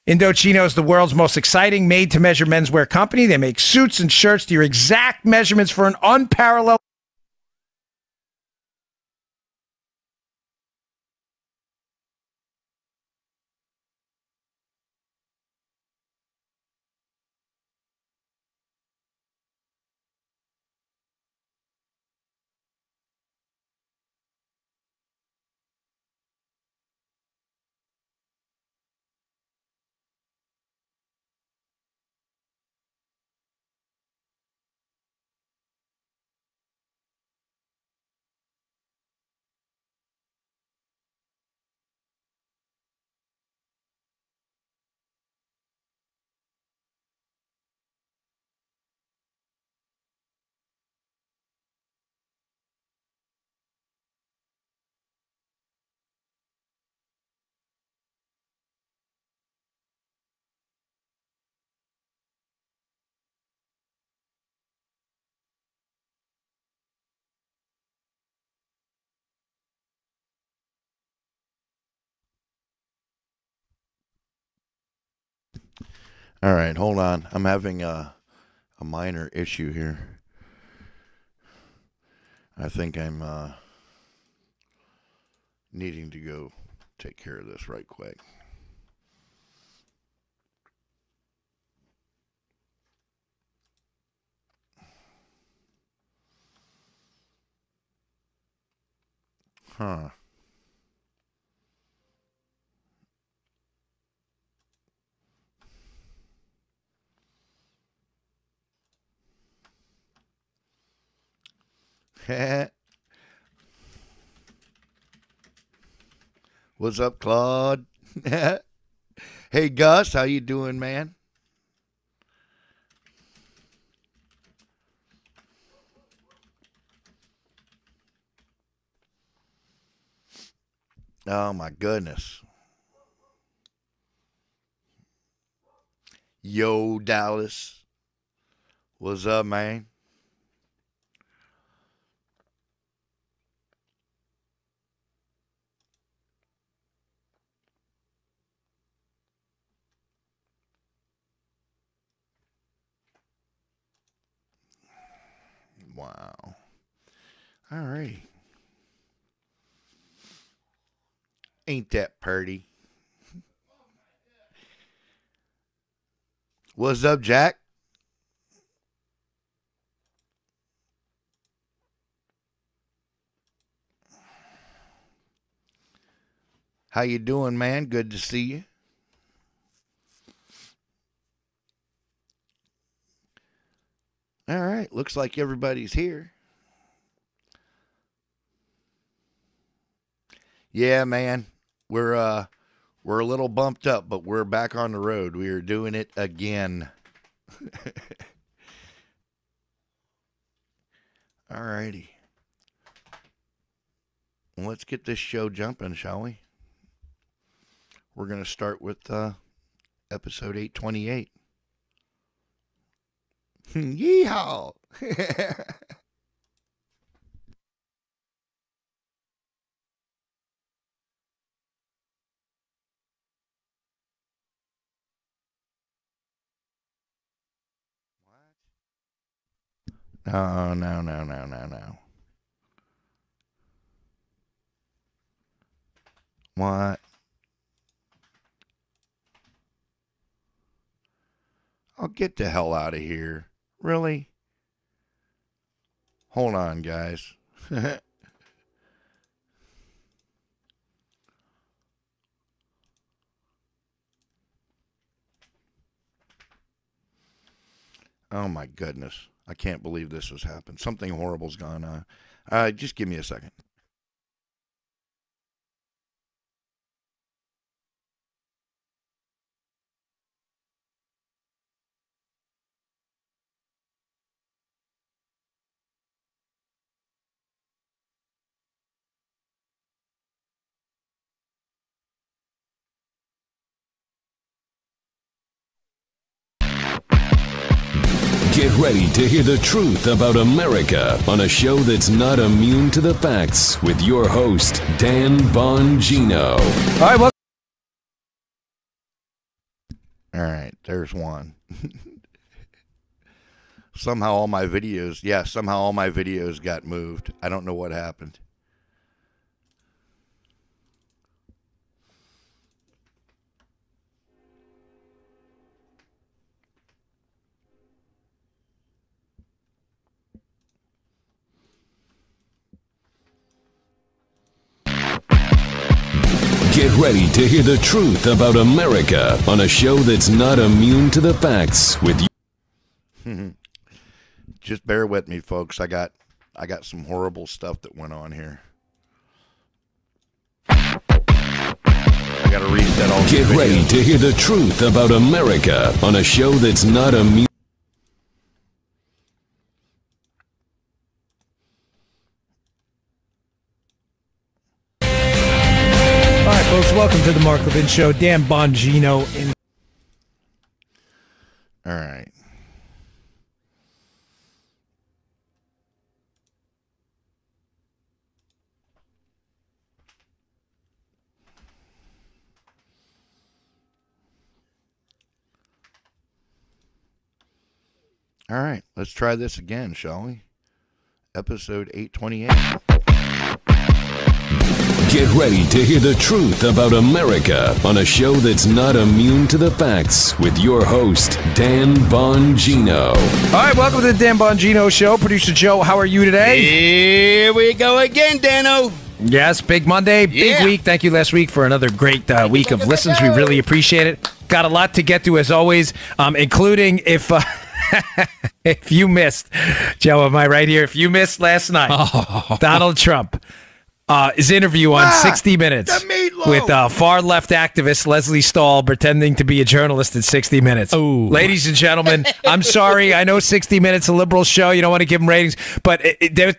Indochino is the world's most exciting made-to-measure menswear company. They make suits and shirts to your exact measurements for an unparalleled. All right, hold on. I'm having a minor issue here. I think I'm needing to go take care of this right quick. Huh. What's up, Claude? Hey, Gus, how you doing, man? Oh, my goodness. Yo, Dallas. What's up, man? Wow. All right. Ain't that pretty? What's up, Jack? How you doing, man? Good to see you. All right. Looks like everybody's here. Yeah, man. We're a little bumped up, but we're back on the road. We are doing it again. All righty. Well, let's get this show jumping, shall we? We're going to start with episode 828. Yeehaw! No. What? I'll get the hell out of here. Really? Hold on, guys. Oh, my goodness. I can't believe this has happened. Something horrible's gone on. Just give me a second. Get ready to hear the truth about America on a show that's not immune to the facts with your host, Dan Bongino. All right, well, All right, there's one. Somehow all my videos got moved. I don't know what happened. Get ready to hear the truth about America on a show that's not immune to the facts with you. Just bear with me, folks. I got some horrible stuff that went on here. I got to reset all. Get ready to hear the truth about America on a show that's not immune. All right, folks, welcome to the Mark Levin Show. Dan Bongino in. All right. All right, let's try this again, shall we? Episode 828. Get ready to hear the truth about America on a show that's not immune to the facts with your host, Dan Bongino. All right, welcome to the Dan Bongino Show. Producer Joe, how are you today? Here we go again, Dano. Yes, big Monday, big week. Thank you last week for another great week of listens. We really appreciate it. Got a lot to get to as always, including if if you missed, Joe, am I right here? If you missed last night, Donald Trump. His interview on 60 Minutes with far left activist Leslie Stahl pretending to be a journalist at 60 Minutes. Ooh. Ladies and gentlemen, I'm sorry. I know 60 Minutes a liberal show. You don't want to give them ratings, but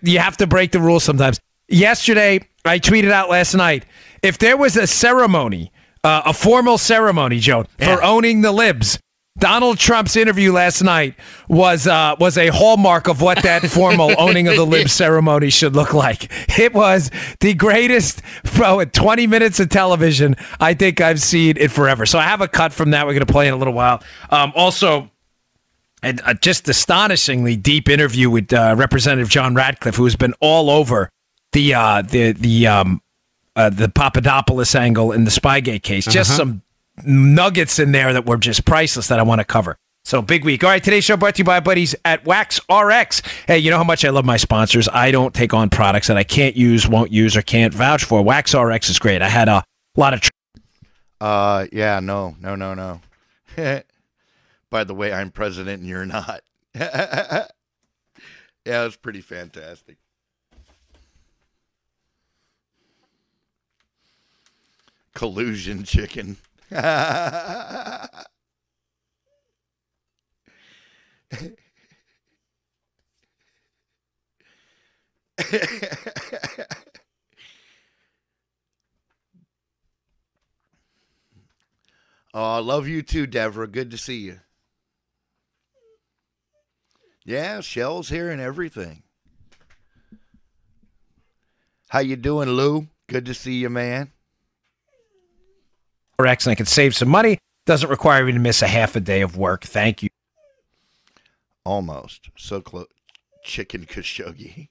you have to break the rules sometimes. Yesterday, I tweeted out last night, if there was a ceremony, a formal ceremony, Joe, for owning the libs, Donald Trump's interview last night was a hallmark of what that formal owning of the libs ceremony should look like. It was the greatest 20 minutes of television I think I've seen in forever. So I have a cut from that we're going to play in a little while. Also, and just astonishingly deep interview with Representative John Ratcliffe, who has been all over the Papadopoulos angle in the Spygate case. Just some nuggets in there that were just priceless that I want to cover. So big week. All right, today's show brought to you by our buddies at Wax RX. Hey, you know how much I love my sponsors. I don't take on products that I can't use, won't use, or can't vouch for. Wax RX is great. I had a lot of... Yeah, no. By the way, I'm president and you're not. Yeah, it was pretty fantastic. Collusion chicken. Oh, I love you too, Deborah. Good to see you. Yeah, Shell's here and everything. How you doing, Lou? Good to see you, man. RX, and I can save some money. Doesn't require me to miss a half a day of work. Thank you. Almost. So close. Chicken Khashoggi.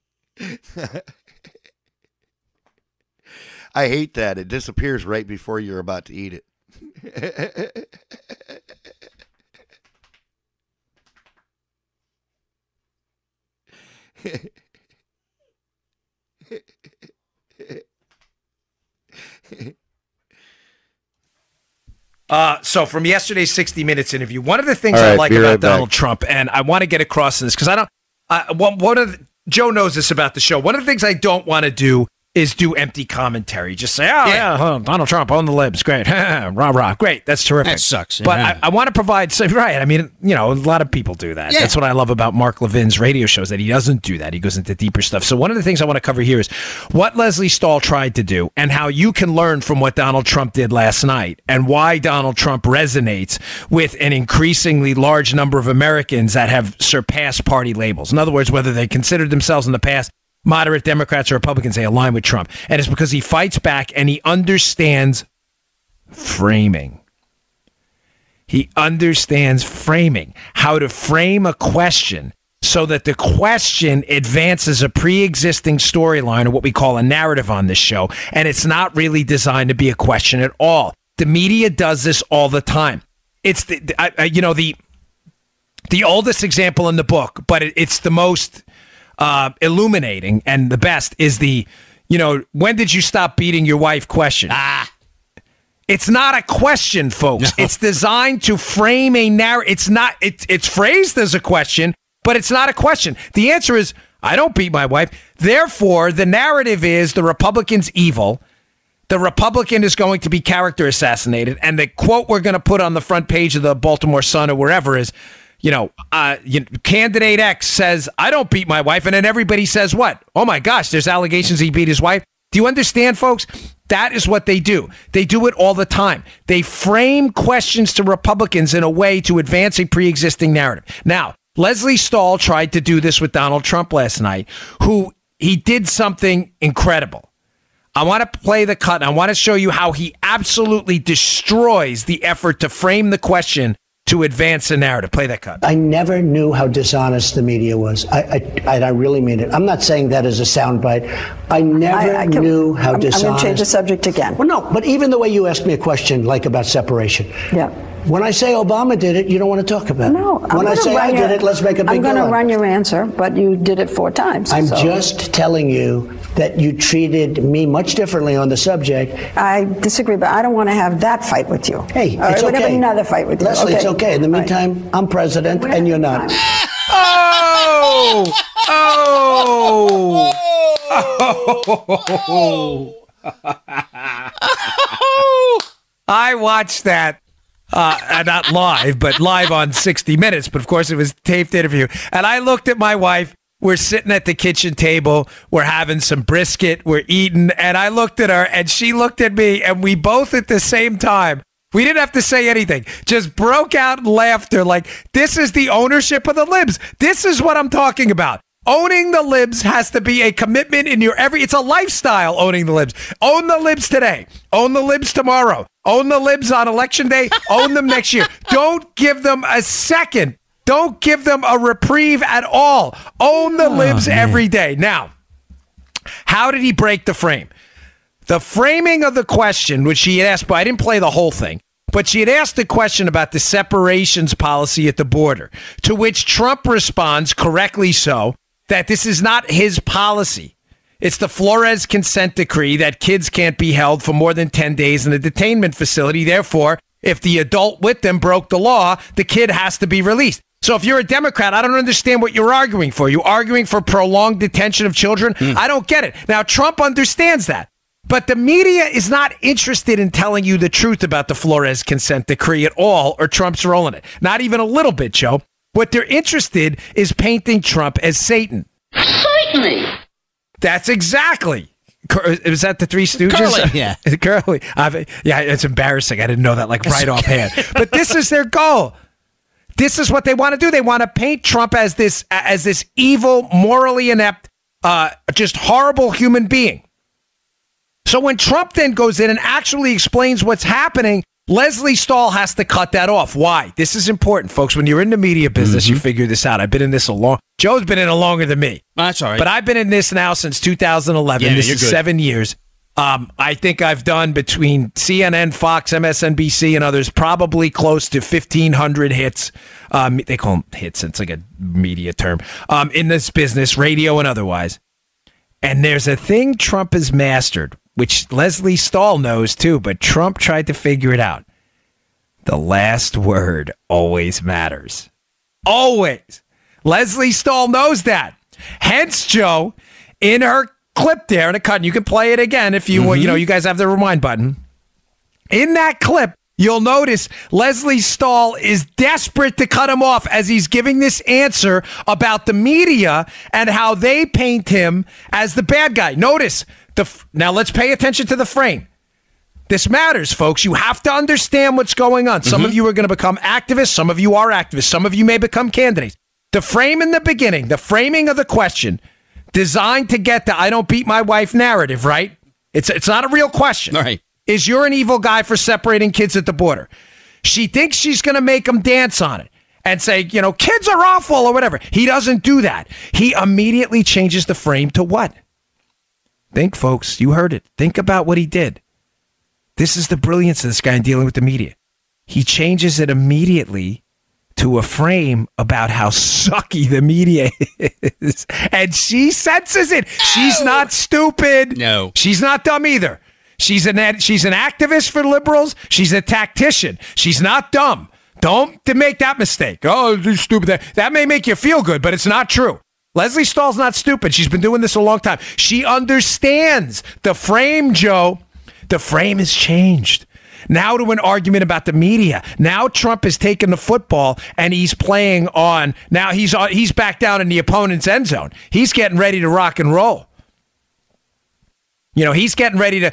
I hate that. It disappears right before you're about to eat it. So from yesterday's 60 Minutes interview, one of the things I like about Donald Trump, and I want to get across this because Joe knows this about the show. One of the things I don't want to do is do empty commentary. Just say, Donald Trump on the libs. Great. Rah, rah. Great. That's terrific. That sucks. But I want to provide, right. I mean, a lot of people do that. Yeah. That's what I love about Mark Levin's radio shows, that he doesn't do that. He goes into deeper stuff. So one of the things I want to cover here is what Leslie Stahl tried to do and how you can learn from what Donald Trump did last night and why Donald Trump resonates with an increasingly large number of Americans that have surpassed party labels. In other words, whether they considered themselves in the past moderate Democrats or Republicans, they align with Trump. And it's because he fights back and he understands framing. He understands framing, how to frame a question so that the question advances a pre-existing storyline, or what we call a narrative on this show, and it's not really designed to be a question at all. The media does this all the time. It's the oldest example in the book, but it's the most illuminating and the best is the, when did you stop beating your wife question? It's not a question, folks. No. It's designed to frame a narrative. It's phrased as a question, but it's not a question. The answer is, I don't beat my wife. Therefore, the narrative is the Republican's evil. The Republican is going to be character assassinated. And the quote we're going to put on the front page of the Baltimore Sun or wherever is, candidate X says, I don't beat my wife. And then everybody says what? Oh, my gosh, there's allegations he beat his wife. Do you understand, folks? That is what they do. They do it all the time. They frame questions to Republicans in a way to advance a pre-existing narrative. Now, Leslie Stahl tried to do this with Donald Trump last night, who he did something incredible. I want to play the cut, and I want to show you how he absolutely destroys the effort to frame the question to advance the narrative. Play that cut. I never knew how dishonest the media was. I really mean it. I'm not saying that as a soundbite. I never knew how dishonest. I'm going to change the subject again. Well, no, but even the way you asked me a question, like about separation. Yeah. When I say Obama did it, you don't want to talk about it. No. When I say I did it, let's make a big deal. I'm going to run your answer, but you did it 4 times. I'm just telling you that you treated me much differently on the subject. I disagree, but I don't want to have that fight with you. Hey, it's okay. We're having another fight with you. Leslie, it's okay. In the meantime, I'm president and you're not. Oh! I watched that. Not live, but live on 60 Minutes. But of course, it was taped interview. And I looked at my wife. We're sitting at the kitchen table. We're having some brisket. We're eating. And I looked at her and she looked at me. And we both at the same time, we didn't have to say anything, just broke out in laughter like, this is the ownership of the libs. This is what I'm talking about. Owning the libs has to be a commitment in your it's a lifestyle, owning the libs. Own the libs today. Own the libs tomorrow. Own the libs on election day. Own them next year. Don't give them a second. Don't give them a reprieve at all. Own the libs every day. Now, how did he break the frame? The framing of the question, which she had asked, but I didn't play the whole thing, but she had asked the question about the separations policy at the border, to which Trump responds, correctly so, that this is not his policy. It's the Flores consent decree that kids can't be held for more than 10 days in a detainment facility. Therefore, if the adult with them broke the law, the kid has to be released. So if you're a Democrat, I don't understand what you're arguing for. You're arguing for prolonged detention of children? I don't get it. Now, Trump understands that. But the media is not interested in telling you the truth about the Flores consent decree at all, or Trump's role in it. Not even a little bit, Joe. What they're interested is painting Trump as Satan. Certainly. That's exactly. Was that the Three Stooges? Curly, yeah. Curly. Yeah, it's embarrassing. I didn't know that right offhand. But this is their goal. This is what they want to do. They want to paint Trump as this evil, morally inept, just horrible human being. So when Trump then goes in and actually explains what's happening, Leslie Stahl has to cut that off. Why? This is important, folks. When you're in the media business, you figure this out. I've been in this Joe's been in it longer than me. That's all right. But I've been in this now since 2011. Yeah, this is 7 years. I think I've done between CNN, Fox, MSNBC, and others probably close to 1,500 hits. They call them hits. It's like a media term. In this business, radio and otherwise. And there's a thing Trump has mastered, which Leslie Stahl knows too, but Trump tried to figure it out. The last word always matters. Always. Leslie Stahl knows that. Hence, Joe, in her clip there, in a cut, and you can play it again if you want, you guys have the rewind button. In that clip, you'll notice Leslie Stahl is desperate to cut him off as he's giving this answer about the media and how they paint him as the bad guy. Notice, now let's pay attention to the frame. This matters, folks. You have to understand what's going on. Some of you are going to become activists. Some of you are activists. Some of you may become candidates. The frame in the beginning, the framing of the question, designed to get the I don't beat my wife narrative, right? It's not a real question. All right. Is you're an evil guy for separating kids at the border. She thinks she's going to make him dance on it and say, kids are awful or whatever. He doesn't do that. He immediately changes the frame to what? Think, folks. You heard it. Think about what he did. This is the brilliance of this guy in dealing with the media. He changes it immediately to a frame about how sucky the media is. And she senses it. She's not stupid. No. She's not dumb either. She's an activist for liberals. She's a tactician. She's not dumb. Don't make that mistake. Oh, you're stupid. That may make you feel good, but it's not true. Lesley Stahl's not stupid. She's been doing this a long time. She understands the frame, Joe. The frame has changed. Now to an argument about the media. Now Trump has taken the football and he's playing on. Now he's back down in the opponent's end zone. He's getting ready to rock and roll. He's getting ready to.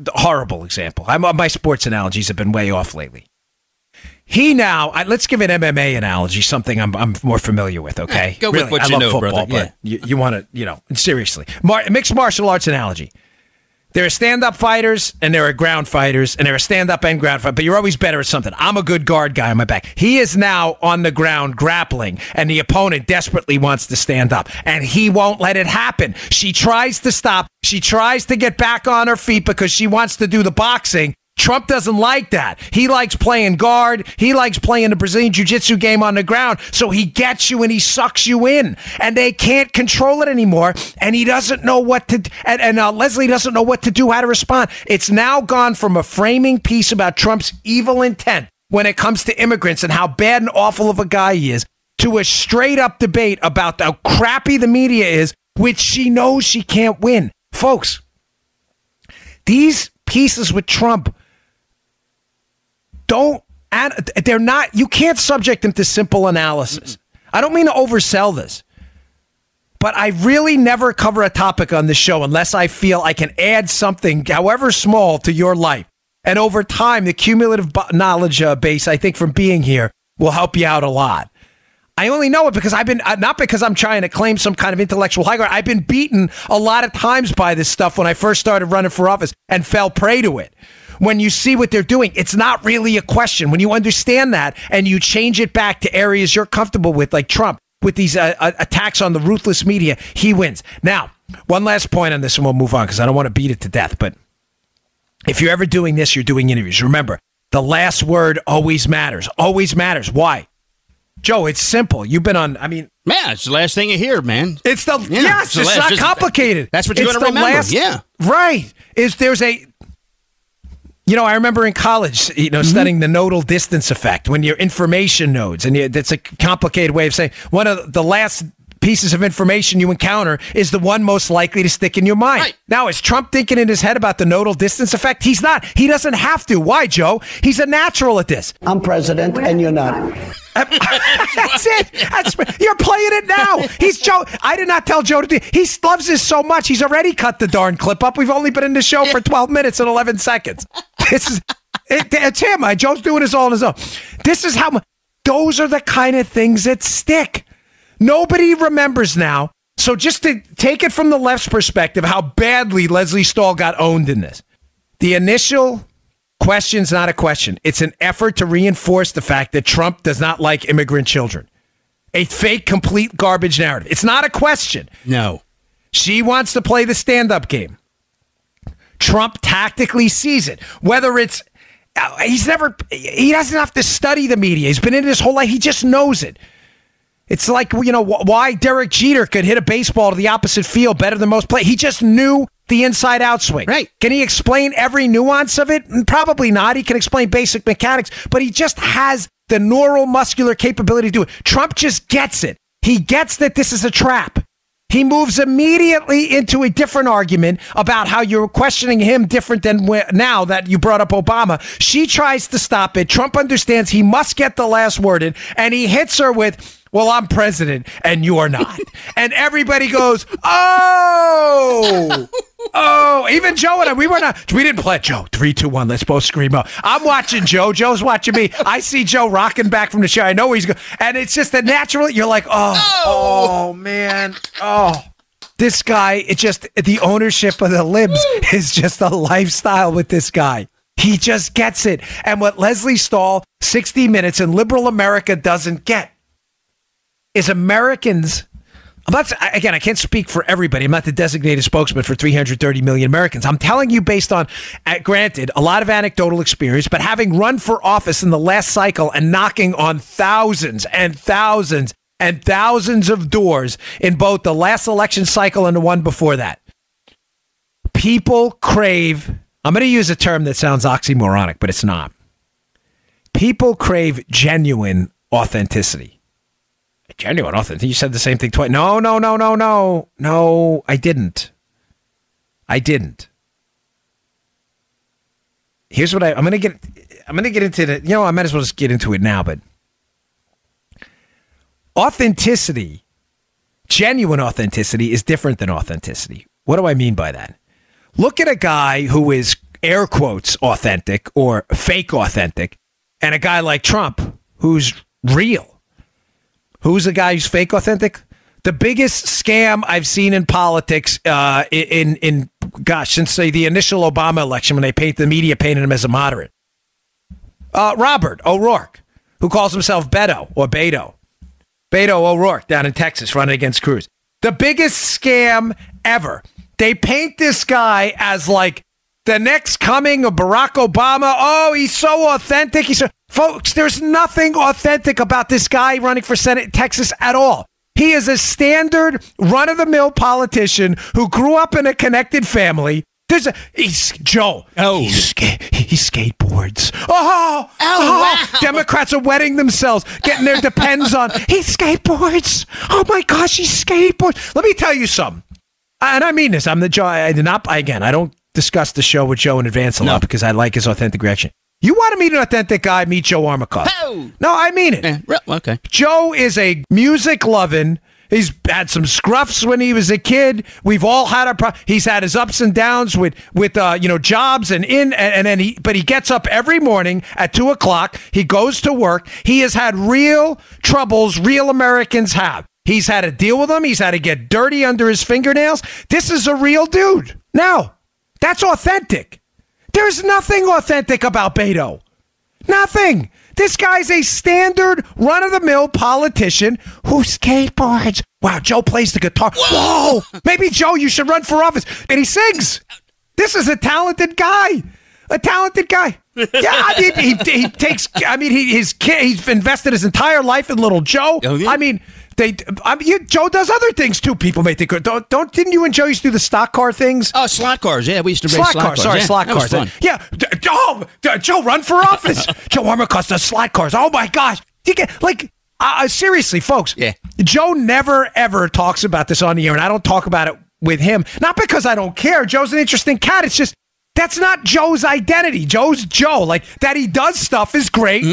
Horrible example. My sports analogies have been way off lately. Let's give an MMA analogy, something I'm more familiar with. Okay, go with what you know, football, brother. Yeah. You want to, seriously, mixed martial arts analogy. There are stand-up fighters, and there are ground fighters, and there are stand-up and ground fighters, but you're always better at something. I'm a good guard guy on my back. He is now on the ground grappling, and the opponent desperately wants to stand up, and he won't let it happen. She tries to stop. She tries to get back on her feet because she wants to do the boxing. Trump doesn't like that. He likes playing guard. He likes playing the Brazilian Jiu-Jitsu game on the ground. So he gets you and he sucks you in. And they can't control it anymore. And he doesn't know what to and Lesley doesn't know what to do, how to respond. It's now gone from a framing piece about Trump's evil intent when it comes to immigrants and how bad and awful of a guy he is to a straight-up debate about how crappy the media is, which she knows she can't win. Folks, these pieces with Trump they're not, you can't subject them to simple analysis. I don't mean to oversell this, but I really never cover a topic on this show unless I feel I can add something, however small, to your life. And over time, the cumulative knowledge base, I think, from being here will help you out a lot. I only know it because not because I'm trying to claim some kind of intellectual high ground. I've been beaten a lot of times by this stuff when I first started running for office and fell prey to it. When you see what they're doing, it's not really a question. When you understand that and you change it back to areas you're comfortable with, like Trump, with these attacks on the ruthless media, he wins. Now, one last point on this and we'll move on because I don't want to beat it to death. But if you're ever doing this, you're doing interviews. Remember, the last word always matters. Always matters. Why? Joe, it's simple. You've been on, man, it's the last thing you hear, man. It's not complicated. That's what you're going to remember. Right. I remember in college, studying the nodal distance effect when your information nodes, and that's a complicated way of saying one of the last pieces of information you encounter is the one most likely to stick in your mind. Right. Now, is Trump thinking in his head about the nodal distance effect? He's not. He doesn't have to. Why, Joe? He's a natural at this. I'm president, and you're not. That's it. You're playing it now. He's Joe. I did not tell Joe to do. He loves this so much. He's already cut the darn clip up. We've only been in the show for 12 minutes and 11 seconds. It's him. Joe's doing this all on his own. This is how. Those are the kind of things that stick. Nobody remembers now. So just to take it from the left's perspective, how badly Lesley Stahl got owned in this. The initial question's not a question. It's an effort to reinforce the fact that Trump does not like immigrant children. A fake, complete garbage narrative. It's not a question. No. She wants to play the stand-up game. Trump tactically sees it. Whether it's, he doesn't have to study the media. He's been in it his whole life. He just knows it. It's like, why Derek Jeter could hit a baseball to the opposite field better than most players. He just knew the inside-out swing. Right. Can he explain every nuance of it? Probably not. He can explain basic mechanics, but he just has the neuromuscular capability to do it. Trump just gets it. He gets that this is a trap. He moves immediately into a different argument about how you're questioning him different than now that you brought up Obama. She tries to stop it. Trump understands he must get the last word in, and he hits her with, well, I'm president and you are not. And everybody goes, oh, even Joe and I, we didn't play it. Joe, 3, 2, 1, let's both scream out. I'm watching Joe. Joe's watching me. I see Joe rocking back from the show. I know where he's going. And it's just a natural, you're like, oh, man. Oh, this guy, it's just the ownership of the libs is just a lifestyle with this guy. He just gets it. And what Leslie Stahl, 60 Minutes, and liberal America doesn't get is Americans. Again, I can't speak for everybody. I'm not the designated spokesman for 330 million Americans. I'm telling you based on, granted, a lot of anecdotal experience, but having run for office in the last cycle and knocking on thousands and thousands and thousands of doors in both the last election cycle and the one before that. People crave, I'm going to use a term that sounds oxymoronic, but it's not. People crave genuine authenticity. Genuine authenticity. You said the same thing twice. No, I didn't. Here's what I'm going to get into the, I might as well just get into it now, but authenticity, genuine authenticity is different than authenticity. What do I mean by that? Look at a guy who is air quotes authentic or fake authentic and a guy like Trump who's real. Who's the guy who's fake authentic? The biggest scam I've seen in politics since the initial Obama election when the media painted him as a moderate. Robert O'Rourke, who calls himself Beto or Beto. Beto O'Rourke down in Texas running against Cruz. The biggest scam ever. They paint this guy as like the next coming of Barack Obama. Oh, he's so authentic. Folks, there's nothing authentic about this guy running for Senate in Texas at all. He is a standard run-of-the-mill politician who grew up in a connected family. He's Joe. Oh, he skateboards. Wow. Democrats are wetting themselves, getting their depends on. He skateboards. Oh my gosh, he skateboards. Let me tell you something, and I mean this. I'm the Joe. I don't discuss the show with Joe in advance a lot because I like his authentic reaction. You want to meet an authentic guy, meet Joe Armacost. Oh. No, I mean it. Okay. Joe is a music-loving. He's had some scruffs when he was a kid. We've all had he's had his ups and downs with jobs but he gets up every morning at 2:00. He goes to work. He has had real troubles real Americans have. He's had to deal with them. He's had to get dirty under his fingernails. This is a real dude. Now, that's authentic. There's nothing authentic about Beto. Nothing. This guy's a standard run-of-the-mill politician who skateboards. Wow, Joe plays the guitar. Whoa! Maybe, Joe, you should run for office. And he sings. This is a talented guy. Yeah, he's invested his entire life in little Joe. Oh, yeah. Joe does other things too. People may think, didn't you and Joe used to do the stock car things? Oh, slot cars. Yeah, we used to race slot cars. Sorry, slot cars. Fun. Yeah, Joe, run for office. Joe Armacost does slot cars. Oh my gosh, you get seriously, folks. Yeah, Joe never ever talks about this on the air, and I don't talk about it with him. Not because I don't care. Joe's an interesting cat. It's just that's not Joe's identity. Joe's Joe. Like that, he does stuff is great,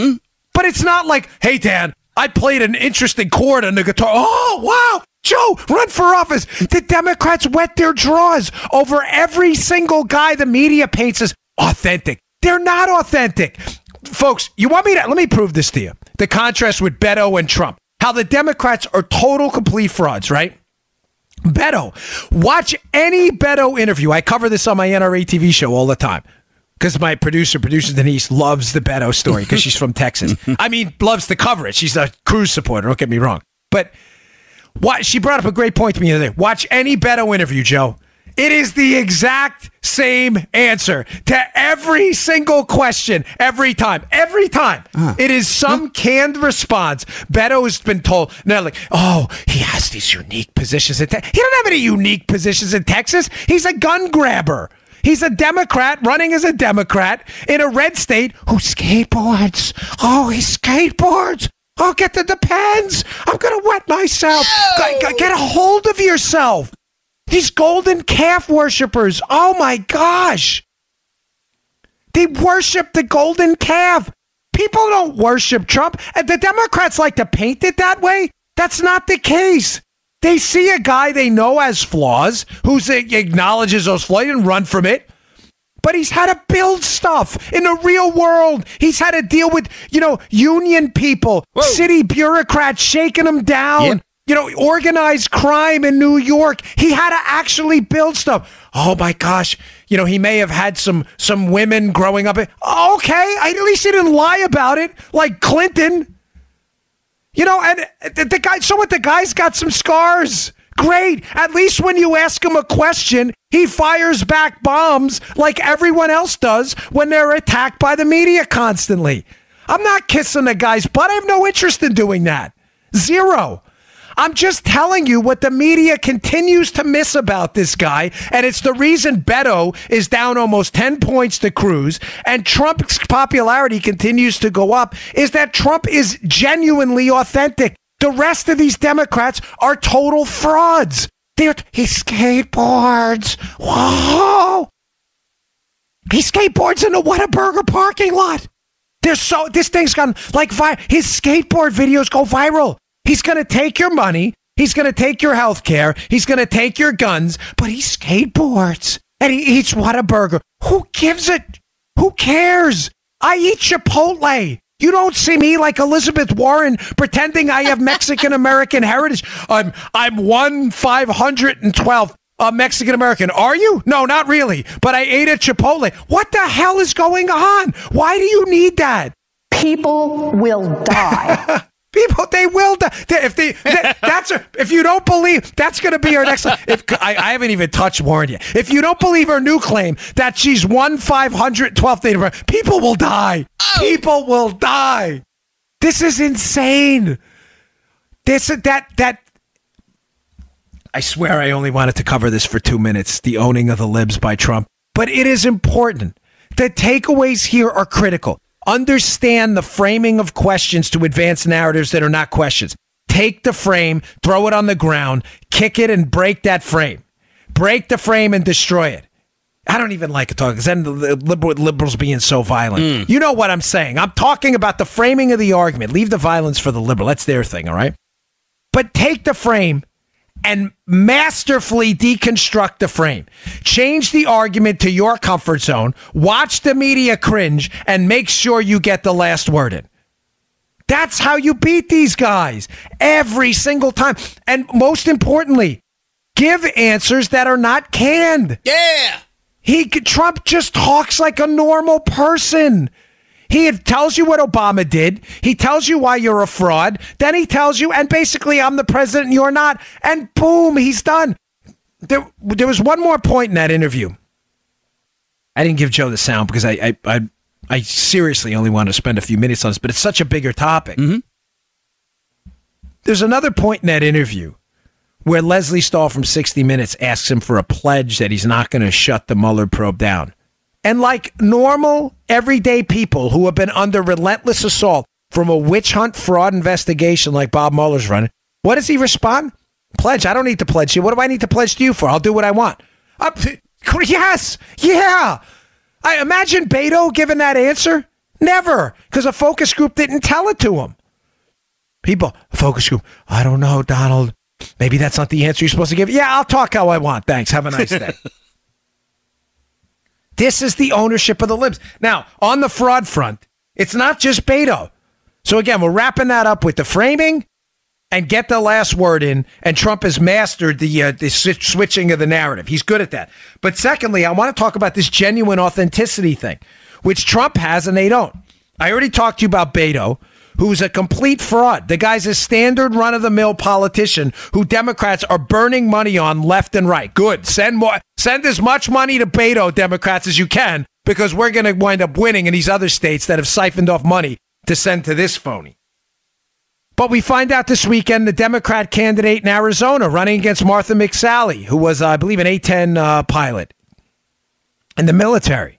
but it's not like, hey Dan, I played an interesting chord on the guitar. Oh, wow. Joe, run for office. The Democrats wet their draws over every single guy the media paints as authentic. They're not authentic. Folks, let me prove this to you. The contrast with Beto and Trump. How the Democrats are total, complete frauds, right? Beto. Watch any Beto interview. I cover this on my NRA TV show all the time. Because my producer Denise, loves the Beto story because she's from Texas. Loves to cover it. She's a Cruz supporter, don't get me wrong. But she brought up a great point to me the other day. Watch any Beto interview, Joe. It is the exact same answer to every single question, every time. Every time. It is some canned response. Beto has been told, he has these unique positions. He doesn't have any unique positions in Texas. He's a gun grabber. He's a Democrat running as a Democrat in a red state who skateboards. Oh, he skateboards. Oh, get the depends. I'm going to wet myself. Get a hold of yourself. These golden calf worshipers. Oh, my gosh. They worship the golden calf. People don't worship Trump. And the Democrats like to paint it that way. That's not the case. They see a guy they know has flaws, who acknowledges those flaws and run from it. But he's had to build stuff in the real world. He's had to deal with, union people, city bureaucrats shaking him down, organized crime in New York. He had to actually build stuff. Oh, my gosh. he may have had some women growing up. Okay, at least he didn't lie about it, like Clinton. And the guy. So what? The guy's got some scars. Great. At least when you ask him a question, he fires back bombs like everyone else does when they're attacked by the media constantly. I'm not kissing the guy's butt. I have no interest in doing that. Zero. I'm just telling you what the media continues to miss about this guy, and it's the reason Beto is down almost 10 points to Cruz, and Trump's popularity continues to go up, is that Trump is genuinely authentic. The rest of these Democrats are total frauds. He skateboards. Whoa! He skateboards in the Whataburger parking lot. This thing's gone like his skateboard videos go viral. He's going to take your money. He's going to take your health care. He's going to take your guns, but he skateboards and he eats Whataburger. Who gives it? Who cares? I eat Chipotle. You don't see me like Elizabeth Warren pretending I have Mexican American heritage. I'm 512 Mexican American. Are you? No, not really. But I ate at Chipotle. What the hell is going on? Why do you need that? People will die. People, they will die. If you don't believe, that's going to be our next. I haven't even touched Warren yet. If you don't believe her new claim that she's 512th day of birth, people will die. Oh. People will die. This is insane. That. I swear I only wanted to cover this for 2 minutes. The owning of the libs by Trump, but it is important. The takeaways here are critical. Understand the framing of questions to advance narratives that are not questions. Take the frame, throw it on the ground, kick it and break that frame. Break the frame and destroy it. I don't even like to talk because then the liberals being so violent. You know what I'm saying. I'm talking about the framing of the argument. Leave the violence for the liberal. That's their thing, all right? But take the frame and masterfully deconstruct the frame. Change the argument to your comfort zone. Watch the media cringe and make sure you get the last word in. That's how you beat these guys every single time. And most importantly, give answers that are not canned. Yeah. Trump just talks like a normal person. He tells you what Obama did. He tells you why you're a fraud. Then he tells you, and basically, I'm the president and you're not. And boom, he's done. There was one more point in that interview. I didn't give Joe the sound because I seriously only want to spend a few minutes on this, but it's such a bigger topic. Mm-hmm. There's another point in that interview where Leslie Stahl from 60 Minutes asks him for a pledge that he's not going to shut the Mueller probe down. And like normal, everyday people who have been under relentless assault from a witch hunt fraud investigation like Bob Mueller's running, what does he respond? Pledge. I don't need to pledge you. What do I need to pledge to you for? I'll do what I want. Yes. Yeah. I imagine Beto giving that answer. Never. Because a focus group didn't tell it to him. People, focus group. I don't know, Donald. Maybe that's not the answer you're supposed to give. Yeah, I'll talk how I want. Thanks. Have a nice day. This is the ownership of the libs. Now, on the fraud front, it's not just Beto. So again, we're wrapping that up with the framing and get the last word in, and Trump has mastered the switching of the narrative. He's good at that. But secondly, I want to talk about this genuine authenticity thing, which Trump has and they don't. I already talked to you about Beto, who's a complete fraud. The guy's a standard run-of-the-mill politician who Democrats are burning money on left and right. Good. Send as much money to Beto, Democrats, as you can, because we're going to wind up winning in these other states that have siphoned off money to send to this phony. But we find out this weekend the Democrat candidate in Arizona running against Martha McSally, who was, I believe, an A-10 pilot in the military.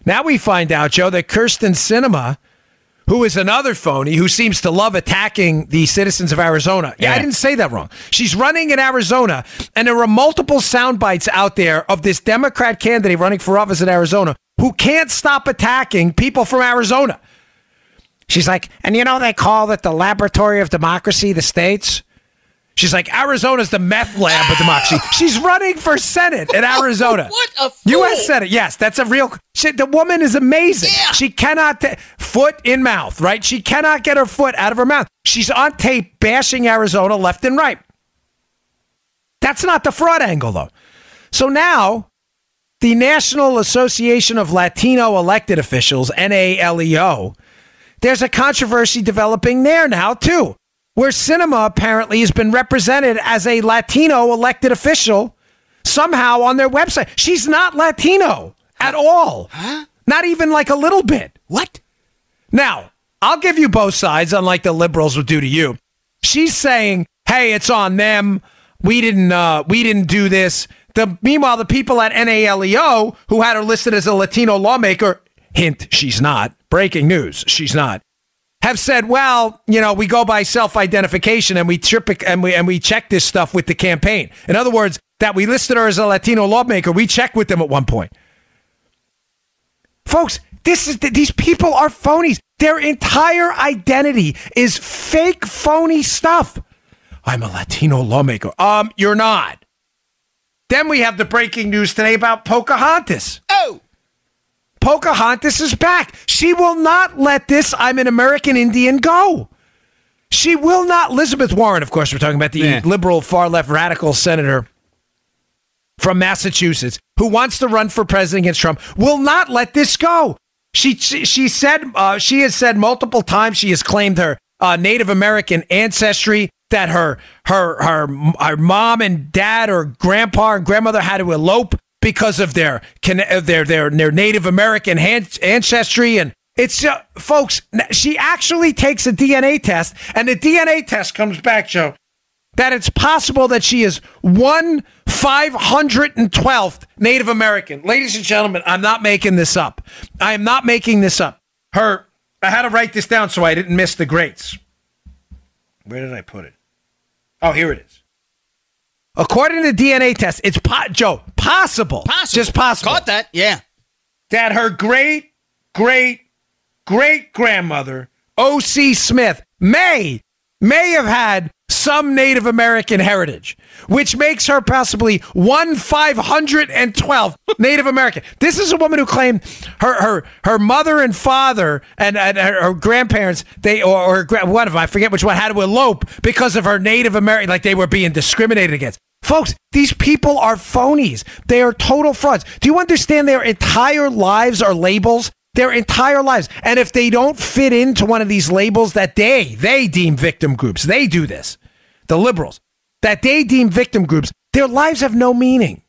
Now we find out, Joe, that Kyrsten Sinema, who is another phony who seems to love attacking the citizens of Arizona. Yeah, I didn't say that wrong. She's running in Arizona, and there are multiple sound bites out there of this Democrat candidate running for office in Arizona who can't stop attacking people from Arizona. She's like, and they call it the laboratory of democracy, the states. She's like, Arizona's the meth lab of democracy. She's running for Senate in Arizona. What a fool. U.S. Senate. Yes, that's a real shit. The woman is amazing. Yeah. She cannot, foot in mouth, right? She cannot get her foot out of her mouth. She's on tape bashing Arizona left and right. That's not the fraud angle, though. So now the National Association of Latino Elected Officials, NALEO, there's a controversy developing there now, too, where Sinema apparently has been represented as a Latino elected official somehow on their website. She's not Latino at all. Huh? Not even like a little bit. What? Now, I'll give you both sides, unlike the liberals would do to you. She's saying, hey, it's on them. We didn't do this. Meanwhile, the people at NALEO, who had her listed as a Latino lawmaker, hint, she's not. Breaking news, she's not. Have said, well, we go by self-identification and we check this stuff with the campaign. In other words, that we listed her as a Latino lawmaker, we checked with them at one point. Folks, these people are phonies. Their entire identity is fake, phony stuff. I'm a Latino lawmaker. You're not. Then we have the breaking news today about Pocahontas. Oh! Pocahontas is back. She will not let this I'm an American Indian go. She will not. Elizabeth Warren, of course, we're talking about the liberal, far-left, radical senator from Massachusetts who wants to run for president against Trump, will not let this go. She has said multiple times she has claimed her Native American ancestry, that her mom and dad or grandpa and grandmother had to elope because of their Native American ancestry. And it's folks, she actually takes a DNA test, and the DNA test comes back, Joe, that it's possible that she is 1/512th Native American. Ladies and gentlemen, I'm not making this up. I am not making this up. I had to write this down so I didn't miss the greats. Where did I put it? Oh, here it is. According to the DNA test, it's possible. Just possible. Caught that, yeah. That her great-great-great-grandmother, O.C. Smith, may have had some Native American heritage, which makes her possibly 1/512th Native American. This is a woman who claimed her mother and father and her grandparents, one of them, I forget which one, had to elope because of her Native American, like they were being discriminated against. Folks, these people are phonies. They are total frauds. Do you understand their entire lives are labels? Their entire lives. And if they don't fit into one of these labels that they deem victim groups, they do this, the liberals, that they deem victim groups, their lives have no meaning.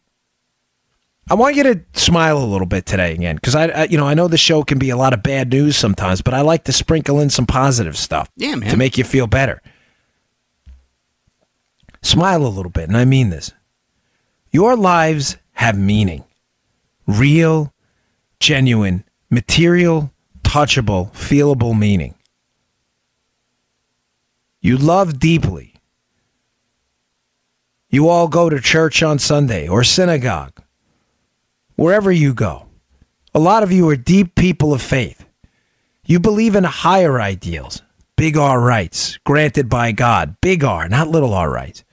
I want you to smile a little bit today again, because I know the show can be a lot of bad news sometimes, but I like to sprinkle in some positive stuff to make you feel better. Smile a little bit, and I mean this. Your lives have meaning. Real, genuine, material, touchable, feelable meaning. You love deeply. You all go to church on Sunday or synagogue. Wherever you go. A lot of you are deep people of faith. You believe in higher ideals. Big R rights granted by God. Big R, not little r rights.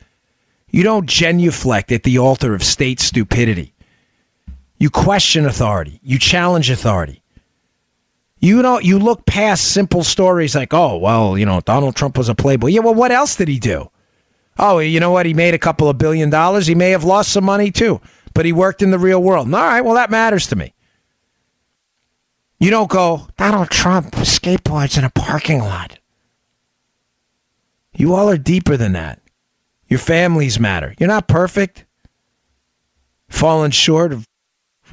You don't genuflect at the altar of state stupidity. You question authority. You challenge authority. You look past simple stories like, oh, well, Donald Trump was a playboy. Yeah, well, what else did he do? Oh, you know what? He made a couple of $1 billion. He may have lost some money too, but he worked in the real world. All right, well, that matters to me. You don't go, Donald Trump skateboards in a parking lot. You all are deeper than that. Your families matter. You're not perfect. Fallen short of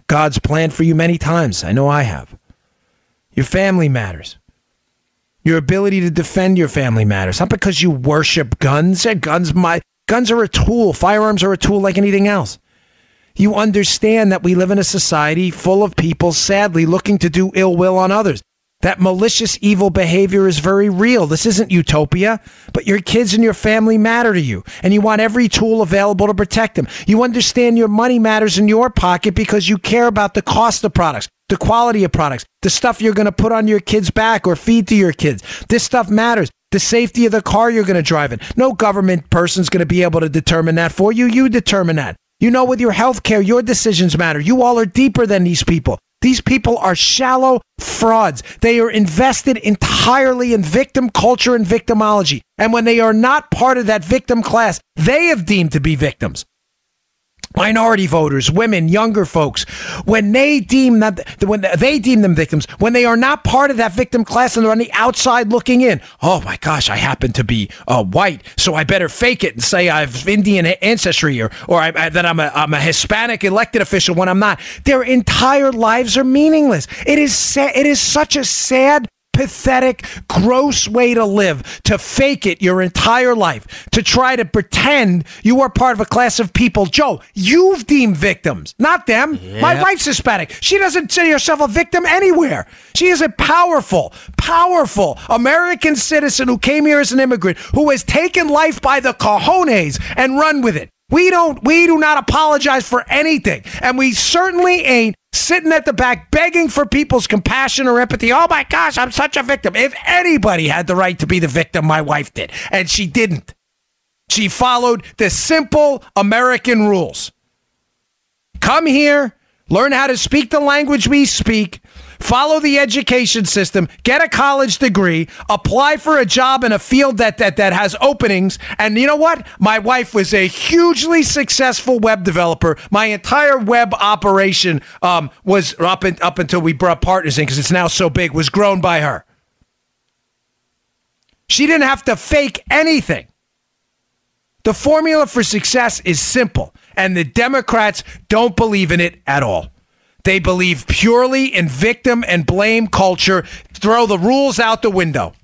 God's plan for you many times. I know I have. Your family matters. Your ability to defend your family matters. Not because you worship guns. Guns are a tool. Firearms are a tool like anything else. You understand that we live in a society full of people, sadly, looking to do ill will on others. That malicious, evil behavior is very real. This isn't utopia, but your kids and your family matter to you, and you want every tool available to protect them. You understand your money matters in your pocket because you care about the cost of products, the quality of products, the stuff you're going to put on your kids' back or feed to your kids. This stuff matters. The safety of the car you're going to drive in. No government person's going to be able to determine that for you. You determine that. You know, with your health care, your decisions matter. You all are deeper than these people. These people are shallow frauds. They are invested entirely in victim culture and victimology. And when they are not part of that victim class, they have deemed to be victims. minority voters, women, younger folks, when they deem them victims, when they are not part of that victim class and they're on the outside looking in. Oh my gosh, I happen to be white, so I better fake it and say I have Indian ancestry or that I'm a Hispanic elected official when I'm not. Their entire lives are meaningless. It is such a sad, pathetic, gross way to live, to fake it your entire life, to try to pretend you are part of a class of people. Joe, you've deemed victims, not them. Yeah. My wife's Hispanic. She doesn't consider herself a victim anywhere. She is a powerful American citizen who came here as an immigrant, who has taken life by the cojones and run with it. We do not apologize for anything, and we certainly ain't sitting at the back begging for people's compassion or empathy. Oh my gosh, I'm such a victim. If anybody had the right to be the victim, my wife did, and she didn't. She followed the simple American rules. Come here, learn how to speak the language we speak, follow the education system, get a college degree, apply for a job in a field that has openings. And you know what? My wife was a hugely successful web developer. My entire web operation was up until we brought partners in, because it's now so big, was grown by her. She didn't have to fake anything. The formula for success is simple, and the Democrats don't believe in it at all. They believe purely in victim and blame culture, throw the rules out the window.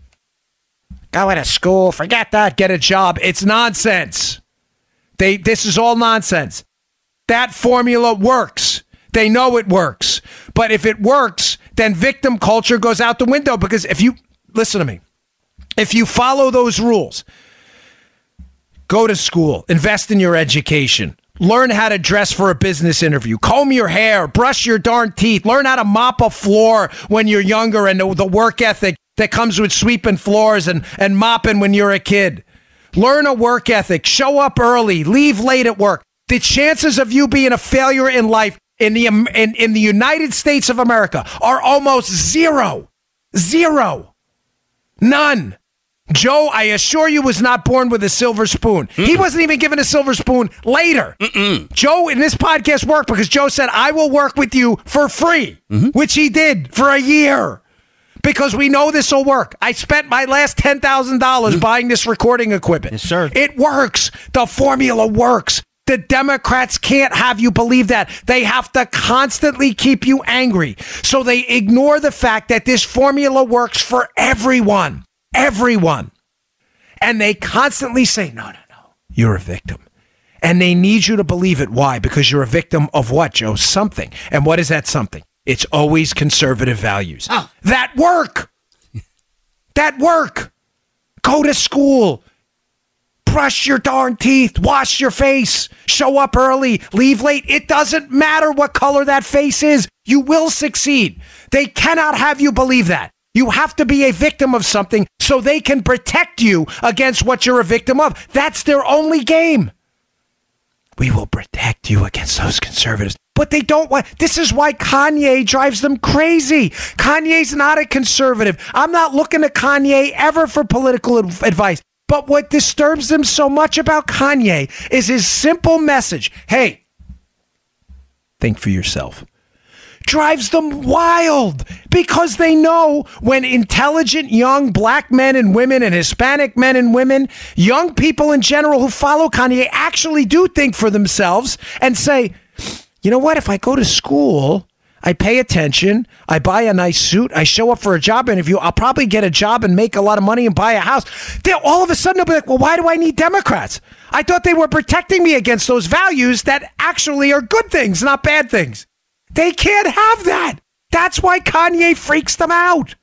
Go to school, forget that, get a job. It's nonsense. This is all nonsense. That formula works. They know it works. But if it works, then victim culture goes out the window, because listen to me, if you follow those rules, go to school, invest in your education, learn how to dress for a business interview, comb your hair, brush your darn teeth, learn how to mop a floor when you're younger, and the work ethic that comes with sweeping floors and mopping when you're a kid. Learn a work ethic, show up early, leave late at work. The chances of you being a failure in life in the United States of America are almost zero. Zero. None. Joe, I assure you, was not born with a silver spoon. He wasn't even given a silver spoon later. Joe, in this podcast, worked because Joe said, I will work with you for free, which he did for a year, because we know this will work. I spent my last $10,000 buying this recording equipment. Yes, sir. It works. The formula works. The Democrats can't have you believe that. They have to constantly keep you angry. So they ignore the fact that this formula works for everyone. Everyone. And they constantly say, no, you're a victim. And they need you to believe it. Why? Because you're a victim of what, Joe? Something. And what is that something? It's always conservative values. That work. That work. Go to school. Brush your darn teeth. Wash your face. Show up early. Leave late. It doesn't matter what color that face is. You will succeed. They cannot have you believe that. You have to be a victim of something so they can protect you against what you're a victim of. That's their only game. We will protect you against those conservatives. But they don't want. This is why Kanye drives them crazy. Kanye's not a conservative. I'm not looking to Kanye ever for political advice. But what disturbs them so much about Kanye is his simple message. Hey, think for yourself. Drives them wild, because they know when intelligent young black men and women and Hispanic men and women, young people in general who follow Kanye, actually do think for themselves and say, you know what, if I go to school, I pay attention, I buy a nice suit, I show up for a job interview, I'll probably get a job and make a lot of money and buy a house. They'll all of a sudden they'll be like, well, why do I need Democrats? I thought they were protecting me against those values that actually are good things, not bad things. They can't have that. That's why Kanye freaks them out.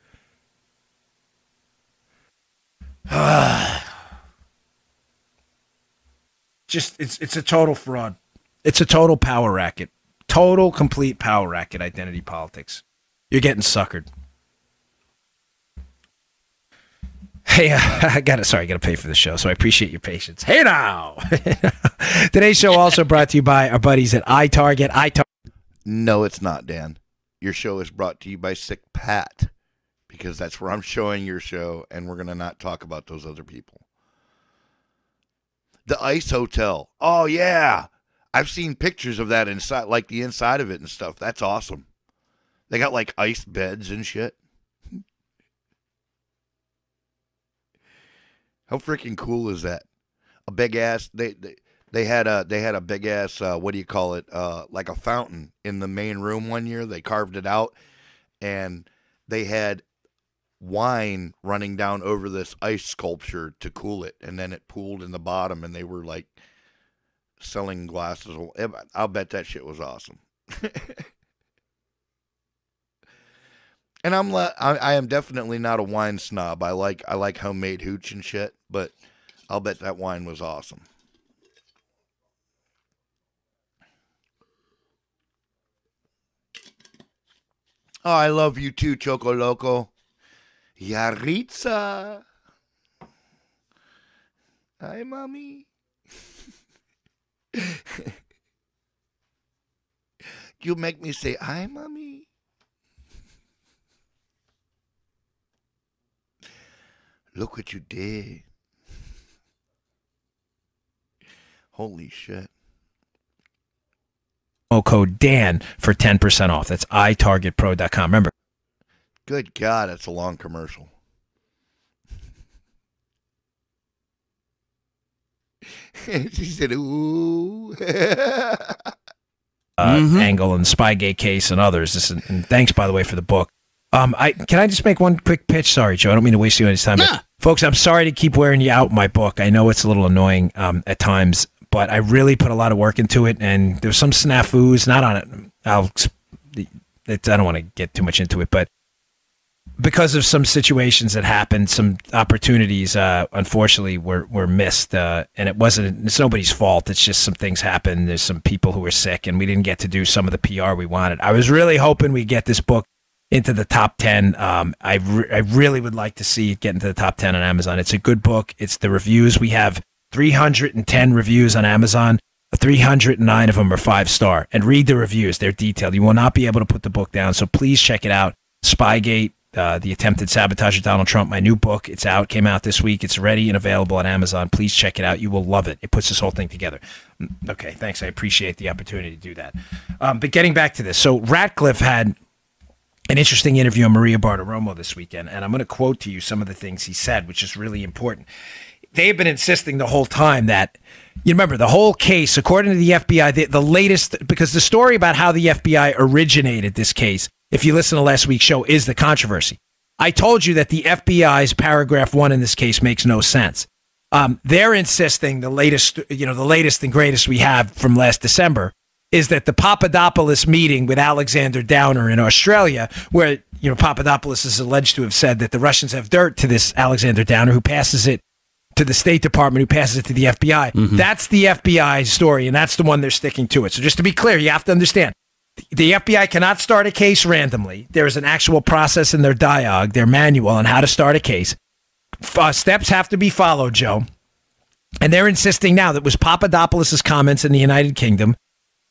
It's a total fraud. It's a total power racket. Total, complete power racket, identity politics. You're getting suckered. Hey, I gotta pay for the show, so I appreciate your patience. Hey now! Today's show also brought to you by our buddies at iTarget. No, it's not, Dan. Your show is brought to you by Sick Pat, because that's where I'm showing your show, and we're going to not talk about those other people. The Ice Hotel. Oh, yeah. I've seen pictures of that inside, like the inside of it and stuff. That's awesome. They got like ice beds and shit. How freaking cool is that? A big ass. They had a big ass. What do you call it? Like a fountain in the main room one year. They carved it out, and they had wine running down over this ice sculpture to cool it, and then it pooled in the bottom, and they were like selling glasses. I'll bet that shit was awesome. And I am definitely not a wine snob. I like homemade hooch and shit, but I'll bet that wine was awesome. Oh, I love you too, Choco Loco. Yaritza. Hi, mommy. You make me say, hi, mommy. Look what you did. Holy shit. Code Dan for 10% off. That's itargetpro.com. Remember. Good God, that's a long commercial. She said, ooh. Angle and Spygate case and others. And thanks, by the way, for the book. Can I just make one quick pitch? Sorry, Joe. I don't mean to waste you any time. Nah. Folks, I'm sorry to keep wearing you out with my book. I know it's a little annoying at times, but I really put a lot of work into it, and there's some snafus, not on it. I don't want to get too much into it, but because of some situations that happened, some opportunities, unfortunately, were missed, and it's nobody's fault. It's just some things happened. There's some people who were sick, and we didn't get to do some of the PR we wanted. I was really hoping we'd get this book into the top 10. I really would like to see it get into the top 10 on Amazon. It's a good book. It's the reviews. We have 310 reviews on Amazon. 309 of them are 5-star. And read the reviews. They're detailed. You will not be able to put the book down, so please check it out. Spygate, The Attempted Sabotage of Donald Trump, my new book. It's out. Came out this week. It's ready and available on Amazon. Please check it out. You will love it. It puts this whole thing together. Okay, thanks. I appreciate the opportunity to do that. But getting back to this. So Ratcliffe had an interesting interview on Maria Bartiromo this weekend, and I'm going to quote to you some of the things he said, which is really important. They've been insisting the whole time that, you remember, the whole case, according to the FBI, the latest, because the story about how the FBI originated this case, if you listen to last week's show, is the controversy. I told you that the FBI's paragraph 1 in this case makes no sense. They're insisting the latest and greatest we have from last December is that the Papadopoulos meeting with Alexander Downer in Australia, where Papadopoulos is alleged to have said that the Russians have dirt to this Alexander Downer, who passes it to the State Department, who passes it to the FBI. Mm-hmm. That's the FBI story, and that's the one they're sticking to it. So just to be clear, you have to understand, the FBI cannot start a case randomly. There is an actual process in their DIOG, their manual on how to start a case. Steps have to be followed, Joe. And they're insisting now that it was Papadopoulos' comments in the United Kingdom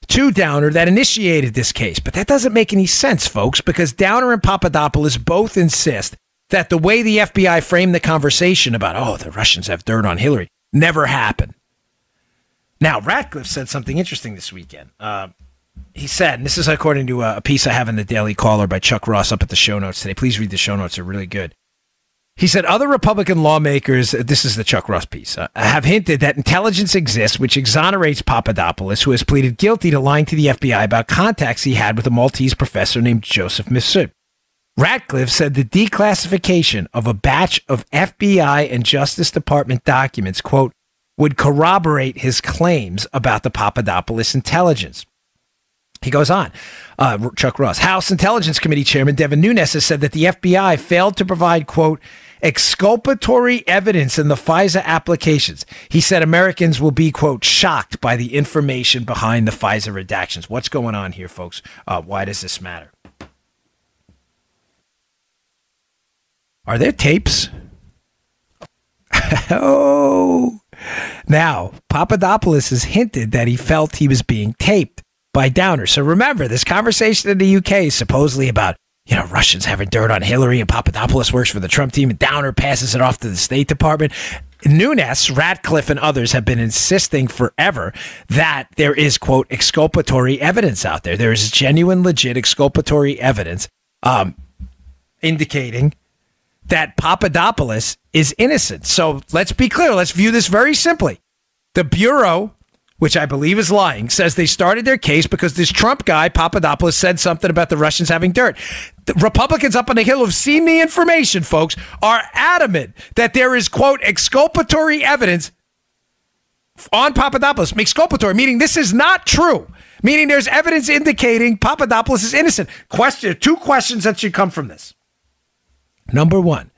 to Downer that initiated this case. But that doesn't make any sense, folks, because Downer and Papadopoulos both insist that the way the FBI framed the conversation about, the Russians have dirt on Hillary, never happened. Now, Ratcliffe said something interesting this weekend. He said, and this is according to a piece I have in the Daily Caller by Chuck Ross up at the show notes today. Please read the show notes. They're really good. He said, other Republican lawmakers, this is the Chuck Ross piece, have hinted that intelligence exists which exonerates Papadopoulos, who has pleaded guilty to lying to the FBI about contacts he had with a Maltese professor named Joseph Mifsud. Ratcliffe said the declassification of a batch of FBI and Justice Department documents, quote, would corroborate his claims about the Papadopoulos intelligence. He goes on, Chuck Ross, House Intelligence Committee Chairman Devin Nunes has said that the FBI failed to provide, quote, exculpatory evidence in the FISA applications. He said Americans will be, quote, shocked by the information behind the FISA redactions. What's going on here, folks? Why does this matter? Are there tapes? Oh, now Papadopoulos has hinted that he felt he was being taped by Downer. So remember, this conversation in the UK is supposedly about, Russians having dirt on Hillary, and Papadopoulos works for the Trump team, and Downer passes it off to the State Department. Nunes, Ratcliffe, and others have been insisting forever that there is, quote, exculpatory evidence out there. There is genuine, legit exculpatory evidence indicating that Papadopoulos is innocent. So let's be clear. Let's view this very simply. The Bureau, which I believe is lying, says they started their case because this Trump guy, Papadopoulos, said something about the Russians having dirt. The Republicans up on the Hill who've seen the information, folks, are adamant that there is, quote, exculpatory evidence on Papadopoulos. Exculpatory, meaning this is not true, meaning there's evidence indicating Papadopoulos is innocent. Two questions that should come from this. Number one,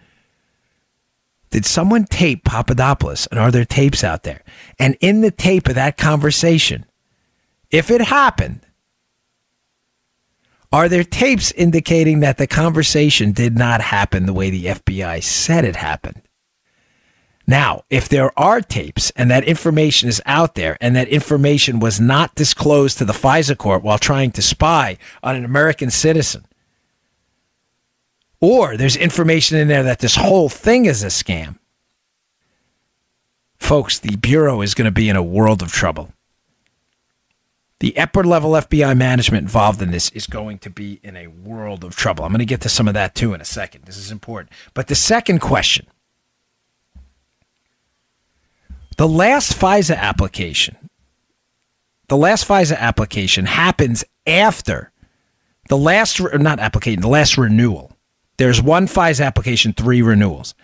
did someone tape Papadopoulos, and are there tapes out there? And in the tape of that conversation, if it happened, are there tapes indicating that the conversation did not happen the way the FBI said it happened? Now, if there are tapes and that information is out there and that information was not disclosed to the FISA court while trying to spy on an American citizen, or there's information in there that this whole thing is a scam, folks, the Bureau is going to be in a world of trouble. The upper level FBI management involved in this is going to be in a world of trouble. I'm going to get to some of that too in a second. This is important. But the second question, the last FISA application happens after the last renewal. There's one FISA application, 3 renewals.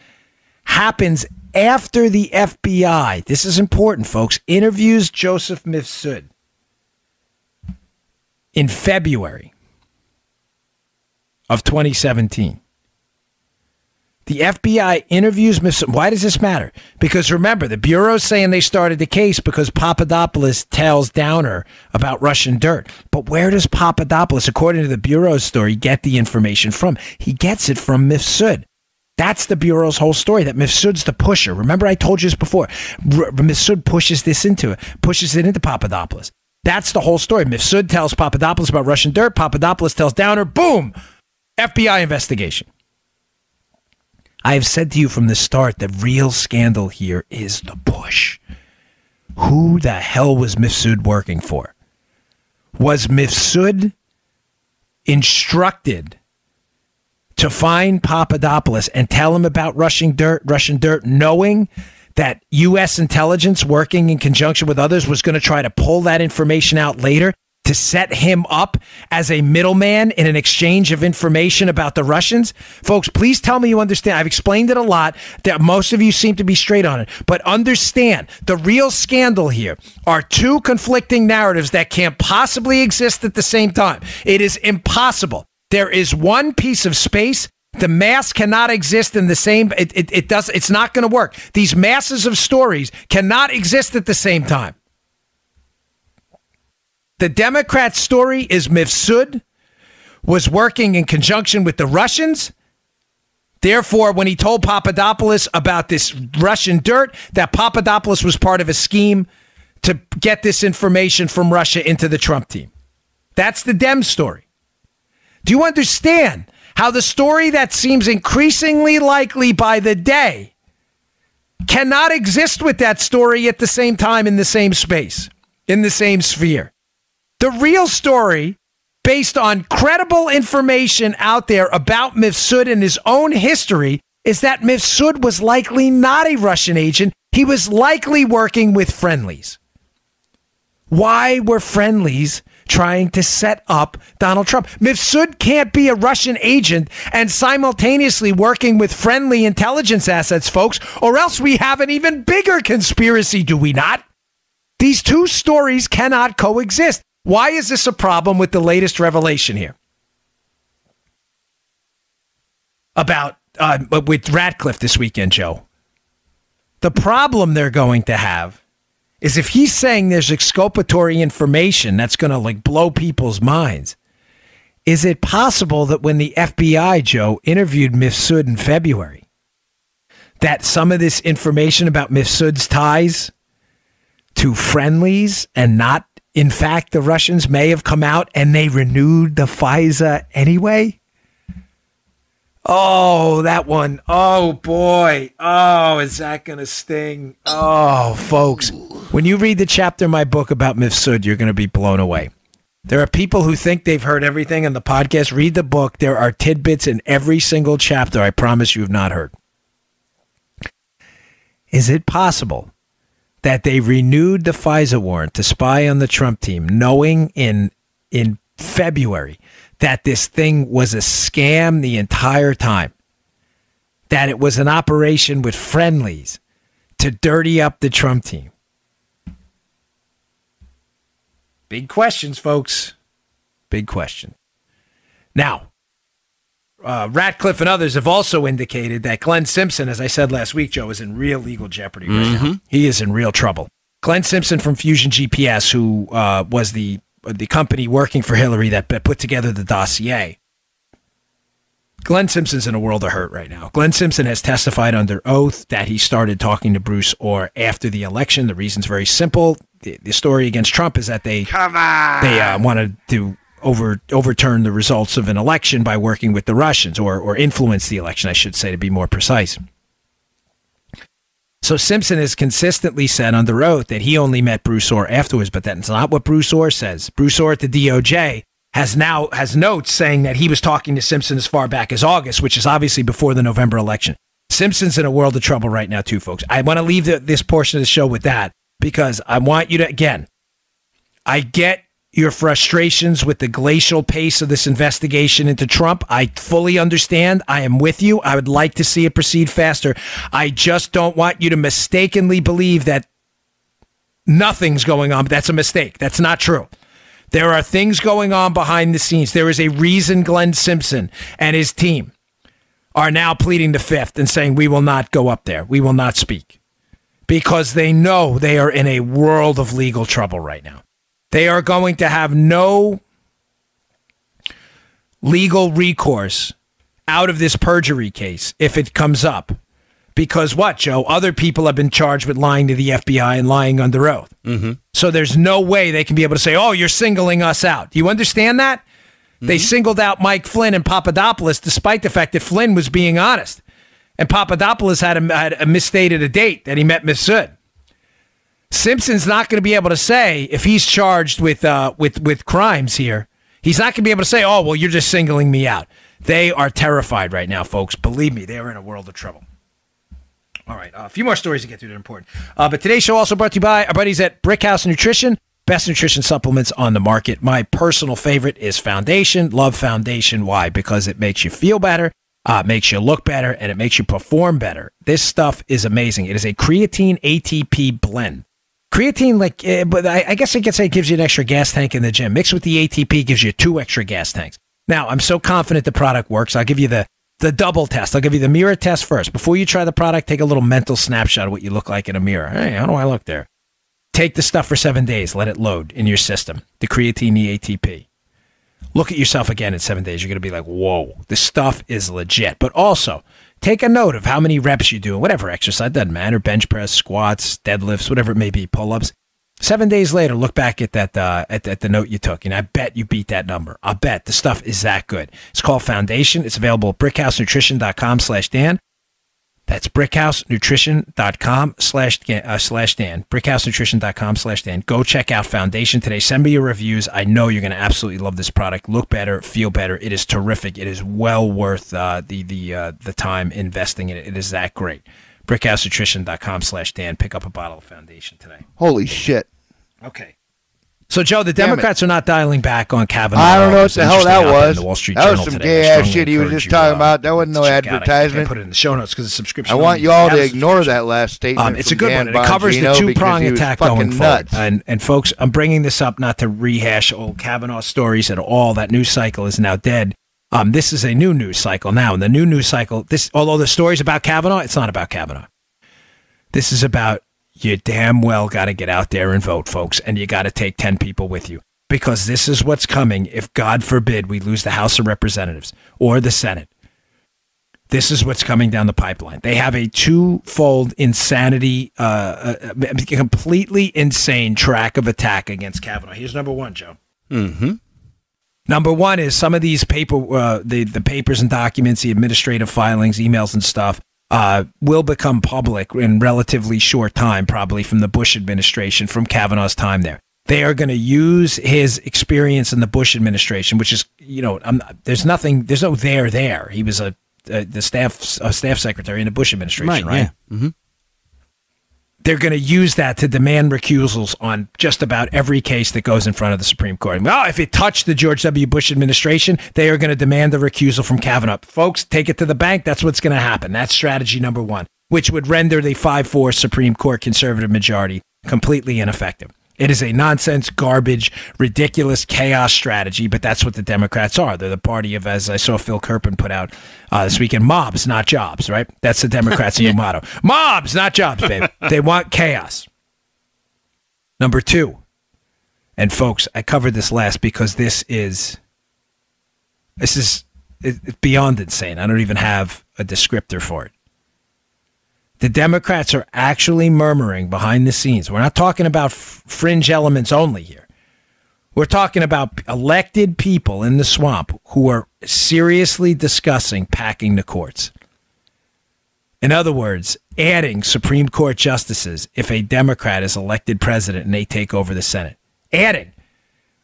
Happens after the FBI, this is important, folks, interviews Joseph Mifsud in February of 2017. The FBI interviews Mifsud. Why does this matter? Because remember, the Bureau's saying they started the case because Papadopoulos tells Downer about Russian dirt. But where does Papadopoulos, according to the Bureau's story, get the information from? He gets it from Mifsud. That's the Bureau's whole story, that Mifsud's the pusher. Remember, I told you this before. Mifsud pushes it into Papadopoulos. That's the whole story. Mifsud tells Papadopoulos about Russian dirt. Papadopoulos tells Downer, boom, FBI investigation. I have said to you from the start, the real scandal here is the push. Who the hell was Mifsud working for? Was Mifsud instructed to find Papadopoulos and tell him about Russian dirt, knowing that U.S. intelligence working in conjunction with others was going to try to pull that information out later to set him up as a middleman in an exchange of information about the Russians? Folks, please tell me you understand. I've explained it a lot. That most of you seem to be straight on it. But understand, the real scandal here are 2 conflicting narratives that can't possibly exist at the same time. It is impossible. There is one piece of space. The mass cannot exist in the same. It's not going to work. These masses of stories cannot exist at the same time. The Democrat story is Mifsud was working in conjunction with the Russians. Therefore, when he told Papadopoulos about this Russian dirt, that Papadopoulos was part of a scheme to get this information from Russia into the Trump team. That's the Dem story. Do you understand how the story that seems increasingly likely by the day cannot exist with that story at the same time in the same space, in the same sphere? The real story, based on credible information out there about Mifsud and his own history, is that Mifsud was likely not a Russian agent. He was likely working with friendlies. Why were friendlies trying to set up Donald Trump? Mifsud can't be a Russian agent and simultaneously working with friendly intelligence assets, folks, or else we have an even bigger conspiracy, do we not? These 2 stories cannot coexist. Why is this a problem with the latest revelation here? About with Ratcliffe this weekend, Joe. The problem they're going to have is if he's saying there's exculpatory information that's going to blow people's minds, is it possible that when the FBI, Joe, interviewed Mifsud in February, that some of this information about Mifsud's ties to friendlies and not, in fact, the Russians may have come out and they renewed the FISA anyway? Oh, that one. Oh, boy. Oh, is that going to sting? Oh, folks. When you read the chapter in my book about Mifsud, you're going to be blown away. There are people who think they've heard everything on the podcast. Read the book. There are tidbits in every single chapter I promise you have not heard. Is it possible that they renewed the FISA warrant to spy on the Trump team, knowing in February that this thing was a scam the entire time, that it was an operation with friendlies to dirty up the Trump team? Big questions, folks. Big question. Now, Ratcliffe and others have also indicated that Glenn Simpson, as I said last week, Joe, is in real legal jeopardy right now. He is in real trouble. Glenn Simpson from Fusion GPS, who was the company working for Hillary that put together the dossier. Glenn Simpson's in a world of hurt right now. Glenn Simpson has testified under oath that he started talking to Bruce Orr after the election. The reason's very simple. The story against Trump is that they wanted to overturn the results of an election by working with the Russians, or influence the election, I should say, to be more precise. So Simpson has consistently said under oath that he only met Bruce Orr afterwards, but that's not what Bruce Orr says. Bruce Orr at the DOJ has notes saying that he was talking to Simpson as far back as August, which is obviously before the November election. Simpson's in a world of trouble right now too, folks. I want to leave this portion of the show with that, because I want you to, again, I get your frustrations with the glacial pace of this investigation into Trump. I fully understand. I am with you. I would like to see it proceed faster. I just don't want you to mistakenly believe that nothing's going on. That's a mistake. That's not true. There are things going on behind the scenes. There is a reason Glenn Simpson and his team are now pleading the fifth and saying, we will not go up there. We will not speak. Because they know they are in a world of legal trouble right now. They are going to have no legal recourse out of this perjury case if it comes up. Because what, Joe? Other people have been charged with lying to the FBI and lying under oath. Mm-hmm. So there's no way they can be able to say, oh, you're singling us out. Do you understand that? Mm-hmm. They singled out Mike Flynn and Papadopoulos despite the fact that Flynn was being honest. And Papadopoulos had misstated a date that he met Mifsud. Simpson's not going to be able to say, if he's charged with crimes here, he's not going to be able to say, oh, well, you're just singling me out. They are terrified right now, folks. Believe me, they are in a world of trouble. All right, a few more stories to get to that are important. But today's show also brought to you by our buddies at Brickhouse Nutrition. Best nutrition supplements on the market. My personal favorite is Foundation. Love Foundation. Why? Because it makes you feel better, makes you look better, and it makes you perform better. This stuff is amazing. It is a creatine ATP blend. Creatine, but I guess I could say it gives you an extra gas tank in the gym. Mixed with the ATP gives you 2 extra gas tanks. Now, I'm so confident the product works. I'll give you the double test. I'll give you the mirror test first. Before you try the product, take a little mental snapshot of what you look like in a mirror. Hey, how do I look there? Take the stuff for 7 days. Let it load in your system. The creatine, the ATP. Look at yourself again in 7 days. You're going to be like, whoa, this stuff is legit. But also, take a note of how many reps you do, whatever exercise, doesn't matter, bench press, squats, deadlifts, whatever it may be, pull-ups. 7 days later, look back at that at the note you took, and I bet you beat that number. I'll bet the stuff is that good. It's called Foundation. It's available at brickhousenutrition.com/Dan. That's brickhousenutrition.com/Dan. brickhousenutrition.com/Dan. Go check out Foundation today. Send me your reviews. I know you're going to absolutely love this product. Look better, feel better. It is terrific. It is well worth the time investing in it. It is that great. brickhousenutrition.com/Dan. Pick up a bottle of Foundation today. Holy shit. Okay. So, Joe, the Democrats are not dialing back on Kavanaugh. I don't know what the hell that was. The Wall Street that was Journal some today. gay-ass shit he was just talking about. That wasn't no advertisement. I put it in the show notes because it's subscription. I want you all to ignore that last statement. It's a good one. It covers the two-prong attack going forward. And, folks, I'm bringing this up not to rehash old Kavanaugh stories at all. That news cycle is now dead. This is a new news cycle now. And the new news cycle, although the story's about Kavanaugh, it's not about Kavanaugh. This is about you damn well got to get out there and vote, folks, and you got to take 10 people with you. Because this is what's coming if, God forbid, we lose the House of Representatives or the Senate. This is what's coming down the pipeline. They have a twofold insanity, completely insane track of attack against Kavanaugh. Here's number one, Joe. Mm-hmm. Number one is some of these the papers and documents, the administrative filings, emails and stuff, will become public in relatively short time, probably from the Bush administration, from Kavanaugh's time there. They are going to use his experience in the Bush administration, which is, there's no there. He was a staff secretary in the Bush administration, right? Yeah. Mm-hmm. They're going to use that to demand recusals on just about every case that goes in front of the Supreme Court. Well, if it touched the George W. Bush administration, they are going to demand a recusal from Kavanaugh. Folks, take it to the bank. That's what's going to happen. That's strategy number one, which would render the 5-4 Supreme Court conservative majority completely ineffective. It is a nonsense, garbage, ridiculous chaos strategy, but that's what the Democrats are. They're the party of, as I saw Phil Kerpen put out this weekend, mobs, not jobs, right? That's the Democrats' new motto. Mobs, not jobs, baby. They want chaos. Number two, and folks, I covered this last because this is beyond insane. I don't even have a descriptor for it. The Democrats are actually murmuring behind the scenes. We're not talking about fringe elements only here. We're talking about elected people in the swamp who are seriously discussing packing the courts. In other words, adding Supreme Court justices if a Democrat is elected president and they take over the Senate. Adding.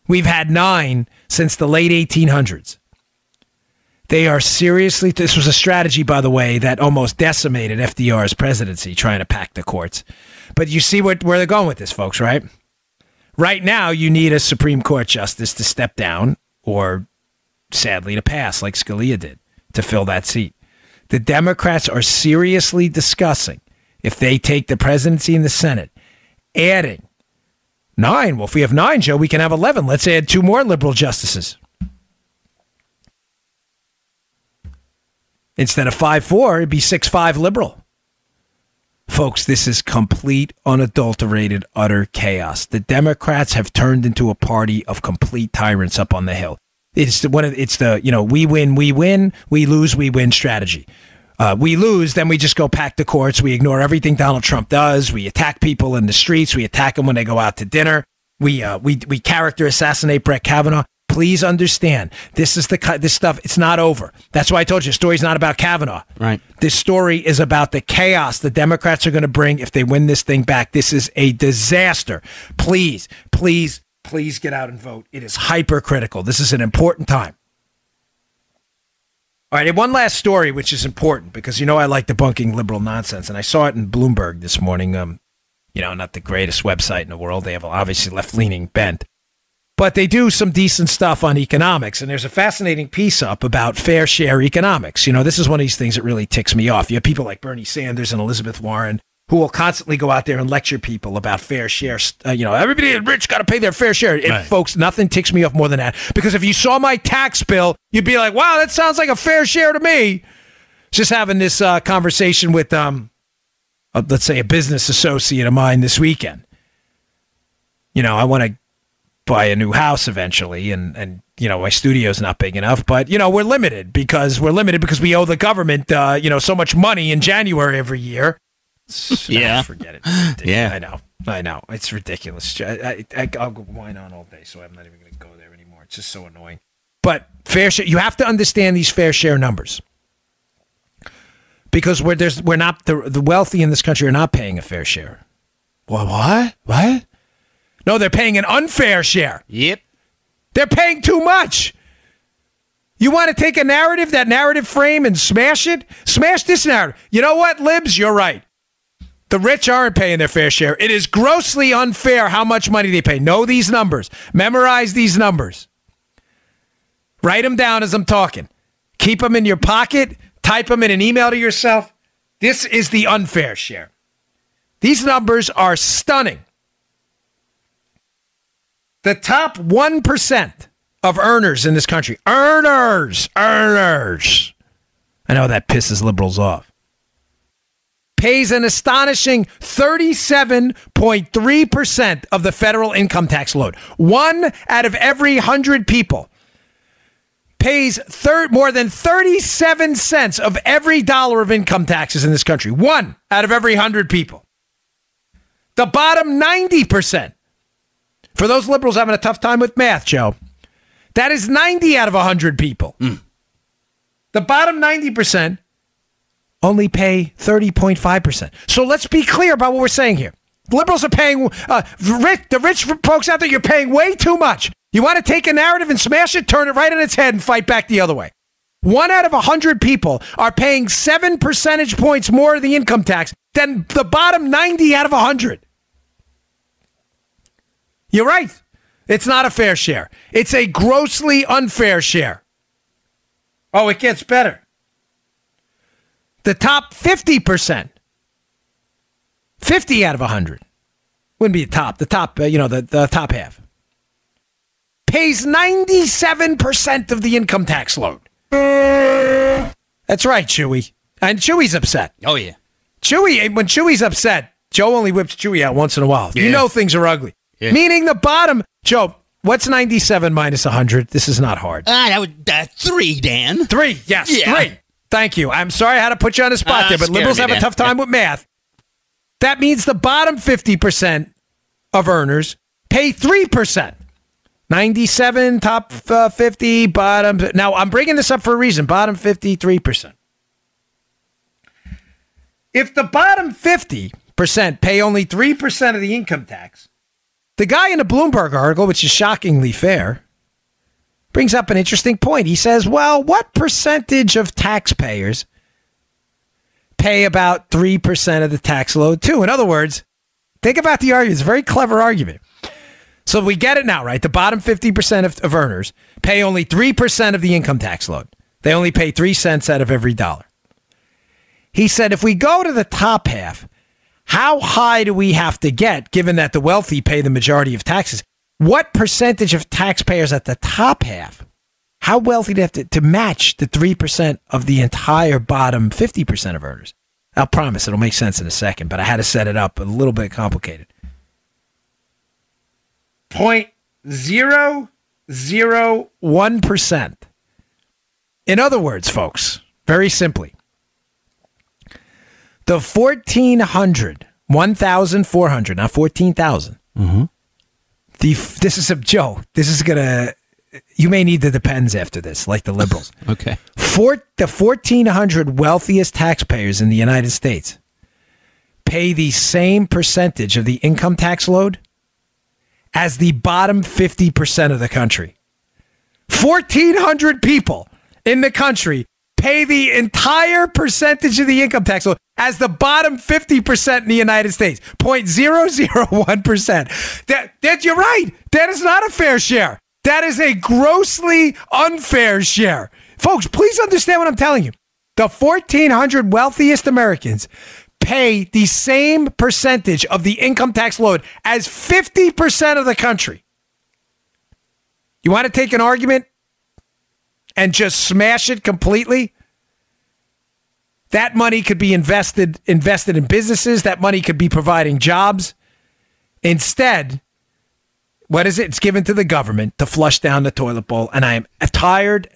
We've had 9 since the late 1800s. They are seriously, this was a strategy, by the way, that almost decimated FDR's presidency, trying to pack the courts. But you see where they're going with this, folks, right? Right now, you need a Supreme Court justice to step down or, sadly, to pass, like Scalia did, to fill that seat. The Democrats are seriously discussing, if they take the presidency in the Senate, adding 9. Well, if we have 9, Joe, we can have 11. Let's add 2 more liberal justices. Instead of 5-4, it'd be 6-5 liberal. Folks, this is complete, unadulterated, utter chaos. The Democrats have turned into a party of complete tyrants up on the Hill. It's the we win, we lose, we win strategy. We lose, then we just go pack the courts. We ignore everything Donald Trump does. We attack people in the streets. We attack them when they go out to dinner. We character assassinate Brett Kavanaugh. Please understand, this stuff, it's not over. That's why I told you, the story's not about Kavanaugh. Right. This story is about the chaos the Democrats are going to bring if they win this thing back. This is a disaster. Please, please, please get out and vote. It is hypercritical. This is an important time. All right, one last story, which is important, because I like debunking liberal nonsense, and I saw it in Bloomberg this morning. Not the greatest website in the world. They have obviously left-leaning bent. But they do some decent stuff on economics, and there's a fascinating piece up about fair share economics. This is one of these things that really ticks me off. You have people like Bernie Sanders and Elizabeth Warren who will constantly go out there and lecture people about fair share. Everybody rich got to pay their fair share. And right. Folks, nothing ticks me off more than that. Because if you saw my tax bill, you'd be like, wow, that sounds like a fair share to me. Just having this conversation with, let's say, a business associate of mine this weekend. I want to buy a new house eventually, and my studio's not big enough, but we're limited because we owe the government so much money in January every year. Yeah, forget it. Yeah, I know it's ridiculous. I'll go whine on all day, so I'm not even going to go there anymore. It's just so annoying. But fair share, you have to understand these fair share numbers, because we're not the wealthy in this country are not paying a fair share. What? No, they're paying an unfair share. Yep. They're paying too much. You want to take a narrative, that narrative frame, and smash it? Smash this narrative. You know what, libs? You're right. The rich aren't paying their fair share. It is grossly unfair how much money they pay. Know these numbers. Memorize these numbers. Write them down as I'm talking. Keep them in your pocket. Type them in an email to yourself. This is the unfair share. These numbers are stunning. The top 1% of earners in this country, earners, I know that pisses liberals off, pays an astonishing 37.3% of the federal income tax load. 1 out of every 100 people pays more than 37 cents of every dollar of income taxes in this country. 1 out of every 100 people. The bottom 90%. For those liberals having a tough time with math, Joe, That is 90 out of 100 people. The bottom 90% only pay 30.5%. So let's be clear about what we're saying here. Liberals are paying, the rich folks out there, you're paying way too much. You want to take a narrative and smash it, turn it right on its head and fight back the other way. 1 out of 100 people are paying 7 percentage points more of the income tax than the bottom 90 out of 100. You're right. It's not a fair share. It's a grossly unfair share. Oh, it gets better. The top 50%, 50 out of 100, wouldn't be the top, the top half, pays 97% of the income tax load. That's right, Chewy. And Chewy's upset. Oh, yeah. When Chewy's upset, Joe only whips Chewy out once in a while. Yeah. You know things are ugly. Yeah. Meaning the bottom, Joe, what's 97 minus 100? This is not hard. That would 3, Dan. 3, yes, Yeah. 3. Thank you. I'm sorry I had to put you on the spot there, but scared liberals me, have a Dan. tough time with math. That means the bottom 50% of earners pay 3%. 97, top 50, bottom. Now, I'm bringing this up for a reason. Bottom 53%. If the bottom 50% pay only 3% of the income tax, the guy in the Bloomberg article, which is shockingly fair, brings up an interesting point. He says, well, what percentage of taxpayers pay about 3% of the tax load too? In other words, think about the argument. It's a very clever argument. So we get it now, right? The bottom 50% of earners pay only 3% of the income tax load. They only pay 3 cents out of every dollar. He said, if we go to the top half, how high do we have to get, given that the wealthy pay the majority of taxes? What percentage of taxpayers at the top half, how wealthy do they have to match the 3% of the entire bottom 50% of earners? I'll promise it'll make sense in a second, but I had to set it up a little bit complicated. 0.001%. In other words, folks, very simply, the 1,400, 1,400, not 14,000. Mm-hmm. This is a Joe. This is gonna. You may need the Depends after this, like the liberals. Okay. The 1,400 wealthiest taxpayers in the United States pay the same percentage of the income tax load as the bottom 50% of the country. 1,400 people in the country pay the entire percentage of the income tax load as the bottom 50% in the United States. 0.001%. That you're right. That is not a fair share. That is a grossly unfair share. Folks, please understand what I'm telling you. The 1,400 wealthiest Americans pay the same percentage of the income tax load as 50% of the country. You want to take an argument and just smash it completely? That money could be invested in businesses. That money could be providing jobs. Instead, what is it? It's given to the government to flush down the toilet bowl. And I am tired,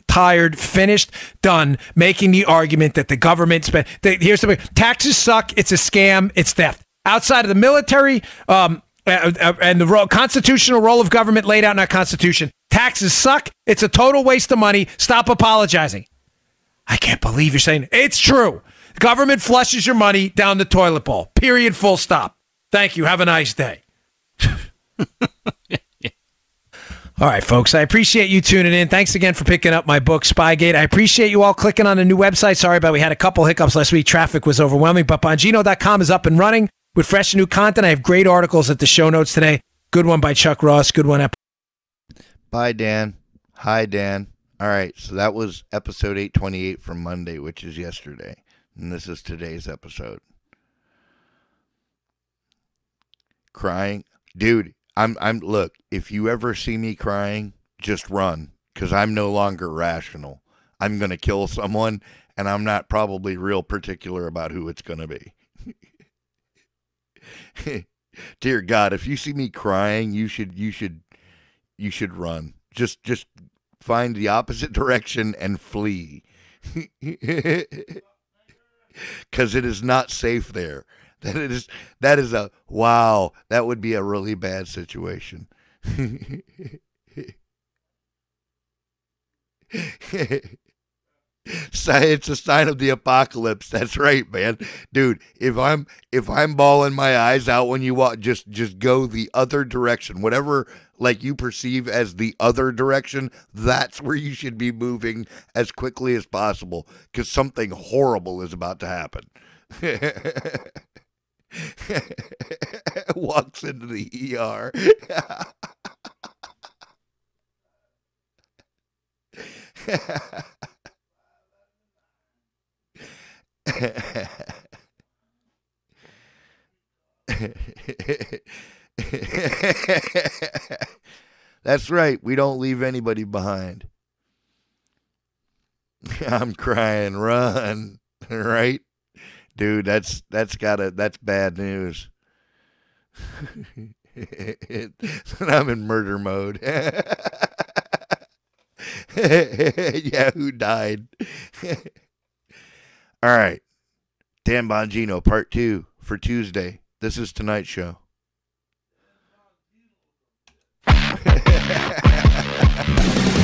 finished, done making the argument that the government spent. Here's the taxes suck. It's a scam. It's theft. Outside of the military and the constitutional role of government laid out in our Constitution, taxes suck. It's a total waste of money. Stop apologizing. I can't believe you're saying it's true. Government flushes your money down the toilet bowl. Period. Full stop. Thank you. Have a nice day. All right, folks. I appreciate you tuning in. Thanks again for picking up my book, Spygate. I appreciate you all clicking on the new website. Sorry about we had a couple hiccups last week. Traffic was overwhelming, but Bongino.com is up and running with fresh new content. I have great articles at the show notes today. Good one by Chuck Ross. Good one. Bye, Dan. Hi, Dan. All right, so that was episode 828 from Monday, which is yesterday. And this is today's episode. Crying. Dude, I'm look, if you ever see me crying, just run, because I'm no longer rational. I'm going to kill someone, and I'm not probably real particular about who it's going to be. Dear God, if you see me crying, you should run. Just find the opposite direction and flee. Because it is not safe there. That is a wow. That would be a really bad situation. It's a sign of the apocalypse. That's right, man. Dude, if I'm bawling my eyes out when you walk, just go the other direction. Whatever like you perceive as the other direction, that's where you should be moving as quickly as possible, because something horrible is about to happen. Walks into the ER. That's right. We don't leave anybody behind. I'm crying. Run. Right? Dude, that's bad news. I'm in murder mode. Yeah, who died? All right. Dan Bongino, part 2 for Tuesday. This is tonight's show.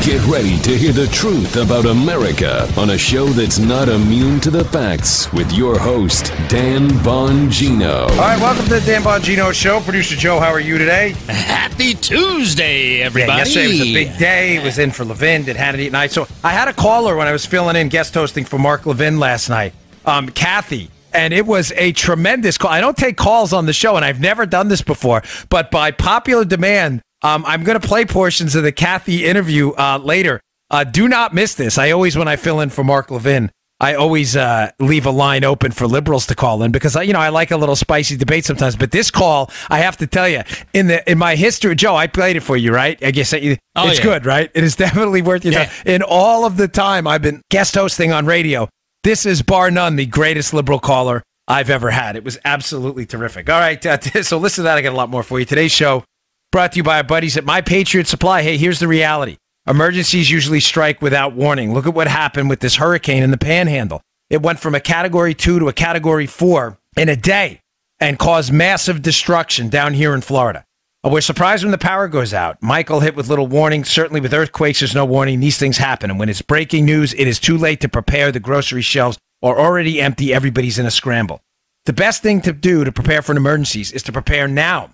Get ready to hear the truth about America on a show that's not immune to the facts with your host, Dan Bongino. All right, welcome to the Dan Bongino Show. Producer Joe, how are you today? Happy Tuesday, everybody. Yeah, yesterday was a big day. It was in for Levin, did Hannity at night. So I had a caller when I was filling in guest hosting for Mark Levin last night, Kathy. And it was a tremendous call. I don't take calls on the show, and I've never done this before. But by popular demand, I'm going to play portions of the Kathy interview later. Do not miss this. I always, when I fill in for Mark Levin, I always leave a line open for liberals to call in because I like a little spicy debate sometimes. But this call, I have to tell you, in my history, Joe, I played it for you, right? I guess it's good, right? It is definitely worth your time. In all of the time I've been guest hosting on radio, this is bar none the greatest liberal caller I've ever had. It was absolutely terrific. All right, so listen to that. I got a lot more for you. Today's show brought to you by our buddies at My Patriot Supply. Hey, here's the reality. Emergencies usually strike without warning. Look at what happened with this hurricane in the Panhandle. It went from a Category 2 to a Category 4 in a day and caused massive destruction down here in Florida. We're surprised when the power goes out. Michael hit with little warning. Certainly with earthquakes, there's no warning. These things happen. And when it's breaking news, it is too late to prepare. The grocery shelves are already empty. Everybody's in a scramble. The best thing to do to prepare for an emergency is to prepare now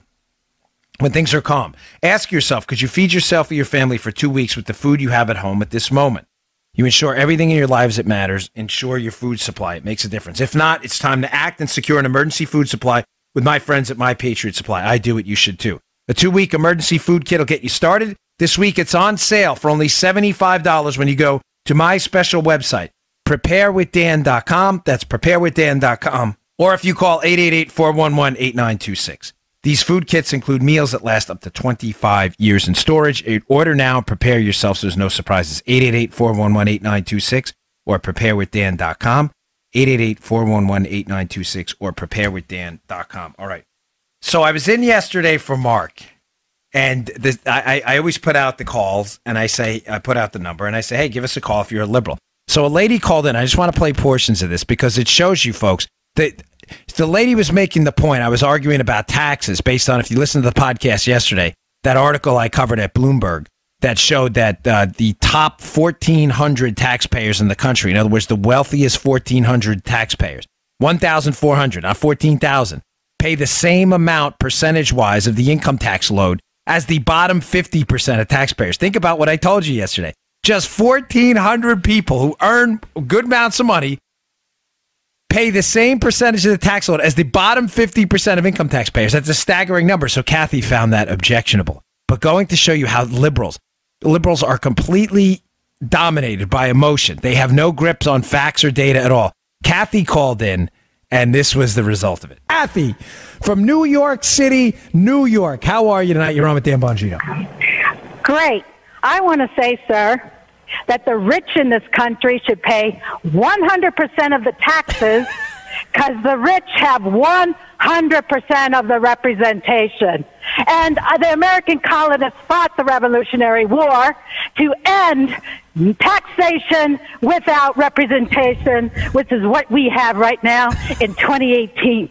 when things are calm. Ask yourself, could you feed yourself or your family for 2 weeks with the food you have at home at this moment? You ensure everything in your lives that matters. Ensure your food supply. It makes a difference. If not, it's time to act and secure an emergency food supply with my friends at My Patriot Supply. I do it. You should too. A 2-week emergency food kit will get you started. This week, it's on sale for only $75 when you go to my special website, preparewithdan.com. That's preparewithdan.com. Or if you call 888-411-8926. These food kits include meals that last up to 25 years in storage. Order now and prepare yourself so there's no surprises. 888-411-8926 or preparewithdan.com. 888-411-8926 or preparewithdan.com. All right. So I was in yesterday for Mark, and I always put out the calls, and I put out the number, and I say, hey, give us a call if you're a liberal. So a lady called in. I just want to play portions of this because it shows you folks that the lady was making the point. I was arguing about taxes based on, if you listen to the podcast yesterday, that article I covered at Bloomberg that showed that the top 1,400 taxpayers in the country, in other words, the wealthiest 1,400 taxpayers, 1,400, not 14,000, pay the same amount percentage-wise of the income tax load as the bottom 50% of taxpayers. Think about what I told you yesterday. Just 1,400 people who earn good amounts of money pay the same percentage of the tax load as the bottom 50% of income taxpayers. That's a staggering number. So Kathy found that objectionable. But going to show you how liberals are completely dominated by emotion. They have no grips on facts or data at all. Kathy called in, and this was the result of it. Kathy, from New York City, New York. How are you tonight? You're on with Dan Bongino. Great. I want to say, sir, that the rich in this country should pay 100% of the taxes because the rich have 100% of the representation. And the American colonists fought the Revolutionary War to end taxation without representation, which is what we have right now in 2018.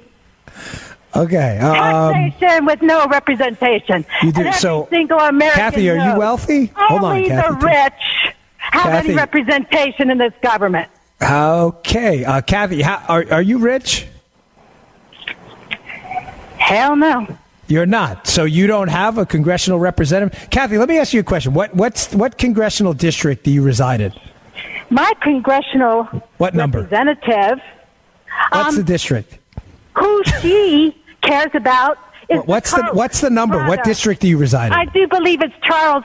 Okay. Taxation with no representation. You do. And so, single American Kathy, are you wealthy? Hold on, Kathy. Kathy. Only the rich have any representation in this government. Okay. Kathy, are you rich? Hell no. You're not. So you don't have a congressional representative? Kathy, let me ask you a question. What congressional district do you reside in? My congressional representative. What's the district? Who she cares about is what's the number? Brother. What district do you reside in? I do believe it's Charles.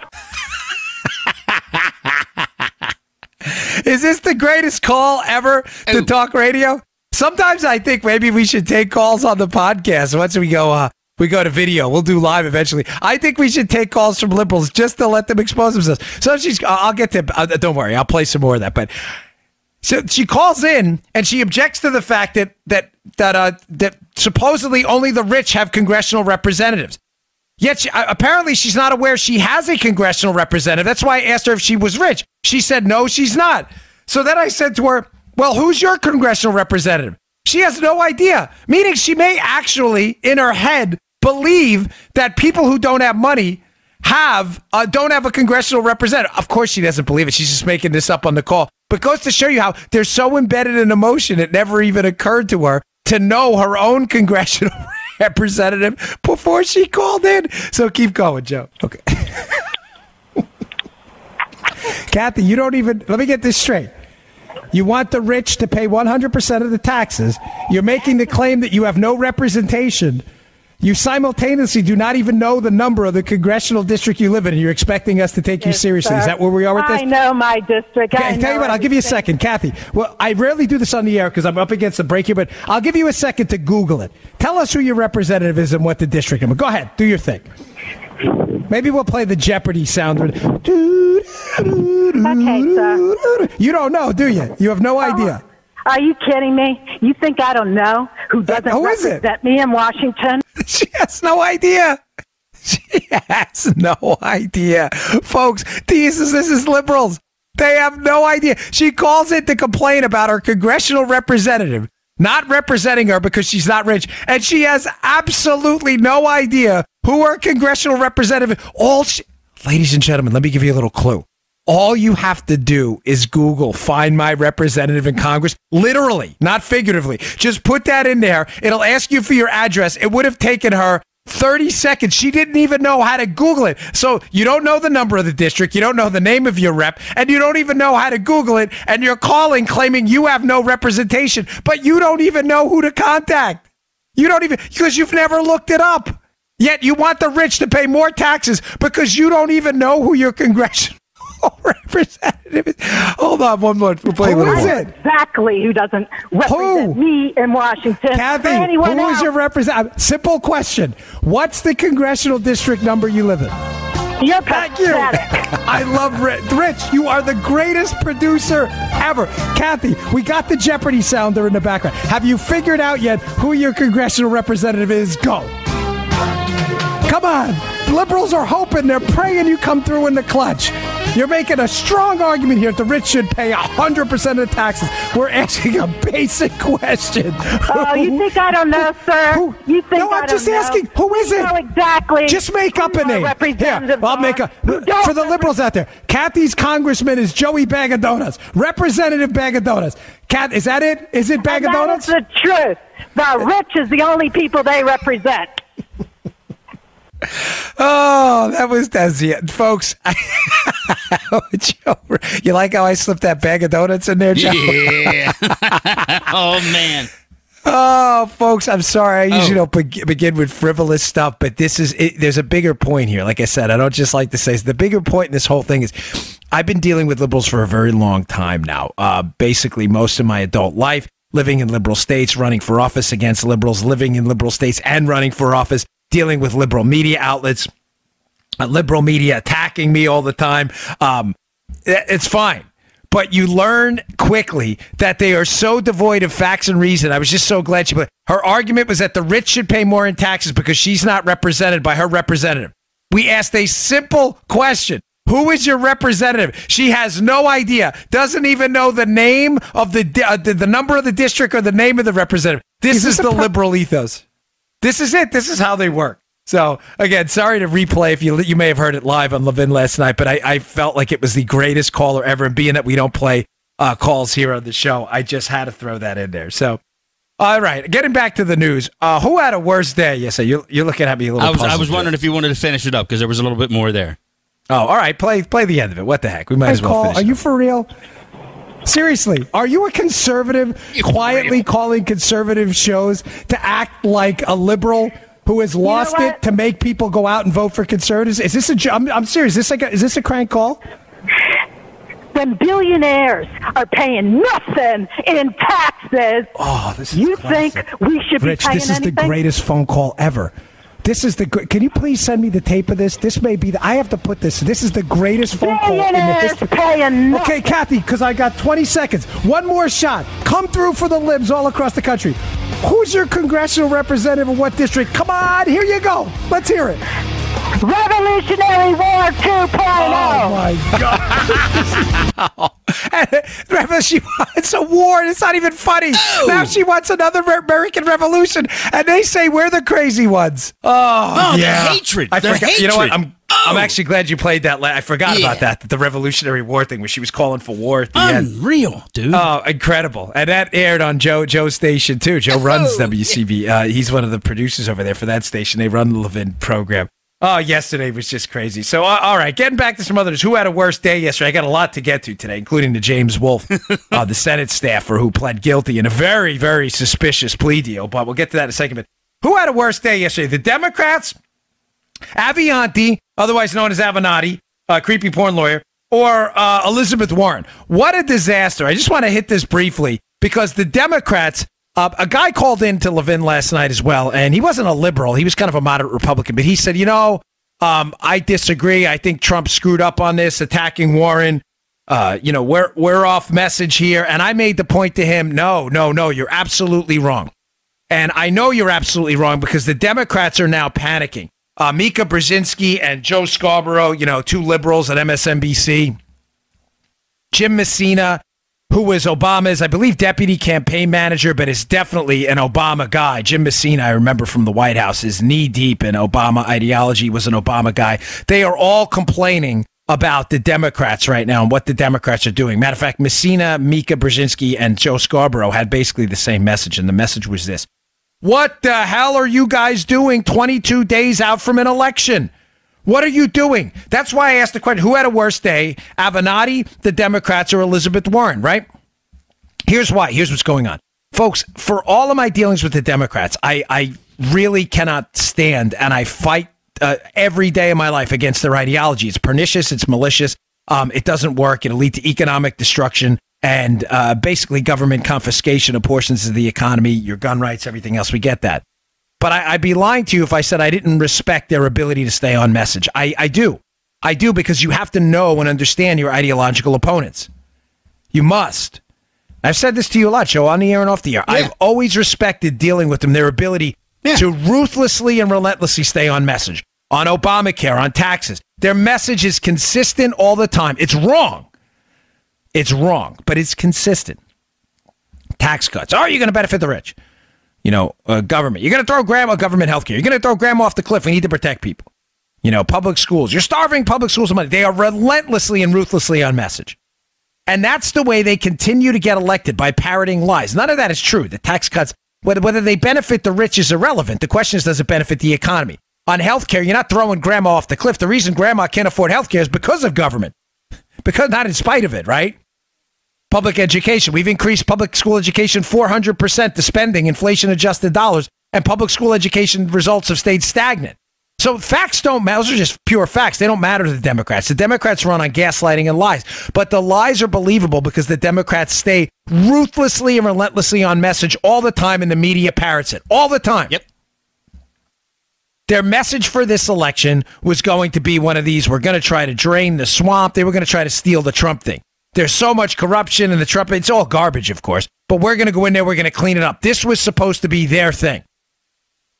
Is this the greatest call ever to talk radio? Sometimes I think maybe we should take calls on the podcast once we go to video. We'll do live eventually. I think we should take calls from liberals just to let them expose themselves. So I'll get to. Don't worry, I'll play some more of that. But so she calls in and she objects to the fact that supposedly only the rich have congressional representatives. Yet apparently she's not aware she has a congressional representative. That's why I asked her if she was rich. She said no, she's not. So then I said to her, well, who's your congressional representative? She has no idea, meaning she may actually, in her head, believe that people who don't have money don't have a congressional representative. Of course she doesn't believe it. She's just making this up on the call. But goes to show you how they're so embedded in emotion, it never even occurred to her to know her own congressional representative before she called in. So keep going, Joe. Okay. Kathy, you don't even, let me get this straight. You want the rich to pay 100% of the taxes. You're making the claim that you have no representation. You simultaneously do not even know the number of the congressional district you live in, and you're expecting us to take you seriously. Is that where we are with this? I know my district. Okay, tell you what, I'll give you a second. Kathy, well, I rarely do this on the air because I'm up against the break here, but I'll give you a second to Google it. Tell us who your representative is and what the district is. Go ahead, do your thing. Maybe we'll play the Jeopardy sound. Okay, sir. You don't know, do you? You have no idea. Are you kidding me? You think I don't know who doesn't represent me in Washington? She has no idea. She has no idea. Folks, this is liberals. They have no idea. She calls in to complain about her congressional representative not representing her because she's not rich. And she has absolutely no idea who her congressional representative is. Ladies and gentlemen, let me give you a little clue. All you have to do is Google find my representative in Congress. Literally, not figuratively. Just put that in there. It'll ask you for your address. It would have taken her 30 seconds. She didn't even know how to Google it. So you don't know the number of the district. You don't know the name of your rep. And you don't even know how to Google it. And you're calling claiming you have no representation. But you don't even know who to contact. You don't even, because you've never looked it up. Yet you want the rich to pay more taxes because you don't even know who your congressional representative is. Hold on one more. We'll play who is it? Exactly who doesn't represent me in Washington. Kathy, who is your representative? Simple question. What's the congressional district number you live in? You're pathetic. I love Rich. You are the greatest producer ever. Kathy, we got the Jeopardy sounder in the background. Have you figured out yet who your congressional representative is? Go. Come on. Liberals are hoping. They're praying you come through in the clutch. You're making a strong argument here that the rich should pay 100% of the taxes. We're asking a basic question. Oh, you think I don't know, sir? You think I'm just asking. Who is it? Know exactly. Just make up a name. Here, I'll make a for the liberals out there. Kathy's congressman is Joey Bag of Donuts. Representative Bag of Donuts. Kat, is that it? Is it Bag of Donuts? That's the truth. The rich is the only people they represent. Oh, that's it, folks. Joe, you like how I slipped that Bag of Donuts in there, Joe? Yeah. Oh, man. Oh, folks, I'm sorry. I usually don't begin with frivolous stuff, but there's a bigger point here. Like I said, I don't just like to say the bigger point in this whole thing is I've been dealing with liberals for a very long time now, basically most of my adult life, living in liberal states, running for office against liberals, living in liberal states and running for office, dealing with liberal media outlets, liberal media attacking me all the time. It's fine. But you learn quickly that they are so devoid of facts and reason. I was just so glad she put her argument was that the rich should pay more in taxes because she's not represented by her representative. We asked a simple question. Who is your representative? She has no idea. Doesn't even know the name of the number of the district or the name of the representative. This is the liberal ethos. This is it. This is how they work. So, again, sorry to replay if you may have heard it live on Levin last night, but I felt like it was the greatest caller ever. And being that we don't play calls here on the show, I just had to throw that in there. So, all right, getting back to the news. Who had a worse day? Yes, you're looking at me a little I was wondering if you wanted to finish it up because there was a little bit more there. Oh, all right. Play the end of it. What the heck? We might as well finish it. Are you for real? Seriously, are you a conservative, quietly calling conservative shows to act like a liberal who has lost it to make people go out and vote for conservatives? Is this I'm serious. Is this a crank call? When billionaires are paying nothing in taxes, you think we should Rich, be paying anything? this is the greatest phone call ever. Can you please send me the tape of this? This may be I have to put this. This is the greatest phone call in the history. Paying nothing. Okay, Kathy, because I got 20 seconds. One more shot. Come through for the libs all across the country. Who's your congressional representative of what district? Come on, here you go. Let's hear it. Revolutionary War 2.0. Oh, my God. It's a war. It's not even funny. Oh. Now she wants another American Revolution, and they say we're the crazy ones. Oh, yeah. The hatred. I forgot. Hatred. You know what? I'm actually glad you played that. I forgot about that. The Revolutionary War thing where she was calling for war at the end. Unreal, dude. Oh, incredible. And that aired on Joe's station, too. Joe runs WCB. He's one of the producers over there for that station. They run the Levin program. Oh, yesterday was just crazy. So, all right, getting back to some others. Who had a worse day yesterday? I got a lot to get to today, including the James Wolfe, the Senate staffer who pled guilty in a very, very suspicious plea deal. But we'll get to that in a second. But who had a worse day yesterday? The Democrats, Avianti, otherwise known as Avenatti, creepy porn lawyer, or Elizabeth Warren. What a disaster. I just want to hit this briefly because the Democrats... a guy called in to Levin last night as well, and he wasn't a liberal. He was kind of a moderate Republican, but he said, I disagree. I think Trump screwed up on this, attacking Warren. We're off message here. And I made the point to him, no, you're absolutely wrong. And I know you're absolutely wrong because the Democrats are now panicking. Mika Brzezinski and Joe Scarborough, two liberals at MSNBC. Jim Messina, who was Obama's, I believe, deputy campaign manager, but is definitely an Obama guy. Jim Messina, I remember from the White House, is knee-deep in Obama ideology, was an Obama guy. They are all complaining about the Democrats right now and what the Democrats are doing. Matter of fact, Messina, Mika Brzezinski, and Joe Scarborough had basically the same message, and the message was this. What the hell are you guys doing 22 days out from an election? What are you doing? That's why I asked the question, who had a worse day, Avenatti, the Democrats, or Elizabeth Warren, right? Here's why. Here's what's going on. Folks, for all of my dealings with the Democrats, I really cannot stand, and I fight every day of my life against their ideology. It's pernicious. It's malicious. It doesn't work. It'll lead to economic destruction and basically government confiscation of portions of the economy, your gun rights, everything else. We get that. But I'd be lying to you if I said I didn't respect their ability to stay on message. I do. I do, because you have to know and understand your ideological opponents. You must. I've said this to you a lot, Joe, on the air and off the air. Yeah. I've always respected dealing with them, their ability to ruthlessly and relentlessly stay on message. On Obamacare, on taxes. Their message is consistent all the time. It's wrong. It's wrong, but it's consistent. Tax cuts. Are you going to benefit the rich? Government. You're going to throw government healthcare. You're going to throw grandma off the cliff. We need to protect people. Public schools. You're starving public schools of money. They are relentlessly and ruthlessly on message. And that's the way they continue to get elected, by parroting lies. None of that is true. The tax cuts, whether they benefit the rich is irrelevant. The question is, does it benefit the economy? On healthcare, you're not throwing grandma off the cliff. The reason grandma can't afford healthcare is because of government. Not in spite of it, right? Public education. We've increased public school education 400%, the spending, inflation-adjusted dollars, and public school education results have stayed stagnant. So facts don't matter. Those are just pure facts. They don't matter to the Democrats. The Democrats run on gaslighting and lies. But the lies are believable because the Democrats stay ruthlessly and relentlessly on message all the time, and the media parrots it all the time. Yep. Their message for this election was going to be one of these: we're going to try to drain the swamp. They were going to try to steal the Trump thing. There's so much corruption in the Trump. It's all garbage, of course. But we're going to go in there. We're going to clean it up. This was supposed to be their thing.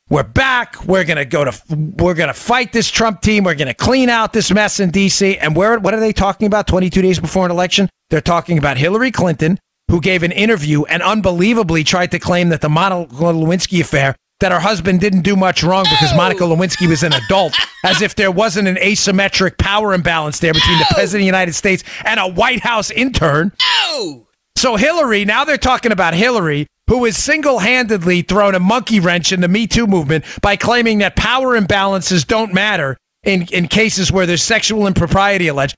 We're back. We're going to fight this Trump team. We're going to clean out this mess in D.C. And what are they talking about 22 days before an election? They're talking about Hillary Clinton, who gave an interview and unbelievably tried to claim that the Monica Lewinsky affair that her husband didn't do much wrong because Monica Lewinsky was an adult, as if there wasn't an asymmetric power imbalance there between the President of the United States and a White House intern. No! So Hillary, now they're talking about Hillary, who has single-handedly thrown a monkey wrench in the Me Too movement by claiming that power imbalances don't matter in cases where there's sexual impropriety alleged.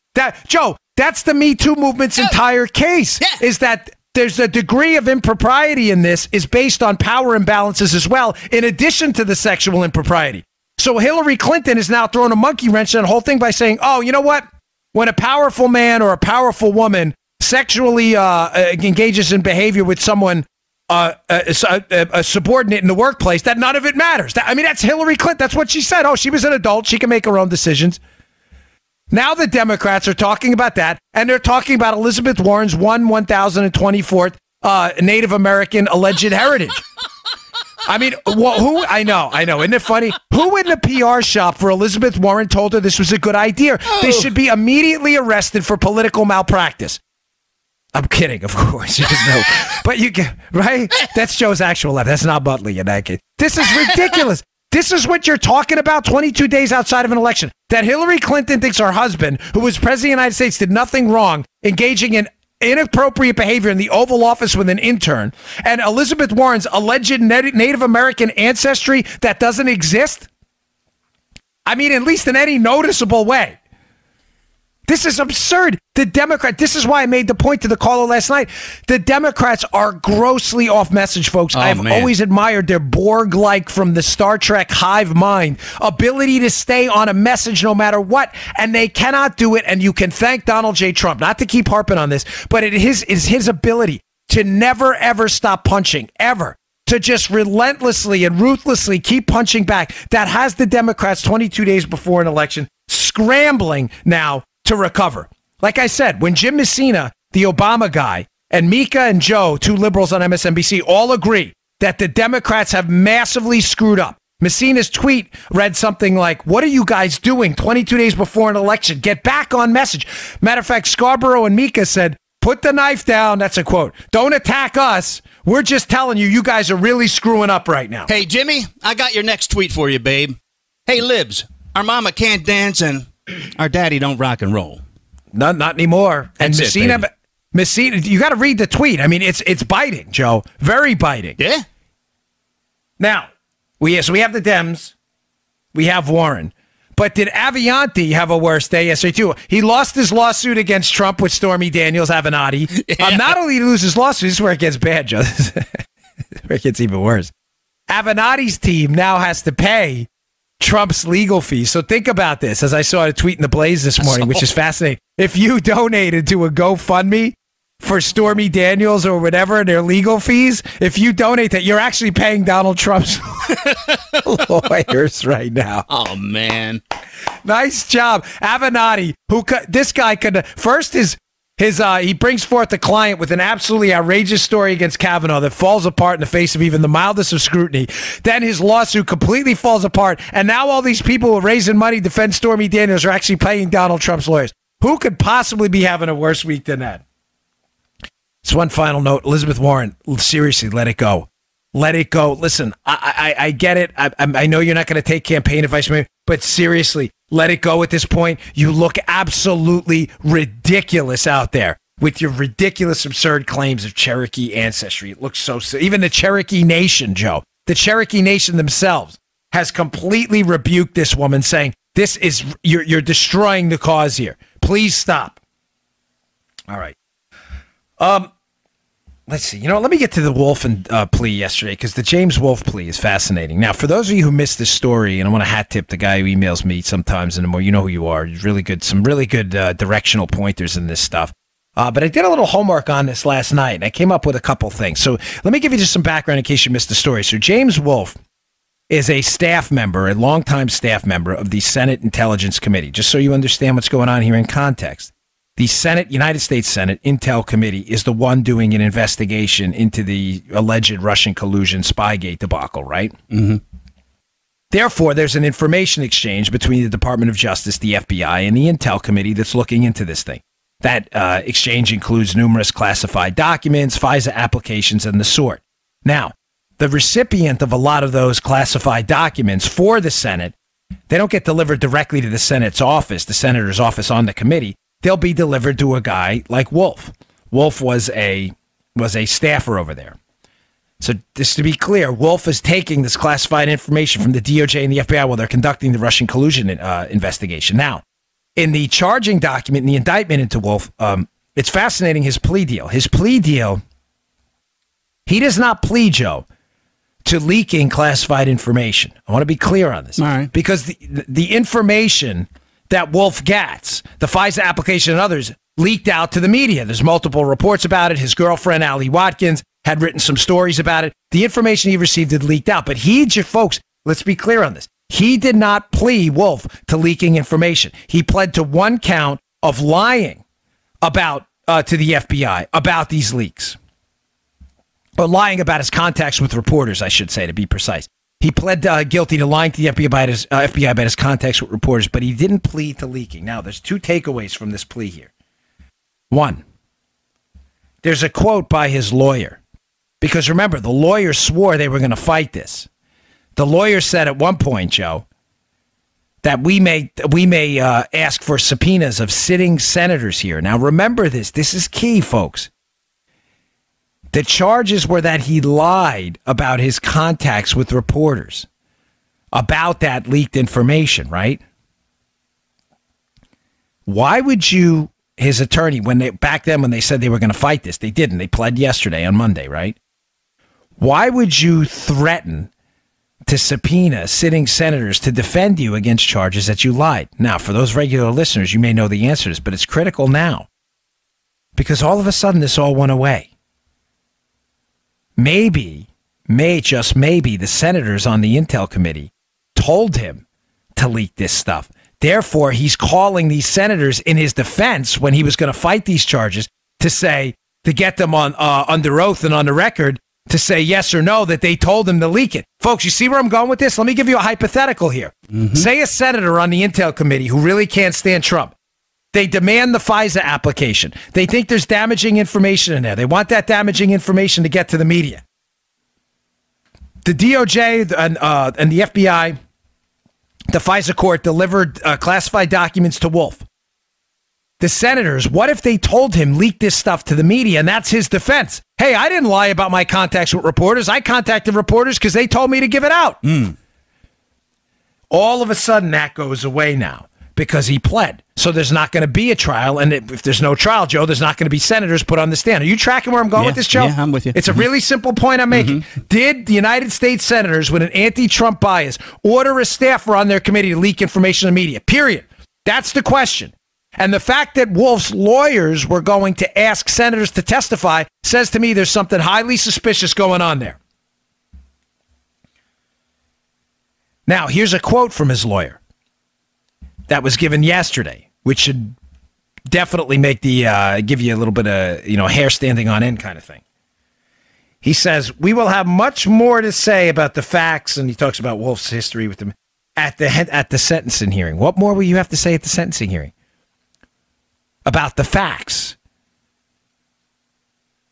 Joe, that's the Me Too movement's entire case, is that there's a degree of impropriety in this is based on power imbalances as well, in addition to the sexual impropriety. So Hillary Clinton is now throwing a monkey wrench in the whole thing by saying, oh, you know what? When a powerful man or a powerful woman sexually engages in behavior with someone, a subordinate in the workplace, that none of it matters. That's Hillary Clinton. That's what she said. Oh, she was an adult. She can make her own decisions. Now the Democrats are talking about that, and they're talking about Elizabeth Warren's 1,024th Native American alleged heritage. Who? I know. Isn't it funny? Who in the PR shop for Elizabeth Warren told her this was a good idea? They should be immediately arrested for political malpractice. I'm kidding, of course. But you get, right? That's Joe's actual life. That's not Butley in that case. This is ridiculous. This is what you're talking about 22 days outside of an election. That Hillary Clinton thinks her husband, who was president of the United States, did nothing wrong, engaging in inappropriate behavior in the Oval Office with an intern, and Elizabeth Warren's alleged Native American ancestry that doesn't exist? At least in any noticeable way. This is absurd. This is why I made the point to the caller last night. The Democrats are grossly off message, folks. I've always admired their Borg-like, from the Star Trek hive mind, ability to stay on a message no matter what, and they cannot do it, and you can thank Donald J. Trump, not to keep harping on this, but it is his ability to never, ever stop punching, ever. To just relentlessly and ruthlessly keep punching back. That has the Democrats 22 days before an election scrambling now to recover. Like I said, when Jim Messina, the Obama guy, and Mika and Joe, two liberals on MSNBC, all agree that the Democrats have massively screwed up. Messina's tweet read something like, what are you guys doing 22 days before an election? Get back on message. Matter of fact, Scarborough and Mika said, put the knife down. That's a quote. Don't attack us. We're just telling you, you guys are really screwing up right now. Hey, Jimmy, I got your next tweet for you, babe. Hey, Libs, our mama can't dance and our daddy don't rock and roll. Not anymore. And Messina, you got to read the tweet. It's biting, Joe. Very biting. Yeah. Now, we have the Dems. We have Warren. But did Avenatti have a worse day yesterday, too? He lost his lawsuit against Trump with Stormy Daniels, Avenatti. Yeah. Not only did he lose his lawsuit, this is where it gets bad, Joe. This is where it gets even worse. Avenatti's team now has to pay Trump's legal fees. So think about this, as I saw a tweet in the Blaze this morning, which is fascinating. If you donated to a GoFundMe for Stormy Daniels or whatever, their legal fees, if you donate that, you're actually paying Donald Trump's lawyers right now. Oh, man. Nice job. Avenatti, this guy could, first he brings forth the client with an absolutely outrageous story against Kavanaugh that falls apart in the face of even the mildest of scrutiny. Then his lawsuit completely falls apart. And now all these people who are raising money to defend Stormy Daniels are actually paying Donald Trump's lawyers. Who could possibly be having a worse week than that? Just one final note. Elizabeth Warren, seriously, let it go. Let it go. Listen, I get it. I know you're not going to take campaign advice from me, but seriously, let it go at this point. You look absolutely ridiculous out there with your ridiculous, absurd claims of Cherokee ancestry. It looks so silly. Even the Cherokee Nation, Joe, the Cherokee Nation themselves has completely rebuked this woman, saying, this is, you're destroying the cause here. Please stop. All right. Let's see. Let me get to the Wolf and plea yesterday, because the James Wolf plea is fascinating. Now, for those of you who missed this story, and I want to hat tip the guy who emails me sometimes and more, you know who you are. He's really good. Some really good directional pointers in this stuff. But I did a little homework on this last night, and I came up with a couple things. So let me give you just some background in case you missed the story. So James Wolf is a staff member, a longtime staff member of the Senate Intelligence Committee, just so you understand what's going on here in context. The United States Senate Intel Committee is the one doing an investigation into the alleged Russian collusion Spygate debacle, right? Mm-hmm. Therefore, there's an information exchange between the Department of Justice, the FBI, and the Intel Committee that's looking into this thing. That exchange includes numerous classified documents, FISA applications, and the sort. Now, the recipient of a lot of those classified documents for the Senate, they don't get delivered directly to the Senate's office, the senator's office on the committee. They'll be delivered to a guy like Wolf. Wolf was a staffer over there. So just to be clear, Wolf is taking this classified information from the DOJ and the FBI while they're conducting the Russian collusion investigation. Now, in the charging document, in the indictment into Wolf, it's fascinating, his plea deal. His plea deal, he does not plead, Joe, to leaking classified information. I want to be clear on this. All right. Because the information that Wolf gets, the FISA application and others, leaked out to the media. There's multiple reports about it. His girlfriend, Allie Watkins, had written some stories about it. The information he received had leaked out. But folks, let's be clear on this. He did not plea, Wolf, to leaking information. He pled to one count of lying about to the FBI about these leaks. Or lying about his contacts with reporters, I should say, to be precise. He pled guilty to lying to the FBI about his contacts with reporters, but he didn't plead to leaking. Now, there's two takeaways from this plea here. One, there's a quote by his lawyer. Because remember, the lawyer swore they were going to fight this. The lawyer said at one point, Joe, that we may ask for subpoenas of sitting senators here. Now, remember this. This is key, folks. The charges were that he lied about his contacts with reporters about that leaked information, right? Why would you, his attorney, back then when they said they were going to fight this, they didn't. They pled yesterday on Monday, right? Why would you threaten to subpoena sitting senators to defend you against charges that you lied? Now, for those regular listeners, you may know the answer to this, but it's critical now. Because all of a sudden, this all went away. Just maybe, the senators on the Intel Committee told him to leak this stuff. Therefore, he's calling these senators in his defense when he was going to fight these charges to get them on under oath and on the record to say yes or no that they told him to leak it. Folks, you see where I'm going with this? Let me give you a hypothetical here. Mm-hmm. Say a senator on the Intel Committee who really can't stand Trump. They demand the FISA application. They think there's damaging information in there. They want that damaging information to get to the media. The DOJ and the FBI, the FISA court delivered classified documents to Wolf. The senators, what if they told him leak this stuff to the media, and that's his defense? Hey, I didn't lie about my contacts with reporters. I contacted reporters because they told me to give it out. All of a sudden, that goes away now because he pled. So there's not going to be a trial, and if there's no trial, Joe, there's not going to be senators put on the stand. Are you tracking where I'm going with this, Joe? Yeah, I'm with you. It's a really simple point I'm making. Did the United States senators with an anti-Trump bias order a staffer on their committee to leak information to the media? Period. That's the question. And the fact that Wolf's lawyers were going to ask senators to testify says to me there's something highly suspicious going on there. Now, here's a quote from his lawyer that was given yesterday, which should definitely make give you a little bit of, hair standing on end kind of thing. He says, we will have much more to say about the facts, and he talks about Wolf's history with them at the sentencing hearing. What more will you have to say at the sentencing hearing about the facts?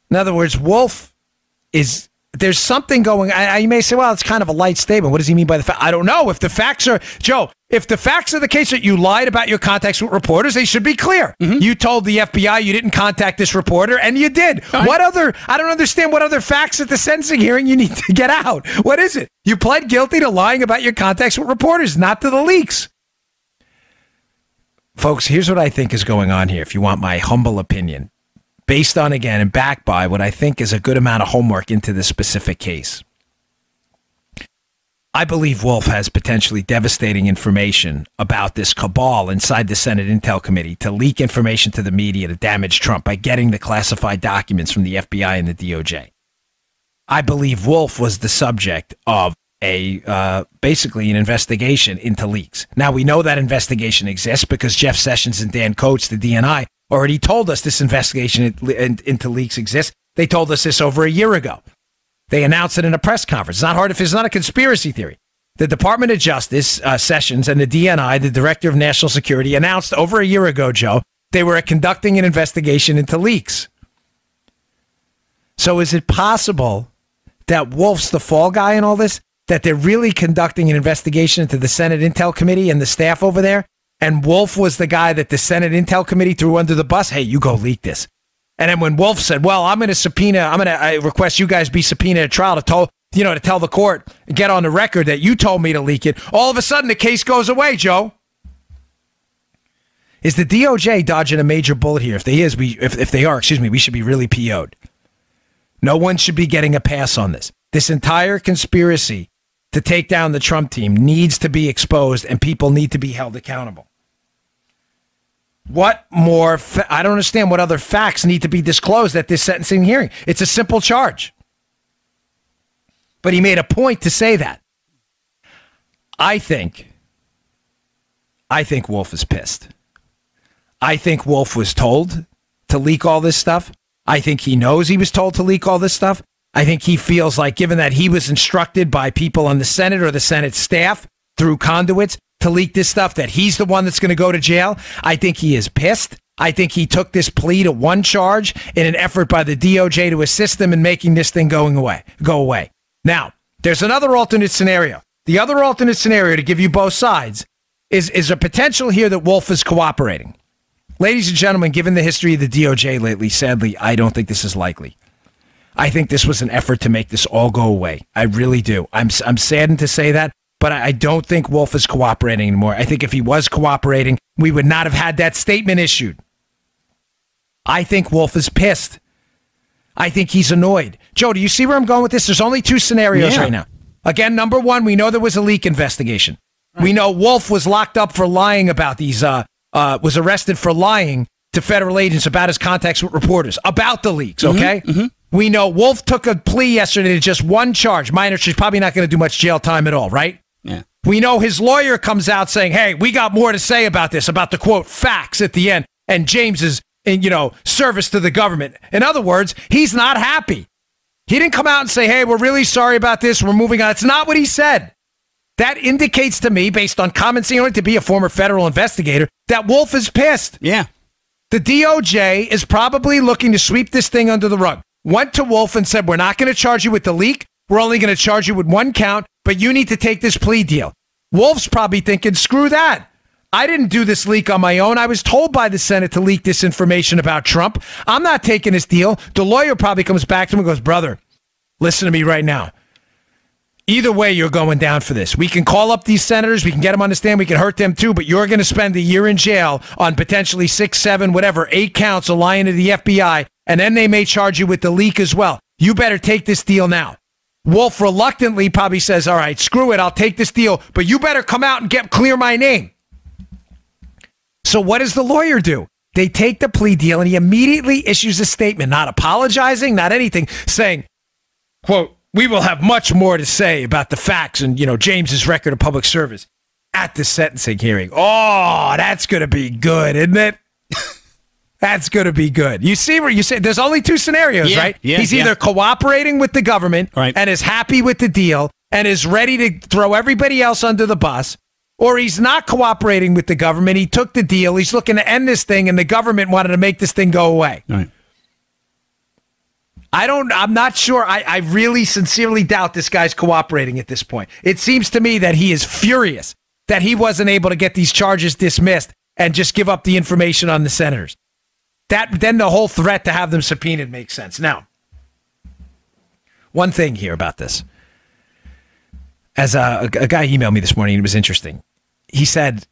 In other words, Wolf there's something going on. You may say, well, it's kind of a light statement. What does he mean by the fact? I don't know. If the facts are, Joe, if the facts are the case that you lied about your contacts with reporters, they should be clear. Mm-hmm. You told the FBI you didn't contact this reporter, and you did. Right. I don't understand what other facts at the sentencing hearing you need to get out. What is it? You pled guilty to lying about your contacts with reporters, not to the leaks. Folks, here's what I think is going on here, if you want my humble opinion. Based on, again, and backed by what I think is a good amount of homework into this specific case. I believe Wolf has potentially devastating information about this cabal inside the Senate Intel Committee to leak information to the media to damage Trump by getting the classified documents from the FBI and the DOJ. I believe Wolf was the subject of basically an investigation into leaks. Now, we know that investigation exists because Jeff Sessions and Dan Coates, the DNI, already told us this investigation into leaks exists. They told us this over a year ago. They announced it in a press conference. It's not hard if it's not a conspiracy theory. The Department of Justice, Sessions, and the DNI, the Director of National Security, announced over a year ago, Joe, they were conducting an investigation into leaks. So is it possible that Wolf's the fall guy in all this, that they're really conducting an investigation into the Senate Intel Committee and the staff over there, and Wolf was the guy that the Senate Intel Committee threw under the bus. Hey, you go leak this. And then when Wolf said, well, I request you guys be subpoenaed at trial to tell the court, get on the record that you told me to leak it, all of a sudden the case goes away, Joe. Is the DOJ dodging a major bullet here? If they are, we should be really PO'd. No one should be getting a pass on this. This entire conspiracy to take down the Trump team needs to be exposed, and people need to be held accountable. What more? I don't understand what other facts need to be disclosed at this sentencing hearing. It's a simple charge. But he made a point to say that. I think Wolf is pissed. I think Wolf was told to leak all this stuff. I think he knows he was told to leak all this stuff. I think he feels like, given that he was instructed by people on the Senate or the Senate staff through conduits to leak this stuff, that he's the one that's going to go to jail. I think he is pissed. I think he took this plea to one charge in an effort by the DOJ to assist them in making this thing go away. Now, there's another alternate scenario. The other alternate scenario, to give you both sides, is a potential here that Wolf is cooperating. Ladies and gentlemen, given the history of the DOJ lately, sadly, I don't think this is likely. I think this was an effort to make this all go away. I really do. I'm saddened to say that, but I don't think Wolf is cooperating anymore. I think if he was cooperating, we would not have had that statement issued. I think Wolf is pissed. I think he's annoyed. Joe, do you see where I'm going with this? There's only two scenarios right now. Again, number one, we know there was a leak investigation. Right. We know Wolf was locked up for lying about these, was arrested for lying to federal agents about his contacts with reporters, about the leaks, okay? Mm-hmm. We know Wolf took a plea yesterday to just one charge. Minor, she's probably not going to do much jail time at all, right? Yeah. We know his lawyer comes out saying, hey, we got more to say about this, about the, quote, facts at the end, and James's, service to the government. In other words, he's not happy. He didn't come out and say, hey, we're really sorry about this, we're moving on. It's not what he said. That indicates to me, based on common sense, to be a former federal investigator, that Wolf is pissed. Yeah. The DOJ is probably looking to sweep this thing under the rug. Went to Wolf and said, we're not going to charge you with the leak. We're only going to charge you with one count, but you need to take this plea deal. Wolf's probably thinking, screw that. I didn't do this leak on my own. I was told by the Senate to leak this information about Trump. I'm not taking this deal. The lawyer probably comes back to him and goes, brother, listen to me right now. Either way, you're going down for this. We can call up these senators. We can get them on the stand. We can hurt them too, but you're going to spend a year in jail on potentially 6, 7, whatever, 8 counts of lying to the FBI, and then they may charge you with the leak as well. You better take this deal now. Wolf reluctantly probably says, all right, screw it. I'll take this deal, but you better come out and clear my name. So what does the lawyer do? They take the plea deal, and he immediately issues a statement, not apologizing, not anything, saying, quote, we will have much more to say about the facts and, James's record of public service at the sentencing hearing. Oh, that's going to be good, isn't it? That's going to be good. You see where you say there's only two scenarios, right? Yeah, he's either cooperating with the government and is happy with the deal and is ready to throw everybody else under the bus, or he's not cooperating with the government. He took the deal. He's looking to end this thing, and the government wanted to make this thing go away. Right. I'm not sure. I really sincerely doubt this guy's cooperating at this point. It seems to me that he is furious that he wasn't able to get these charges dismissed and just give up the information on the senators. Then the whole threat to have them subpoenaed makes sense. Now, one thing here about this. As a guy emailed me this morning, it was interesting. He said,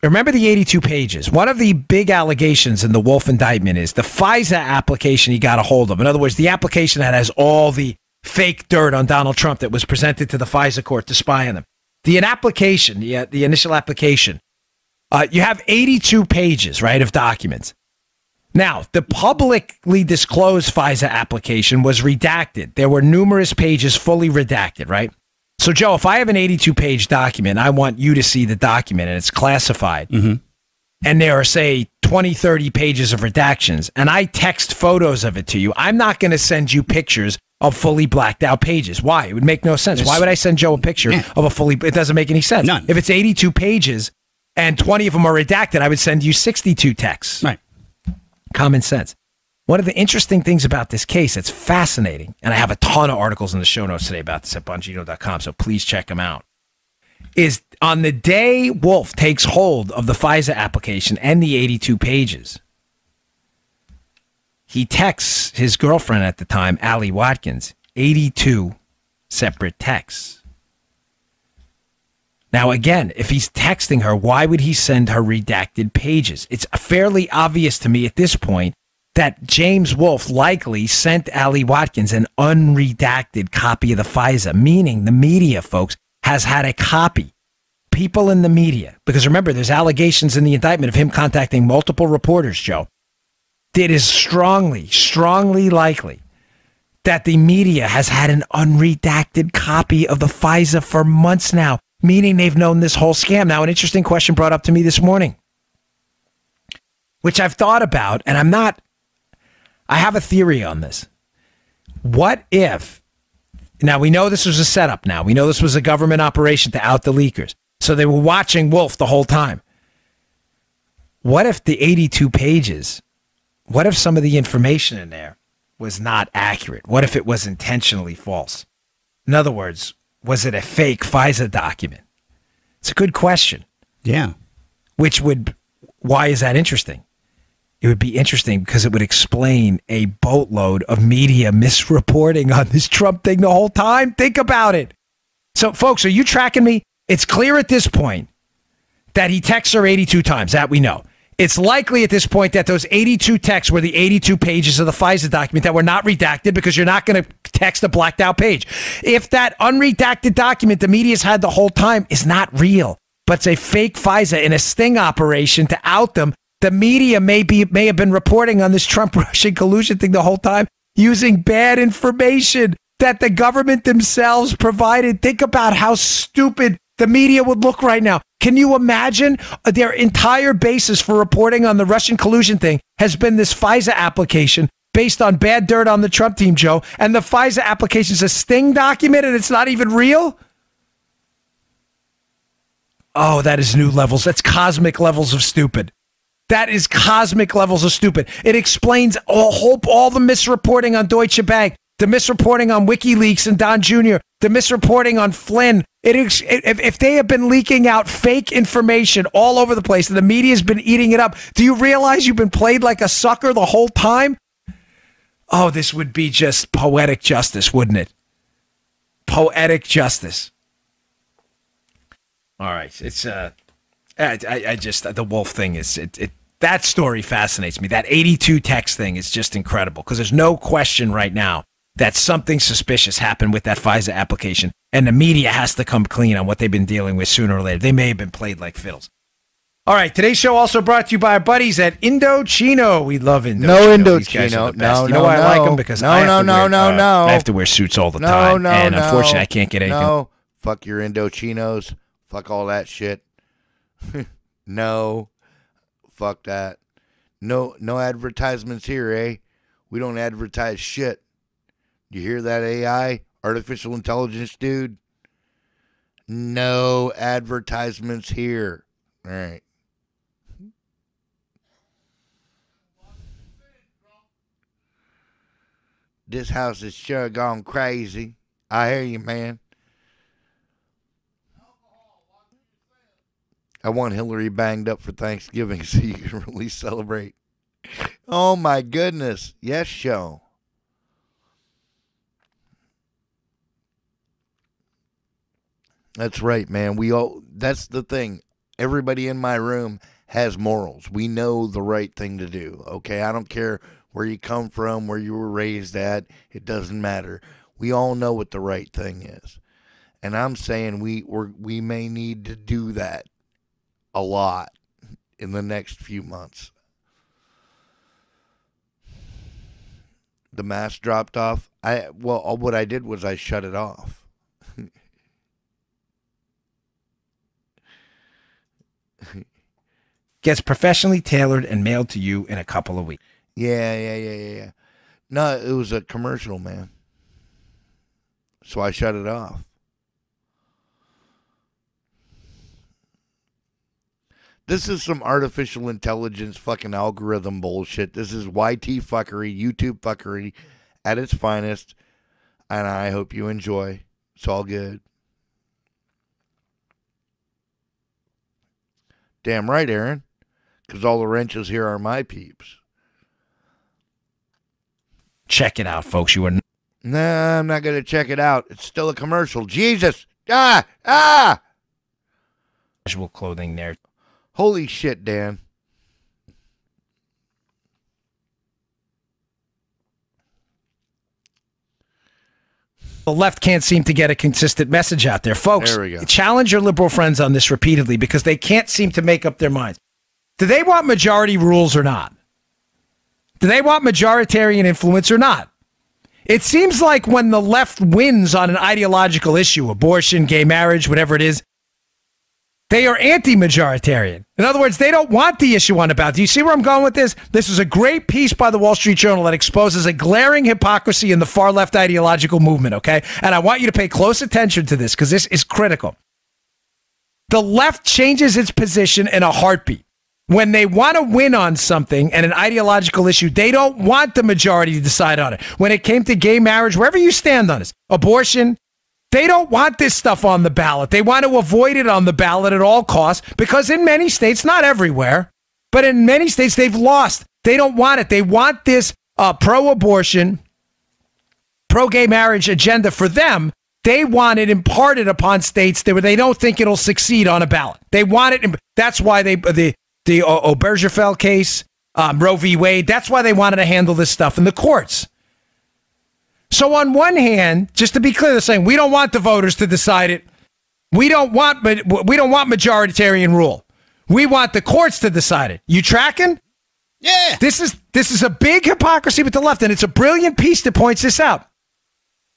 remember the 82 pages? One of the big allegations in the Wolf indictment is the FISA application he got a hold of. In other words, the application that has all the fake dirt on Donald Trump that was presented to the FISA court to spy on them. The initial application, you have 82 pages, right, of documents. Now, the publicly disclosed FISA application was redacted. There were numerous pages fully redacted, right? So, Joe, if I have an 82-page document, I want you to see the document, and it's classified, and there are, say, 20, 30 pages of redactions, and I text photos of it to you, I'm not going to send you pictures of fully blacked out pages. Why? It would make no sense. Why would I send Joe a picture of a fully... It doesn't make any sense. None. If it's 82 pages and 20 of them are redacted, I would send you 62 texts. Right. Common sense. One of the interesting things about this case that's fascinating, and I have a ton of articles in the show notes today about this at Bongino.com, so please check them out, is on the day Wolf takes hold of the FISA application and the 82 pages, he texts his girlfriend at the time, Allie Watkins, 82 separate texts. Now, again, if he's texting her, why would he send her redacted pages? It's fairly obvious to me at this point that James Wolf likely sent Allie Watkins an unredacted copy of the FISA, meaning the media, folks, has had a copy. People in the media, because remember, there's allegations in the indictment of him contacting multiple reporters, Joe. It is strongly, strongly likely that the media has had an unredacted copy of the FISA for months now, meaning they've known this whole scam. Now, an interesting question brought up to me this morning, which I've thought about, and I have a theory on this. What if, now we know this was a setup now. We know this was a government operation to out the leakers. So they were watching Wolf the whole time. What if the 82 pages, what if some of the information in there was not accurate? What if it was intentionally false? In other words, was it a fake FISA document? It's a good question. Yeah. Why is that interesting? It would be interesting because it would explain a boatload of media misreporting on this Trump thing the whole time. Think about it. So, folks, are you tracking me? It's clear at this point that he texts her 82 times. That we know. It's likely at this point that those 82 texts were the 82 pages of the FISA document that were not redacted, because you're not going to text a blacked out page. If that unredacted document the media's had the whole time is not real, but it's a fake FISA in a sting operation to out them, the media may have been reporting on this Trump-Russian collusion thing the whole time using bad information that the government themselves provided. Think about how stupid the media would look right now. Can you imagine their entire basis for reporting on the Russian collusion thing has been this FISA application based on bad dirt on the Trump team, Joe, and the FISA application is a sting document and it's not even real? Oh, that is new levels. That's cosmic levels of stupid. That is cosmic levels of stupid. It explains all the misreporting on Deutsche Bank, the misreporting on WikiLeaks and Don Jr., the misreporting on Flynn. If they have been leaking out fake information all over the place and the media's been eating it up, do you realize you've been played like a sucker the whole time? Oh, this would be just poetic justice, wouldn't it? Poetic justice. All right, it's I just the Wolf thing is that story fascinates me. That 82 text thing is just incredible, because there's no question right now that something suspicious happened with that FISA application, and the media has to come clean on what they've been dealing with sooner or later. They may have been played like fiddles. All right, today's show also brought to you by our buddies at Indochino. We love Indochino. No Indochino. No, you know why I like them? Because I have to wear suits all the time. And unfortunately, I can't get anything. No, fuck your Indochinos. Fuck all that shit. No. Fuck that. No advertisements here, eh? We don't advertise shit. You hear that, AI? Artificial intelligence, dude? No advertisements here. All right. This house is sure gone crazy. I hear you, man. I want Hillary banged up for Thanksgiving so you can really celebrate. Oh, my goodness. Yes, show. That's right, man. That's the thing. Everybody in my room has morals. We know the right thing to do, okay? I don't care where you come from, where you were raised at. It doesn't matter. We all know what the right thing is. And I'm saying we may need to do that a lot in the next few months. The mask dropped off. What I did was I shut it off. Gets professionally tailored and mailed to you in a couple of weeks. Yeah. No, it was a commercial, man. So I shut it off. This is some artificial intelligence fucking algorithm bullshit. This is YT fuckery, YouTube fuckery at its finest. And I hope you enjoy. It's all good. Damn right, Aaron. Because all the wrenches here are my peeps. Check it out, folks. You are. Nah, I'm not going to check it out. It's still a commercial. Jesus. Casual clothing there. Holy shit, Dan. The left can't seem to get a consistent message out there. Folks, there we go. Challenge your liberal friends on this repeatedly because they can't seem to make up their minds. Do they want majority rules or not? Do they want majoritarian influence or not? It seems like when the left wins on an ideological issue, abortion, gay marriage, whatever it is, they are anti-majoritarian. In other words, they don't want the issue on the ballot. Do you see where I'm going with this? This is a great piece by the Wall Street Journal that exposes a glaring hypocrisy in the far-left ideological movement, okay? And I want you to pay close attention to this because this is critical. The left changes its position in a heartbeat. When they want to win on something and an ideological issue, they don't want the majority to decide on it. When it came to gay marriage, wherever you stand on this, abortion, they don't want this stuff on the ballot. They want to avoid it on the ballot at all costs because in many states, not everywhere, but in many states, they've lost. They don't want it. They want this pro-abortion, pro-gay marriage agenda for them. They want it imparted upon states where they don't think it'll succeed on a ballot. They want it. That's why the Obergefell case, Roe v. Wade, that's why they wanted to handle this stuff in the courts. So on one hand, just to be clear, they're saying we don't want the voters to decide it. We don't want majoritarian rule. We want the courts to decide it. You tracking? Yeah. This is a big hypocrisy with the left, and it's a brilliant piece that points this out.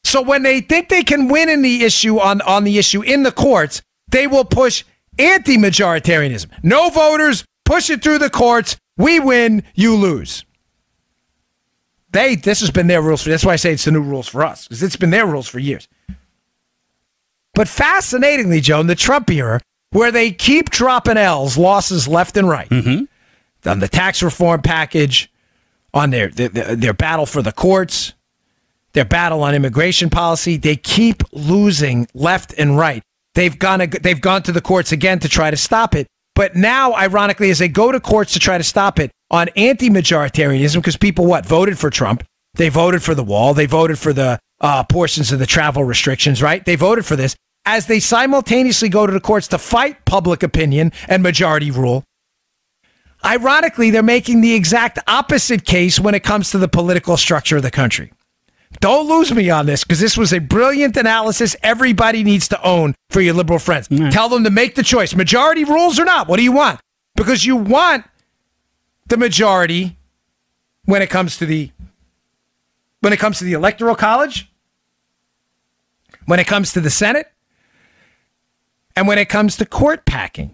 So when they think they can win in the issue on the issue in the courts, they will push anti-majoritarianism. No voters, push it through the courts. We win, you lose. This has been their rules. That's why I say it's the new rules for us, because it's been their rules for years. But fascinatingly, Joan, the Trump era, where they keep dropping L's, losses left and right, on the tax reform package, on their battle for the courts, their battle on immigration policy, they keep losing left and right. They've gone to the courts again to try to stop it. But now, ironically, as they go to courts to try to stop it on anti-majoritarianism, because people, voted for Trump. They voted for the wall. They voted for the portions of the travel restrictions, right? They voted for this. As they simultaneously go to the courts to fight public opinion and majority rule, ironically, they're making the exact opposite case when it comes to the political structure of the country. Don't lose me on this, because this was a brilliant analysis everybody needs to own for your liberal friends. Tell them to make the choice. Majority rules or not? What do you want? Because you want the majority when it comes to the Electoral College, when it comes to the Senate, and when it comes to court packing.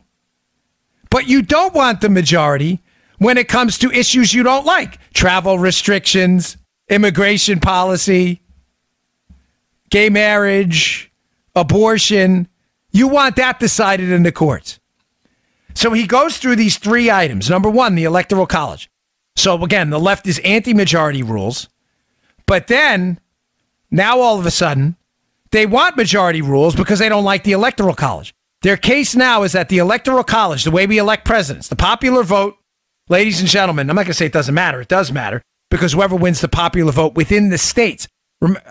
But you don't want the majority when it comes to issues you don't like. Travel restrictions, immigration policy, gay marriage, abortion. You want that decided in the courts. So he goes through these three items. Number one, the Electoral College. So again, the left is anti-majority rules. But then, now all of a sudden, they want majority rules because they don't like the Electoral College. Their case now is that the Electoral College, the way we elect presidents, the popular vote, ladies and gentlemen, I'm not going to say it doesn't matter. It does matter. Because whoever wins the popular vote within the states,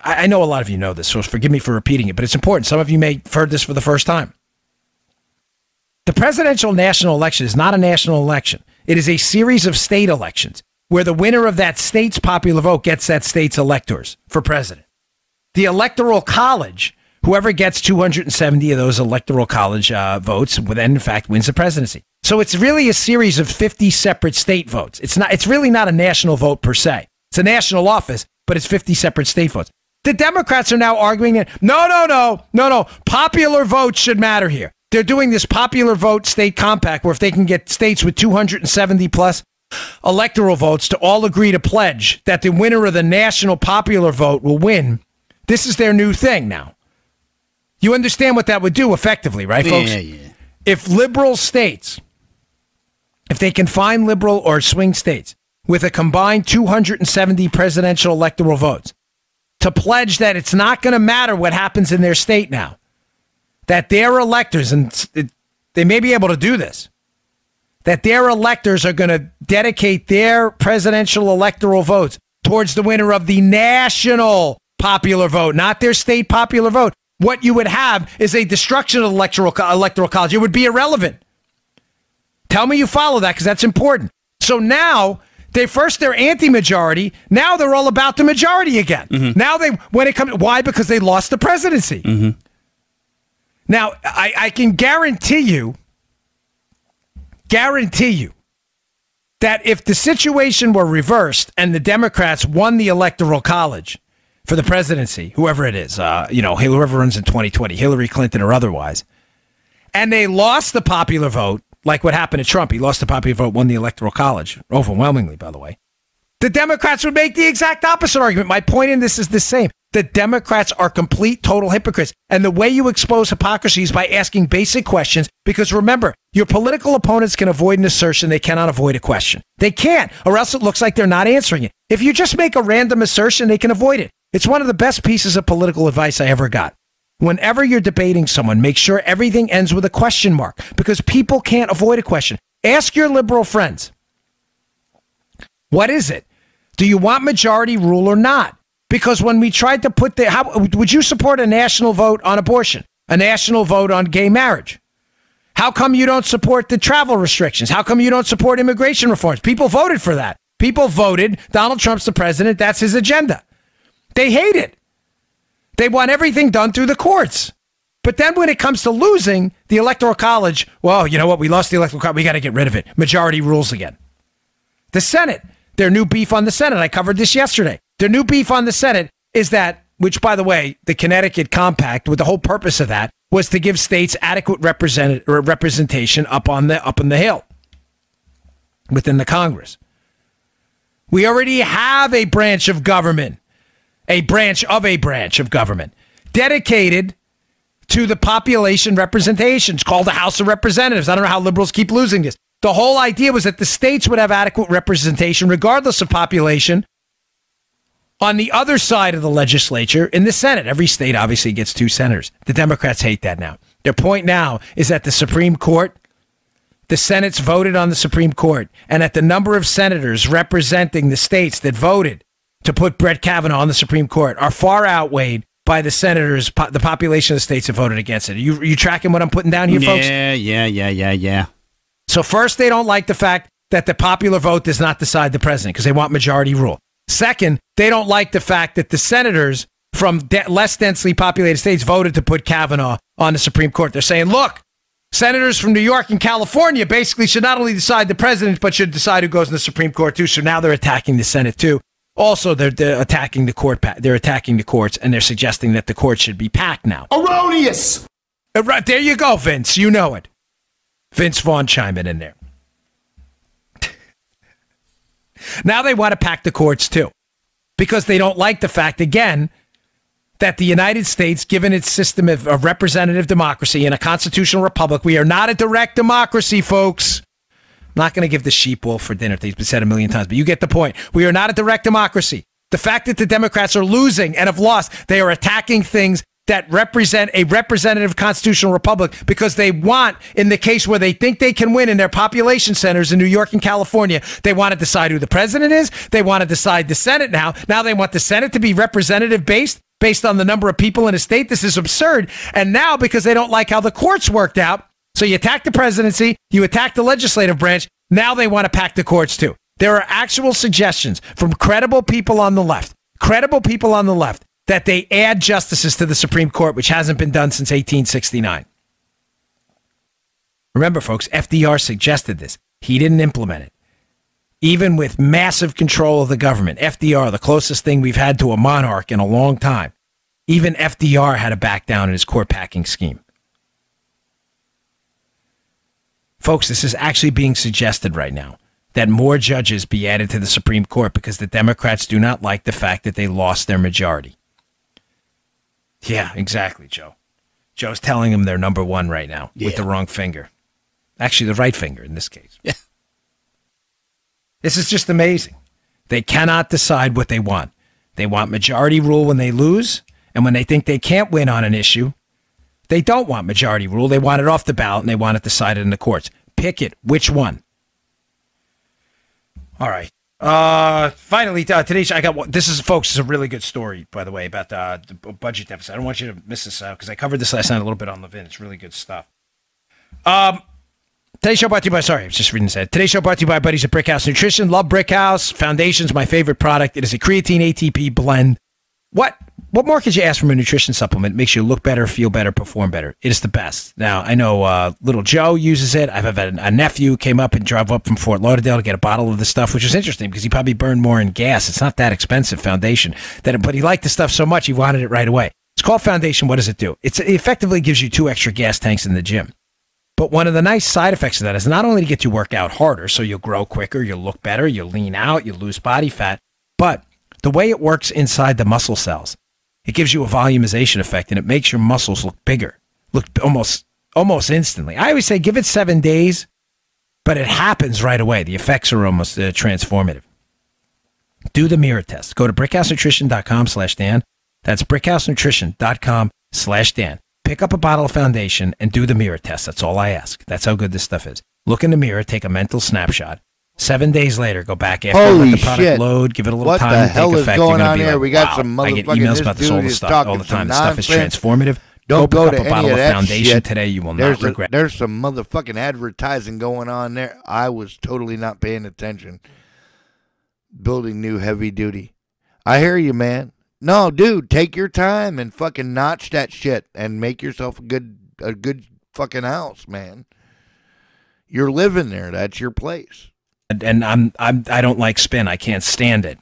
I know a lot of you know this, so forgive me for repeating it, but it's important. Some of you may have heard this for the first time. The presidential national election is not a national election. It is a series of state elections where the winner of that state's popular vote gets that state's electors for president. The Electoral College, whoever gets 270 of those Electoral College votes, then in fact wins the presidency. So it's really a series of 50 separate state votes. It's really not a national vote per se. It's a national office, but it's 50 separate state votes. The Democrats are now arguing that no. Popular votes should matter here. They're doing this popular vote state compact where if they can get states with 270 plus electoral votes to all agree to pledge that the winner of the national popular vote will win, this is their new thing now. You understand what that would do effectively, right, folks? Yeah. If liberal states if they can find liberal or swing states with a combined 270 presidential electoral votes, to pledge that it's not going to matter what happens in their state now, that their electors, and they may be able to do this, that their electors are going to dedicate their presidential electoral votes towards the winner of the national popular vote, not their state popular vote. What you would have is a destruction of the electoral college. It would be irrelevant. Tell me you follow that, because that's important. So now they're anti-majority. Now they're all about the majority again. Mm-hmm. Now why? Because they lost the presidency. Mm-hmm. Now I can guarantee you that if the situation were reversed and the Democrats won the electoral college for the presidency, whoever it is, whoever runs in 2020, Hillary Clinton or otherwise, and they lost the popular vote, like what happened to Trump. He lost the popular vote, won the electoral college, overwhelmingly, by the way. The Democrats would make the exact opposite argument. My point in this is the same. The Democrats are complete, total hypocrites. And the way you expose hypocrisy is by asking basic questions, because remember, your political opponents can avoid an assertion. They cannot avoid a question. They can't, or else it looks like they're not answering it. If you just make a random assertion, they can avoid it. It's one of the best pieces of political advice I ever got. Whenever you're debating someone, make sure everything ends with a question mark, because people can't avoid a question. Ask your liberal friends, what is it? Do you want majority rule or not? Because when we tried to put would you support a national vote on abortion, a national vote on gay marriage? How come you don't support the travel restrictions? How come you don't support immigration reforms? People voted for that. People voted. Donald Trump's the president. That's his agenda. They hate it. They want everything done through the courts. But then when it comes to losing the Electoral College, well, you know what? We lost the Electoral College. We got to get rid of it. Majority rules again. The Senate, their new beef on the Senate. I covered this yesterday. Their new beef on the Senate is that, which, by the way, the Connecticut Compact, with the whole purpose of that, was to give states adequate representation up on the Hill within the Congress. We already have a branch of government, dedicated to the population representation. It's called the House of Representatives. I don't know how liberals keep losing this. The whole idea was that the states would have adequate representation, regardless of population, on the other side of the legislature in the Senate. Every state obviously gets 2 senators. The Democrats hate that now. Their point now is that the Supreme Court, the Senate's voted on the Supreme Court, and that the number of senators representing the states that voted to put Brett Kavanaugh on the Supreme Court are far outweighed by the senators, the population of the states that voted against it. Are you tracking what I'm putting down here, folks? Yeah. So first, they don't like the fact that the popular vote does not decide the president because they want majority rule. Second, they don't like the fact that the senators from less densely populated states voted to put Kavanaugh on the Supreme Court. They're saying, look, senators from New York and California basically should not only decide the president, but should decide who goes in the Supreme Court too. So now they're attacking the Senate too. Also, they're attacking the court. They're attacking the courts, and they're suggesting that the court should be packed now. Erroneous. Right, there you go, Vince. You know it. Vince Vaughn chiming in there. Now they want to pack the courts too, because they don't like the fact, again, that the United States, given its system of representative democracy in a constitutional republic, we are not a direct democracy, folks. I'm not going to give the sheep wool for dinner. It's been said a million times, but you get the point. We are not a direct democracy. The fact that the Democrats are losing and have lost, they are attacking things that represent a representative constitutional republic, because they want, in the case where they think they can win in their population centers in New York and California, they want to decide who the president is. They want to decide the Senate now. Now they want the Senate to be representative based on the number of people in a state. This is absurd. And now, because they don't like how the courts worked out, so you attack the presidency, you attack the legislative branch, now they want to pack the courts too. There are actual suggestions from credible people on the left, that they add justices to the Supreme Court, which hasn't been done since 1869. Remember, folks, FDR suggested this. He didn't implement it. Even with massive control of the government, FDR, the closest thing we've had to a monarch in a long time, even FDR had to back down in his court packing scheme. Folks, this is actually being suggested right now, that more judges be added to the Supreme Court because the Democrats do not like the fact that they lost their majority. Yeah, exactly, Joe. Joe's telling them they're number one right now with the wrong finger. Actually, the right finger in this case. Yeah. This is just amazing. They cannot decide what they want. They want majority rule when they lose, and when they think they can't win on an issue, they don't want majority rule. They want it off the ballot, and they want it decided in the courts. Pick it. Which one? All right. Finally, today's I got one. This is, folks, is a really good story, by the way, about the budget deficit. I don't want you to miss this out because I covered this last night a little bit on Levin. It's really good stuff. Today's show brought to you by, sorry, I was just reading this ad. Today's show brought to you by our buddies at Brickhouse Nutrition. Love Brickhouse. Foundation's my favorite product. It is a creatine ATP blend. What more could you ask from a nutrition supplement? It makes you look better, feel better, perform better. It is the best. Now, I know little Joe uses it. I have a nephew came up and drove up from Fort Lauderdale to get a bottle of this stuff, which was interesting because he probably burned more in gas. It's not that expensive, Foundation. But he liked the stuff so much, he wanted it right away. It's called Foundation. What does it do? It effectively gives you 2 extra gas tanks in the gym. But one of the nice side effects of that is not only to get you work out harder, so you'll grow quicker, you'll look better, you'll lean out, you'll lose body fat, but the way it works inside the muscle cells, it gives you a volumization effect, and it makes your muscles look bigger, look almost instantly. I always say give it 7 days, but it happens right away. The effects are almost transformative. Do the mirror test. Go to brickhousenutrition.com/Dan. That's brickhousenutrition.com/Dan. Pick up a bottle of Foundation and do the mirror test. That's all I ask. That's how good this stuff is. Look in the mirror, take a mental snapshot. 7 days later, go back after let the product load, give it a little time to take effect. You're going to be like, we got wow, some I get emails about this all the stuff all the time. This stuff is transformative. Don't go go pick up to a bottle any of of that Foundation shit. today. You will not regret. There's some motherfucking advertising going on there. I was totally not paying attention. Building new heavy duty. I hear you, man. No, dude, take your time and fucking notch that shit and make yourself a good fucking house, man. You're living there. That's your place. And I don't like spin. I can't stand it.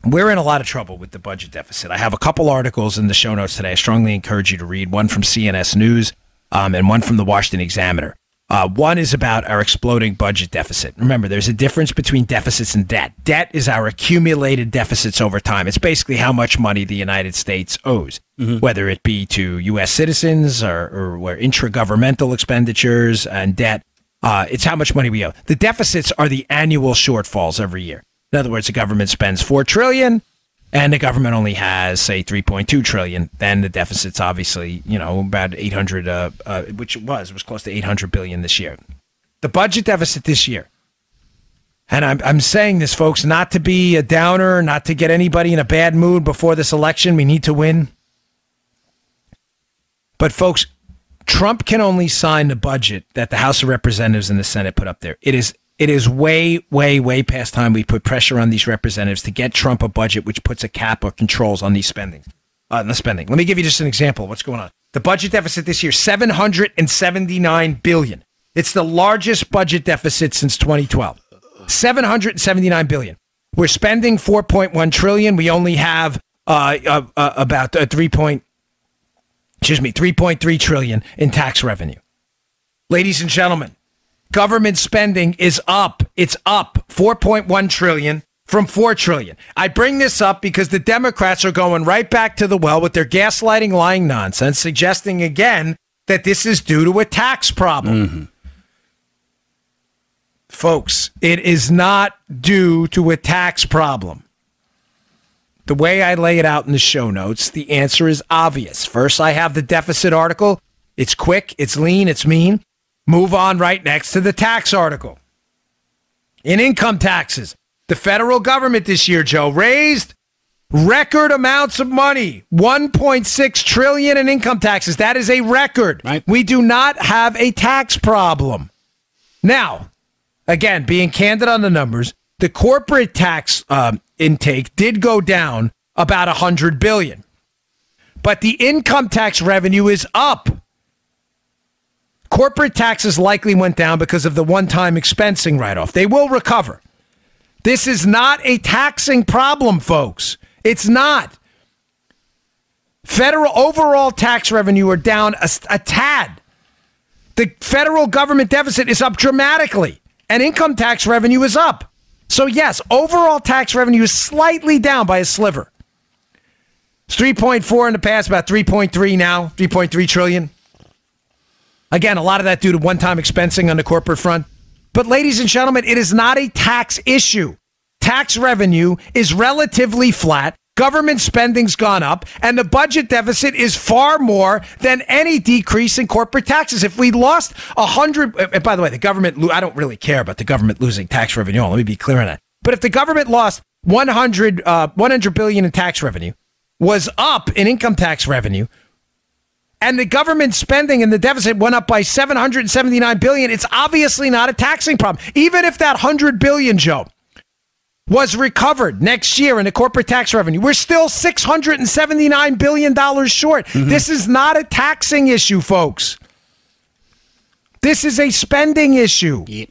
We're in a lot of trouble with the budget deficit. I have a couple articles in the show notes today. I strongly encourage you to read. One from CNS News, and one from the Washington Examiner. One is about our exploding budget deficit. Remember, there's a difference between deficits and debt. Debt is our accumulated deficits over time. It's basically how much money the United States owes, whether it be to U.S. citizens or intragovernmental expenditures and debt. It's how much money we owe. The deficits are the annual shortfalls every year. In other words, the government spends $4 trillion and the government only has, say, $3.2 trillion. Then the deficit's obviously, about 800, which it was close to $800 billion this year. The budget deficit this year, and I'm saying this, folks, not to be a downer, not to get anybody in a bad mood before this election. We need to win. But, folks, Trump can only sign the budget that the House of Representatives and the Senate put up there. It is way, way, way past time we put pressure on these representatives to get Trump a budget which puts a cap or controls on these spending. Let me give you just an example of what's going on. The budget deficit this year, $779 billion. It's the largest budget deficit since 2012. $779 billion. We're spending $4.1 trillion. We only have about 3.3 trillion in tax revenue. Ladies and gentlemen, government spending is up. It's up 4.1 trillion from 4 trillion. I bring this up because the Democrats are going right back to the well with their gaslighting, lying nonsense, suggesting again that this is due to a tax problem. Folks, it is not due to a tax problem. The way I lay it out in the show notes, the answer is obvious. First, I have the deficit article. It's quick, it's lean, it's mean. Move on right next to the tax article. In income taxes, the federal government this year, Joe, raised record amounts of money. $1.6 trillion in income taxes. That is a record. Right. We do not have a tax problem. Now, again, being candid on the numbers, the corporate tax intake did go down about $100 billion. But the income tax revenue is up. Corporate taxes likely went down because of the one-time expensing write-off. They will recover. This is not a taxing problem, folks. It's not. Federal overall tax revenue are down a tad. The federal government deficit is up dramatically, and income tax revenue is up. So, yes, overall tax revenue is slightly down by a sliver. It's 3.4 in the past, about 3.3 now, 3.3 trillion. Again, a lot of that due to one-time expensing on the corporate front. But ladies and gentlemen, it is not a tax issue. Tax revenue is relatively flat. Government spending's gone up, and the budget deficit is far more than any decrease in corporate taxes. If we lost 100, and by the way, the government, I don't really care about the government losing tax revenue. Let me be clear on that. But if the government lost 100 billion in tax revenue, was up in income tax revenue, and the government spending and the deficit went up by 779 billion, it's obviously not a taxing problem. Even if that 100 billion, Joe, was recovered next year in the corporate tax revenue, we're still $679 billion short. This is not a taxing issue, folks. This is a spending issue. Yep.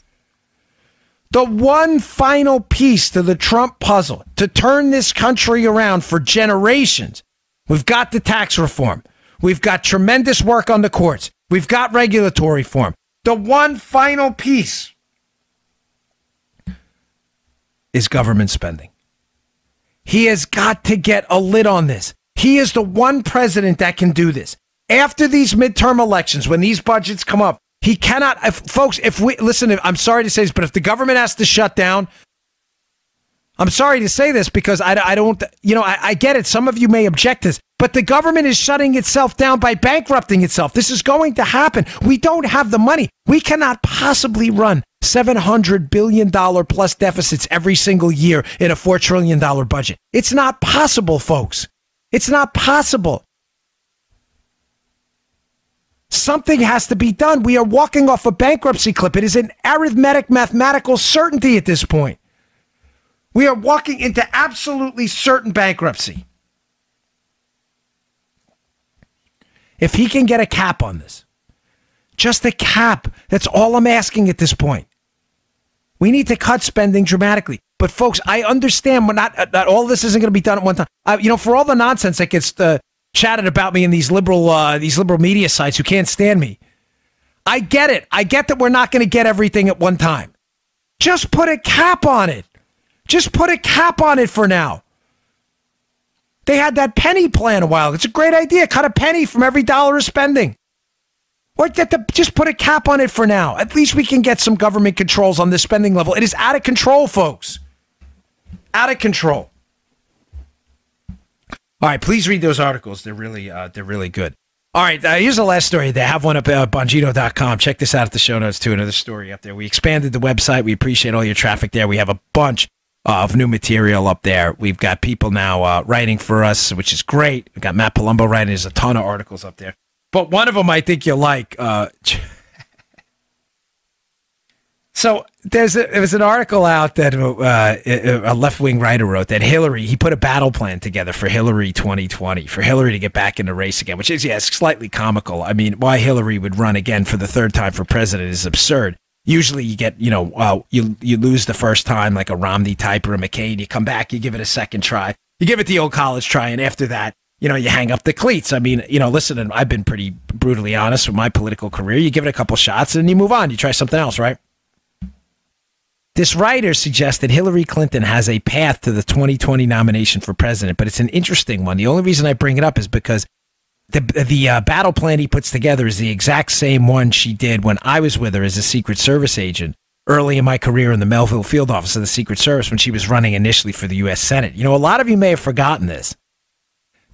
The one final piece to the Trump puzzle to turn this country around for generations, we've got the tax reform. We've got tremendous work on the courts. We've got regulatory reform. The one final piece is government spending. He has got to get a lid on this. He is the one president that can do this. After these midterm elections, when these budgets come up, he cannot, folks, if we, listen, I'm sorry to say this, but if the government has to shut down, I'm sorry to say this because I don't, I get it. Some of you may object to this, but the government is shutting itself down by bankrupting itself. This is going to happen. We don't have the money. We cannot possibly run $700 billion plus deficits every single year in a $4 trillion budget. It's not possible, folks. It's not possible. Something has to be done. We are walking off a bankruptcy cliff. It is an arithmetic, mathematical certainty at this point. We are walking into absolutely certain bankruptcy. If he can get a cap on this, just a cap, that's all I'm asking at this point. We need to cut spending dramatically. But folks, I understand we're not all this isn't going to be done at one time. For all the nonsense that gets chatted about me in these liberal media sites who can't stand me, I get it. I get that we're not going to get everything at one time. Just put a cap on it. Just put a cap on it for now. They had that penny plan a while. It's a great idea. Cut a penny from every dollar of spending. Or just put a cap on it for now. At least we can get some government controls on this spending level. It is out of control, folks. Out of control. All right, please read those articles. They're really good. All right, here's the last story. They have one up at Bongino.com. Check this out at the show notes, too. Another story up there. We expanded the website. We appreciate all your traffic there. We have a bunch of new material up there. We've got people now writing for us, which is great. We've got Matt Palumbo writing. There's a ton of articles up there. But one of them I think you'll like. So there was an article out that a left-wing writer wrote that he put a battle plan together for Hillary 2020, for Hillary to get back in the race again, which is, slightly comical. I mean, why Hillary would run again for the third time for president is absurd. Usually you get, you lose the first time like a Romney type or a McCain. You come back, you give it a second try. You give it the old college try, and after that, you hang up the cleats. I mean, listen, and I've been pretty brutally honest with my political career. You give it a couple shots and you move on. You try something else, right? This writer suggests that Hillary Clinton has a path to the 2020 nomination for president, but it's an interesting one. The only reason I bring it up is because the battle plan he puts together is the exact same one she did when I was with her as a Secret Service agent early in my career in the Melville Field Office of the Secret Service when she was running initially for the U.S. Senate. A lot of you may have forgotten this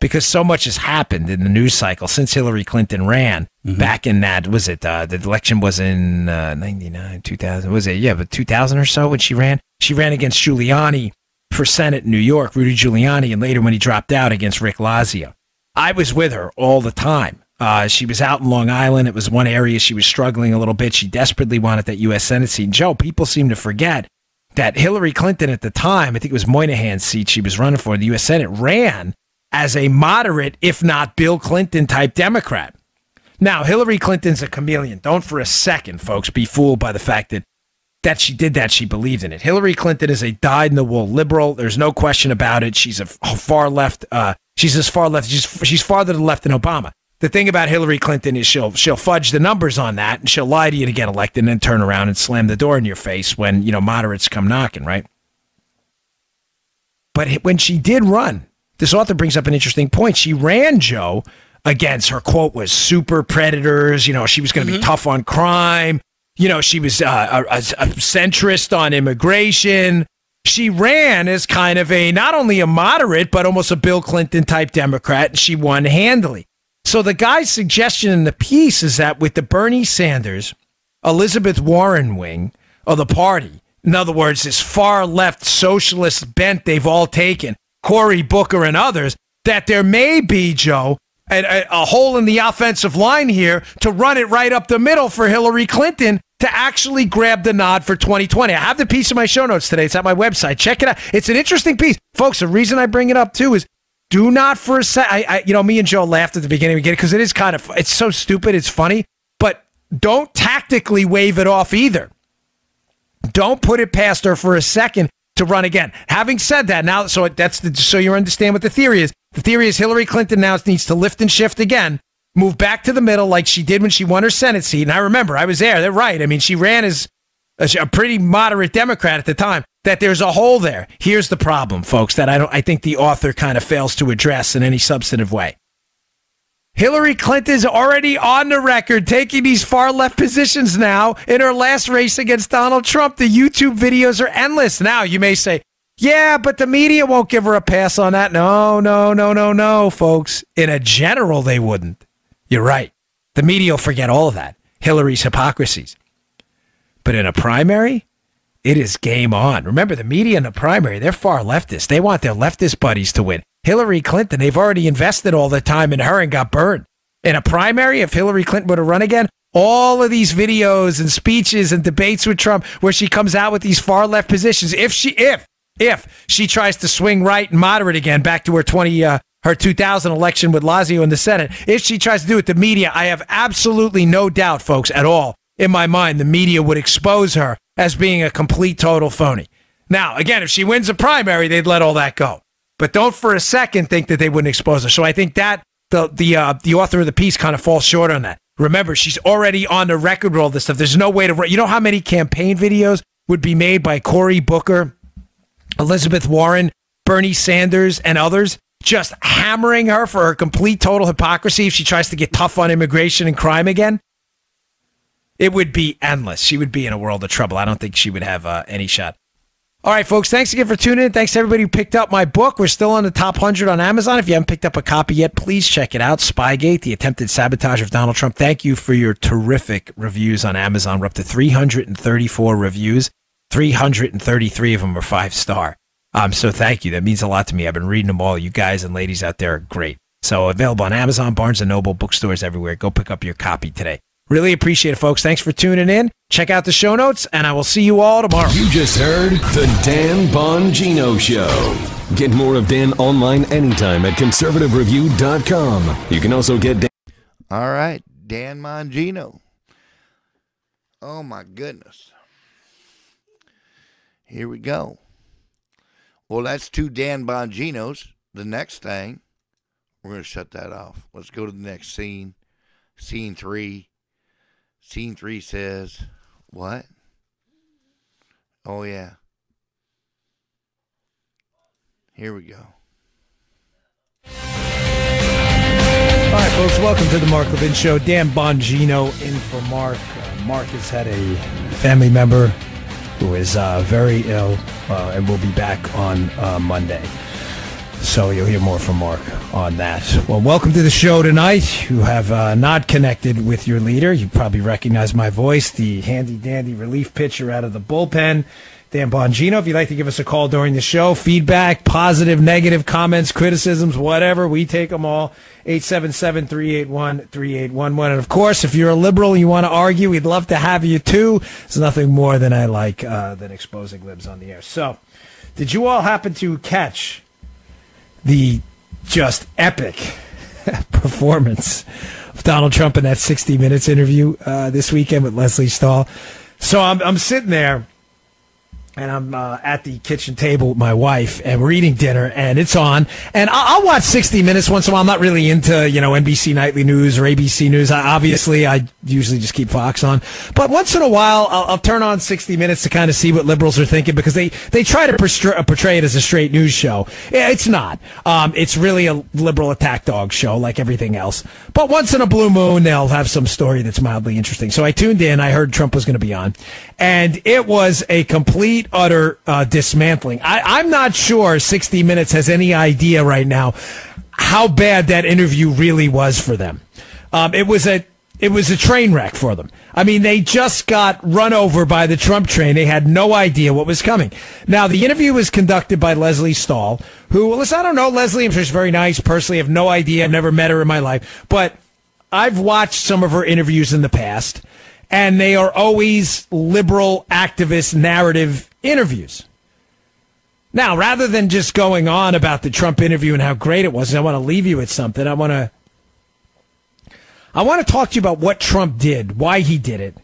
because so much has happened in the news cycle since Hillary Clinton ran back in that, was it, the election was in 99, 2000, was it? Yeah, but 2000 or so when she ran. She ran against Giuliani for Senate in New York, Rudy Giuliani, and later when he dropped out against Rick Lazio. I was with her all the time. She was out in Long Island. It was one area she was struggling a little bit. She desperately wanted that U.S. Senate seat. And Joe, people seem to forget that Hillary Clinton at the time, I think it was Moynihan's seat she was running for, the U.S. Senate, ran as a moderate, if not Bill Clinton type Democrat. Now, Hillary Clinton's a chameleon. Don't for a second, folks, be fooled by the fact that she did that, she believed in it. Hillary Clinton is a dyed-in-the-wool liberal. There's no question about it. She's a far left. She's as far left. She's farther to the left than Obama. The thing about Hillary Clinton is she'll fudge the numbers on that, and she'll lie to you to get elected and then turn around and slam the door in your face when, moderates come knocking, right? But when she did run, this author brings up an interesting point. She ran, Joe, against, her quote was super predators. She was going to be tough on crime. She was a centrist on immigration. She ran as kind of not only a moderate, but almost a Bill Clinton type Democrat, and she won handily. So the guy's suggestion in the piece is that with the Bernie Sanders, Elizabeth Warren wing of the party, in other words, this far left socialist bent they've all taken, Cory Booker and others, that there may be, Joe, a hole in the offensive line here to run it right up the middle for Hillary Clinton to actually grab the nod for 2020. I have the piece in my show notes today. It's at my website. Check it out. It's an interesting piece. Folks, the reason I bring it up, too, is do not for a second, me and Joe laughed at the beginning. We get it because it is kind of, it's so stupid. It's funny, but don't tactically wave it off either. Don't put it past her for a second to run again. Having said that, now, so you understand what the theory is. The theory is Hillary Clinton now needs to lift and shift again, move back to the middle like she did when she won her Senate seat. And I remember, I was there. They're right. I mean, she ran as a pretty moderate Democrat at the time. That there's a hole there. Here's the problem, folks, that I think the author kind of fails to address in any substantive way. Hillary Clinton's already on the record taking these far left positions now in her last race against Donald Trump. The YouTube videos are endless. Now, you may say, yeah, but the media won't give her a pass on that. No, folks. In a general, they wouldn't. You're right. The media will forget all of that. Hillary's hypocrisies. But in a primary, it is game on. Remember, the media in the primary, they're far leftist. They want their leftist buddies to win. Hillary Clinton, they've already invested all the time in her and got burned. In a primary, if Hillary Clinton were to run again, all of these videos and speeches and debates with Trump where she comes out with these far left positions, if she tries to swing right and moderate again back to her 2000 election with Lazio in the Senate, if she tries to do it, the media, I have absolutely no doubt, folks, at all, in my mind, the media would expose her as being a complete, total phony. Now, again, if she wins a primary, they'd let all that go. But don't for a second think that they wouldn't expose her. So I think that the author of the piece kind of falls short on that. Remember, she's already on the record with all this stuff. There's no way to... You know how many campaign videos would be made by Cory Booker, Elizabeth Warren, Bernie Sanders, and others just hammering her for her complete, total hypocrisy if she tries to get tough on immigration and crime again? It would be endless. She would be in a world of trouble. I don't think she would have any shot. All right, folks, thanks again for tuning in. Thanks to everybody who picked up my book. We're still on the top 100 on Amazon. If you haven't picked up a copy yet, please check it out. Spygate, the attempted sabotage of Donald Trump. Thank you for your terrific reviews on Amazon. We're up to 334 reviews. 333 of them are 5-star. So thank you. That means a lot to me. I've been reading them all. You guys and ladies out there are great. So available on Amazon, Barnes & Noble, bookstores everywhere. Go pick up your copy today. Really appreciate it, folks. Thanks for tuning in. Check out the show notes, and I will see you all tomorrow. You just heard The Dan Bongino Show. Get more of Dan online anytime at conservativereview.com. You can also get Dan. All right, Dan Bongino. Oh, my goodness. Here we go. Well, that's 2 Dan Bonginos. The next thing, we're going to shut that off. Let's go to the next scene. Scene 3. Scene 3 says, what? Oh, yeah. Here we go. All right, folks, welcome to the Mark Levin Show. Dan Bongino in for Mark. Mark has had a family member who is very ill and will be back on Monday. So you'll hear more from Mark on that. Well, welcome to the show tonight. You have not connected with your leader. You probably recognize my voice, the handy-dandy relief pitcher out of the bullpen, Dan Bongino. If you'd like to give us a call during the show, feedback, positive, negative, comments, criticisms, whatever, we take them all. 877-381-3811. And, of course, if you're a liberal and you want to argue, we'd love to have you, too. There's nothing more than I like than exposing libs on the air. So, did you all happen to catch the just epic performance of Donald Trump in that 60 Minutes interview this weekend with Leslie Stahl? So I'm sitting there, and I'm at the kitchen table with my wife, and we're eating dinner, and it's on. And I'll watch 60 Minutes once in a while. I'm not really into, NBC Nightly News or ABC News. I usually just keep Fox on. But once in a while, I'll turn on 60 Minutes to kind of see what liberals are thinking, because they try to portray it as a straight news show. It's not. It's really a liberal attack dog show like everything else. But once in a blue moon, they'll have some story that's mildly interesting. So I tuned in. I heard Trump was going to be on. And it was a complete, utter dismantling. I'm not sure 60 Minutes has any idea right now how bad that interview really was for them. It was a train wreck for them. I mean, they just got run over by the Trump train. They had no idea what was coming. Now, the interview was conducted by Lesley Stahl, who, well, listen, I don't know Lesley. I'm sure she's very nice. Personally, I have no idea. I've never met her in my life. But I've watched some of her interviews in the past, and they are always liberal activist narrative interviews. Now, rather than just going on about the Trump interview and how great it was, I want to leave you with something. I want to talk to you about what Trump did, why he did it,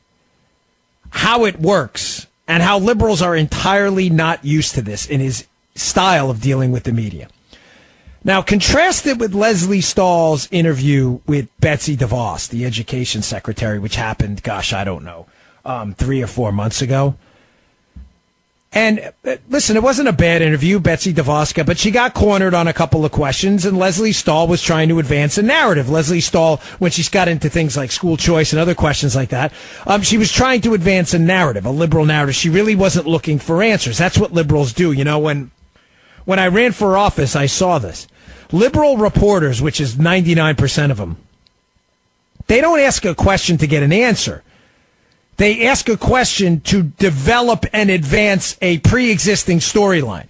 how it works, and how liberals are entirely not used to this in his style of dealing with the media. Now, contrast it with Lesley Stahl's interview with Betsy DeVos, the education secretary, which happened, 3 or 4 months ago. And listen, it wasn't a bad interview, Betsy DeVos, but she got cornered on a couple of questions, and Lesley Stahl was trying to advance a narrative. Lesley Stahl, when she's got into things like school choice and other questions like that, she was trying to advance a narrative, a liberal narrative. She really wasn't looking for answers. That's what liberals do. When I ran for office, I saw this. Liberal reporters, which is 99% of them, they don't ask a question to get an answer. They ask a question to develop and advance a pre-existing storyline.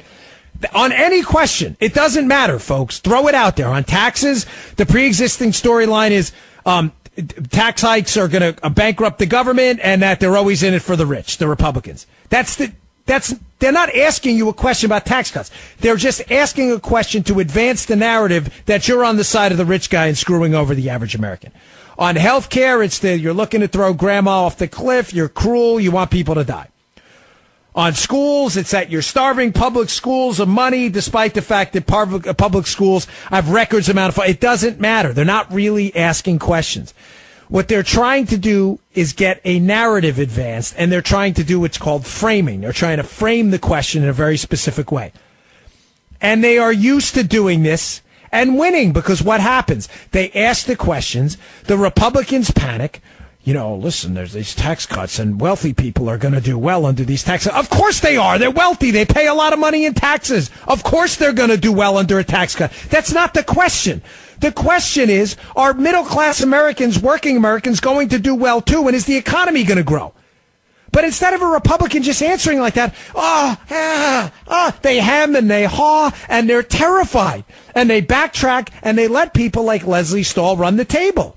On any question, it doesn't matter, folks. Throw it out there. On taxes, the pre-existing storyline is tax hikes are going to bankrupt the government, and that they're always in it for the rich, the Republicans. They're not asking you a question about tax cuts. They're just asking a question to advance the narrative that you're on the side of the rich guy and screwing over the average American. On health care, you're looking to throw grandma off the cliff, you're cruel, you want people to die. On schools, it's that you're starving public schools of money, despite the fact that public schools have records amount of. It doesn't matter. They're not really asking questions. What they're trying to do is get a narrative advanced, and they're trying to do what's called framing. They're trying to frame the question in a very specific way. And they are used to doing this and winning, because what happens? They ask the questions, the Republicans panic. Listen, there's these tax cuts, and wealthy people are going to do well under these taxes. Of course they are. They're wealthy. They pay a lot of money in taxes. Of course they're going to do well under a tax cut. That's not the question. The question is, are middle-class Americans, working Americans, going to do well too? And is the economy going to grow? But instead of a Republican just answering like that, they hem and they haw, and they're terrified. And they backtrack, and they let people like Lesley Stahl run the table.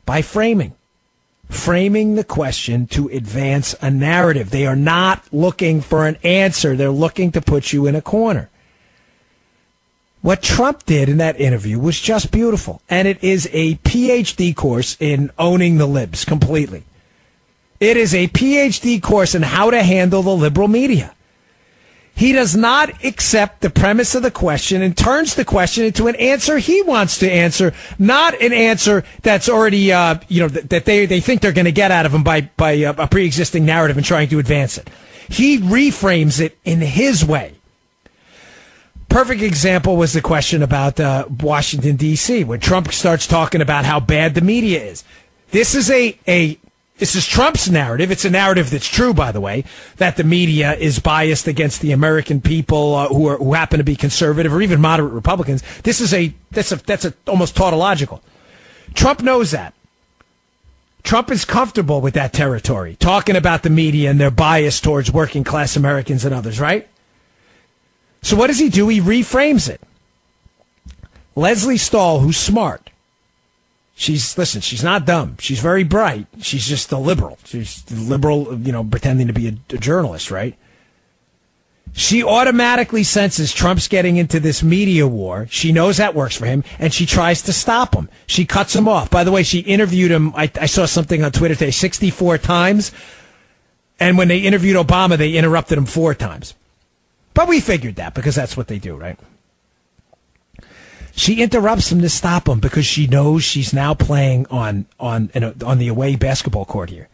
By framing the question to advance a narrative. They are not looking for an answer. They're looking to put you in a corner. What Trump did in that interview was just beautiful. And it is a PhD course in owning the libs completely. It is a PhD course in how to handle the liberal media. He does not accept the premise of the question and turns the question into an answer he wants to answer, not an answer that's already, that they think they're going to get out of him by a pre-existing narrative and trying to advance it. He reframes it in his way. Perfect example was the question about Washington, D.C., when Trump starts talking about how bad the media is. This is This is Trump's narrative. It's a narrative that's true, by the way, that the media is biased against the American people who happen to be conservative or even moderate Republicans. That's almost tautological. Trump knows that. Trump is comfortable with that territory, talking about the media and their bias towards working class Americans and others, right? So what does he do? He reframes it. Lesley Stahl, who's smart. She's not dumb. She's very bright. She's just a liberal. She's liberal, pretending to be a journalist, right? She automatically senses Trump's getting into this media war. She knows that works for him, and she tries to stop him. She cuts him off. By the way, she interviewed him, I saw something on Twitter today, 64 times. And when they interviewed Obama, they interrupted him 4 times. But we figured that because that's what they do, right? She interrupts him to stop him because she knows she's now playing on the away basketball court here.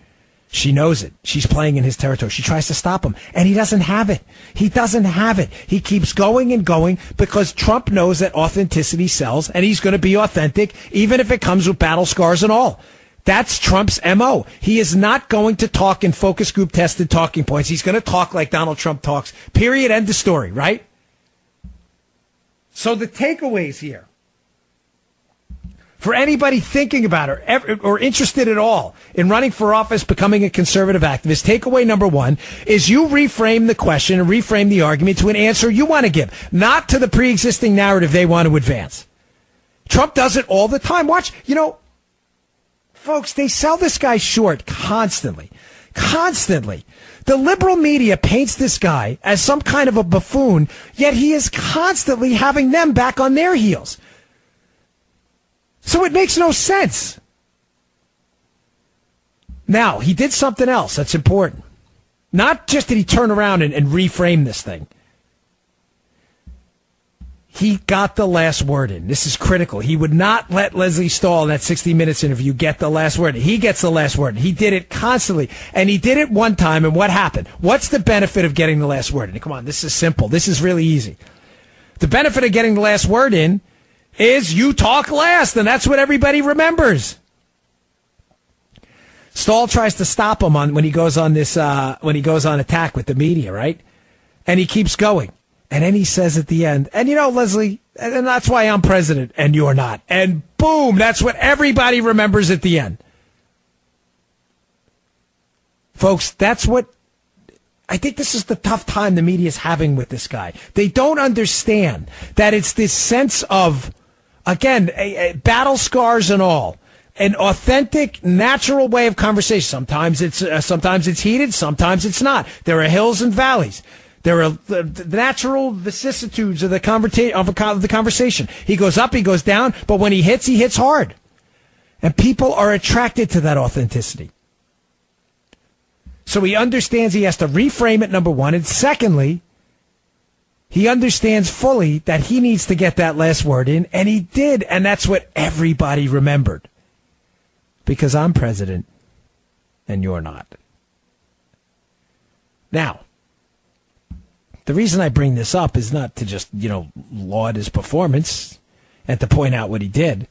She knows it. She's playing in his territory. She tries to stop him, and he doesn't have it. He doesn't have it. He keeps going and going because Trump knows that authenticity sells, and he's going to be authentic even if it comes with battle scars and all. That's Trump's MO. He is not going to talk in focus group tested talking points. He's going to talk like Donald Trump talks. Period. End of story, right? So the takeaways here, for anybody thinking about it or interested at all in running for office, becoming a conservative activist, takeaway number 1 is you reframe the question and reframe the argument to an answer you want to give, not to the pre-existing narrative they want to advance. Trump does it all the time. Watch, folks, they sell this guy short constantly. Constantly. The liberal media paints this guy as some kind of a buffoon, yet he is constantly having them back on their heels. So it makes no sense. Now, he did something else that's important. Not just did he turn around and reframe this thing. He got the last word in. This is critical. He would not let Leslie Stahl in that 60 Minutes interview get the last word. He gets the last word. He did it constantly. And he did it one time, and what happened? What's the benefit of getting the last word in? Come on, this is simple. This is really easy. The benefit of getting the last word in is you talk last, and that's what everybody remembers. Stahl tries to stop him when he goes on attack with the media, right? And he keeps going. And then he says at the end, and Leslie, and that's why I'm president and you're not. And boom, that's what everybody remembers at the end. Folks, that's what I think this is the tough time the media is having with this guy. They don't understand that it's this sense of, again, battle scars and all, an authentic, natural way of conversation. Sometimes it's heated, sometimes it's not. There are hills and valleys. There are the natural vicissitudes of the conversation. He goes up, he goes down, but when he hits hard. And people are attracted to that authenticity. So he understands he has to reframe it, number 1. And secondly, he understands fully that he needs to get that last word in, and he did. And that's what everybody remembered. Because I'm president, and you're not. Now, the reason I bring this up is not to just, laud his performance and to point out what he did,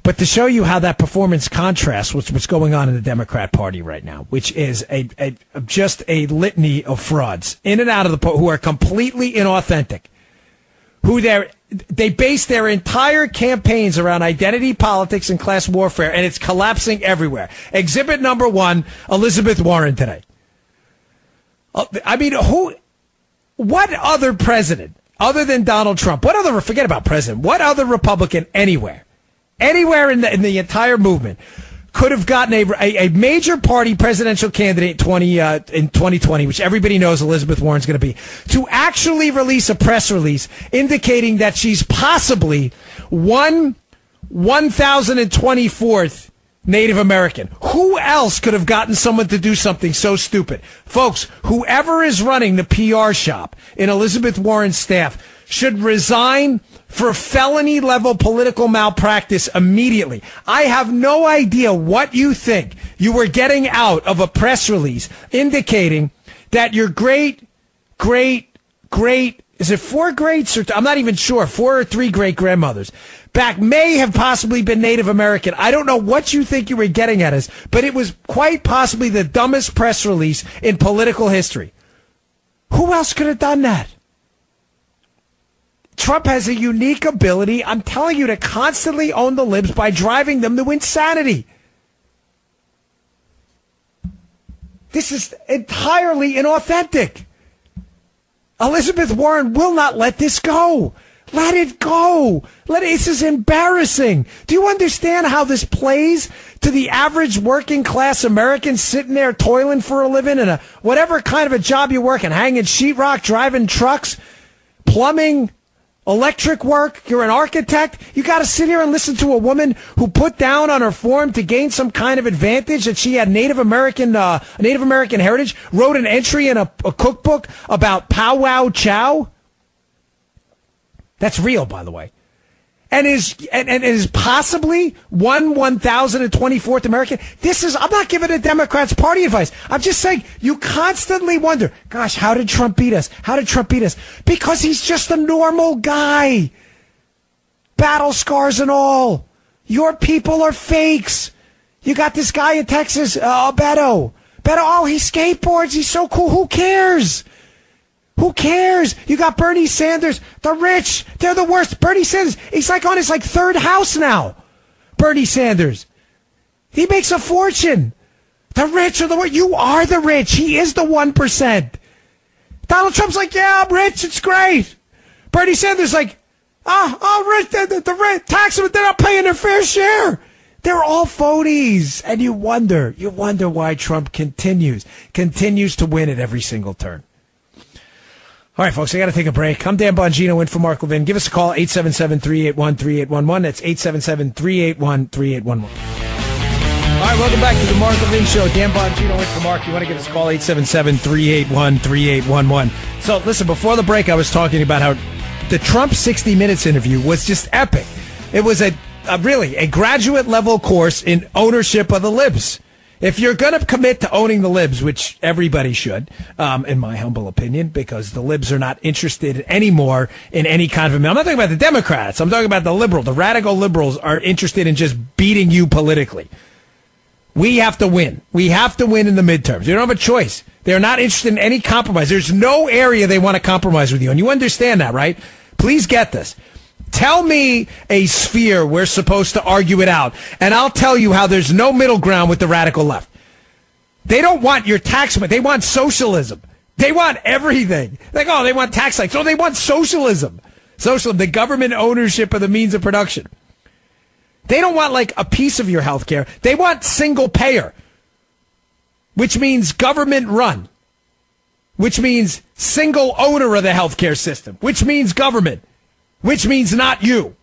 but to show you how that performance contrasts with what's going on in the Democrat Party right now, which is just a litany of frauds in and out of the who are completely inauthentic, who they base their entire campaigns around identity politics and class warfare, and it's collapsing everywhere. Exhibit number 1, Elizabeth Warren today. I mean, what other president, other than Donald Trump, forget about president, what other Republican anywhere in the entire movement could have gotten a major party presidential candidate in 2020, which everybody knows Elizabeth Warren's going to be, to actually release a press release indicating that she's possibly 1,024th Native American. Who else could have gotten someone to do something so stupid? Folks, whoever is running the PR shop in Elizabeth Warren's staff should resign for felony level political malpractice immediately. I have no idea what you think you were getting out of a press release indicating that your great, is it 4 greats? I'm not even sure, 4 or 3 great grandmothers back may have possibly been Native American. I don't know what you think you were getting at us, but it was quite possibly the dumbest press release in political history. Who else could have done that? Trump has a unique ability, I'm telling you, to constantly own the libs by driving them to insanity. This is entirely inauthentic. Elizabeth Warren will not let this go. Let it go. This is embarrassing. Do you understand how this plays to the average working class American sitting there toiling for a living in whatever kind of a job you're working, hanging sheetrock, driving trucks, plumbing, electric work, you're an architect. You got to sit here and listen to a woman who put down on her form to gain some kind of advantage that she had Native American heritage, wrote an entry in a cookbook about powwow chow. That's real, by the way. And is possibly 1,024th American. I'm not giving the Democrats party advice. I'm just saying you constantly wonder, gosh, how did Trump beat us? How did Trump beat us? Because he's just a normal guy. Battle scars and all. Your people are fakes. You got this guy in Texas, Beto. Oh, he skateboards. He's so cool. Who cares? Who cares? You got Bernie Sanders, the rich. They're the worst. Bernie Sanders, he's like on his third house now. Bernie Sanders. He makes a fortune. The rich are the worst. You are the rich. He is the 1%. Donald Trump's like, yeah, I'm rich. It's great. Bernie Sanders like, rich. The rich. Tax them. They're not paying their fair share. They're all phonies. And you wonder why Trump continues to win at every single turn. All right, folks, I got to take a break. I'm Dan Bongino in for Mark Levin. Give us a call, 877-381-3811. That's 877-381-3811. All right, welcome back to the Mark Levin Show. Dan Bongino in for Mark. You want to give us a call, 877-381-3811. So, listen, before the break, I was talking about how the Trump 60 Minutes interview was just epic. It was really a graduate-level course in ownership of the libs. If you're going to commit to owning the libs, which everybody should, in my humble opinion, because the libs are not interested anymore in any kind of... I'm not talking about the Democrats. I'm talking about the liberal. The radical liberals are interested in just beating you politically. We have to win. We have to win in the midterms. You don't have a choice. They're not interested in any compromise. There's no area they want to compromise with you. And you understand that, right? Please get this. Tell me a sphere we're supposed to argue it out, and I'll tell you how there's no middle ground with the radical left. They don't want your tax, they want socialism. They want everything. They want tax hikes. They want socialism. Socialism, the government ownership of the means of production. They don't want a piece of your health care. They want single payer, which means government run, which means single owner of the health care system, which means government. Which means not you.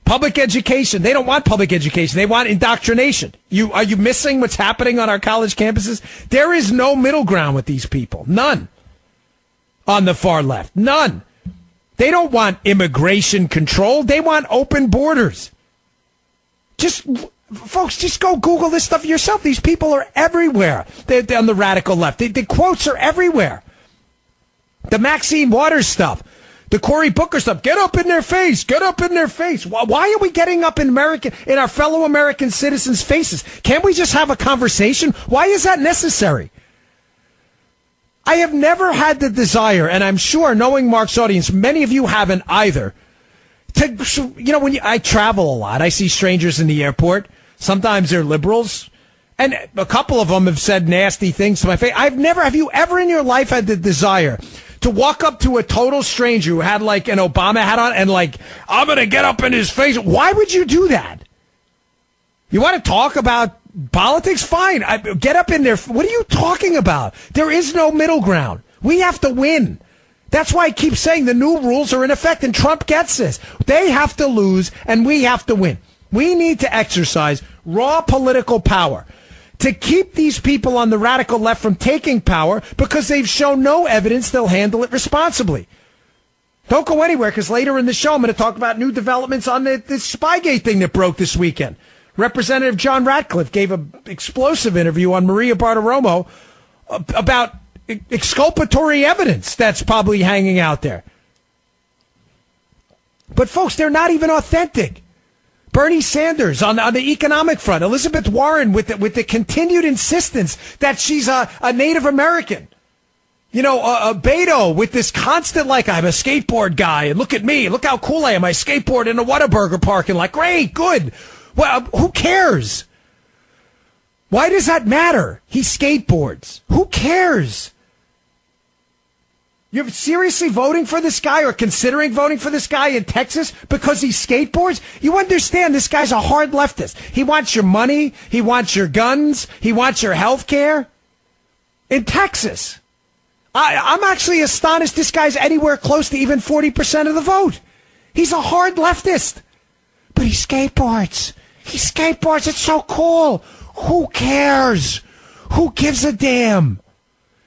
Public education. They don't want public education. They want indoctrination. Are you missing what's happening on our college campuses? There is no middle ground with these people. None. On the far left. None. They don't want immigration control. They want open borders. Folks, just go Google this stuff yourself. These people are everywhere. They're on the radical left. The quotes are everywhere. The Maxine Waters stuff. The Cory Booker stuff. Get up in their face. Get up in their face. Why are we getting up in our fellow American citizens' faces? Can't we just have a conversation? Why is that necessary? I have never had the desire, and I'm sure, knowing Mark's audience, many of you haven't either, when I travel a lot, I see strangers in the airport. Sometimes they're liberals, and a couple of them have said nasty things to my face. Have you ever in your life had the desire to walk up to a total stranger who had an Obama hat on and I'm going to get up in his face? Why would you do that? You want to talk about politics? Fine. Get up in there. What are you talking about? There is no middle ground. We have to win. That's why I keep saying the new rules are in effect, and Trump gets this. They have to lose, and we have to win. We need to exercise raw political power to keep these people on the radical left from taking power, because they've shown no evidence they'll handle it responsibly. Don't go anywhere, because later in the show I'm going to talk about new developments on this Spygate thing that broke this weekend. Representative John Ratcliffe gave an explosive interview on Maria Bartiromo about exculpatory evidence that's probably hanging out there. But folks, they're not even authentic. Bernie Sanders on the economic front. Elizabeth Warren with the continued insistence that she's a Native American. Beto with this constant I'm a skateboard guy, and look at me, look how cool I am. I skateboard in a Whataburger parking lot. Great, good. Well, who cares? Why does that matter? He skateboards. Who cares? You're seriously voting for this guy or considering voting for this guy in Texas because he skateboards? You understand this guy's a hard leftist. He wants your money. He wants your guns. He wants your health care. In Texas. I'm actually astonished this guy's anywhere close to even 40% of the vote. He's a hard leftist. But he skateboards. It's so cool. Who cares? Who gives a damn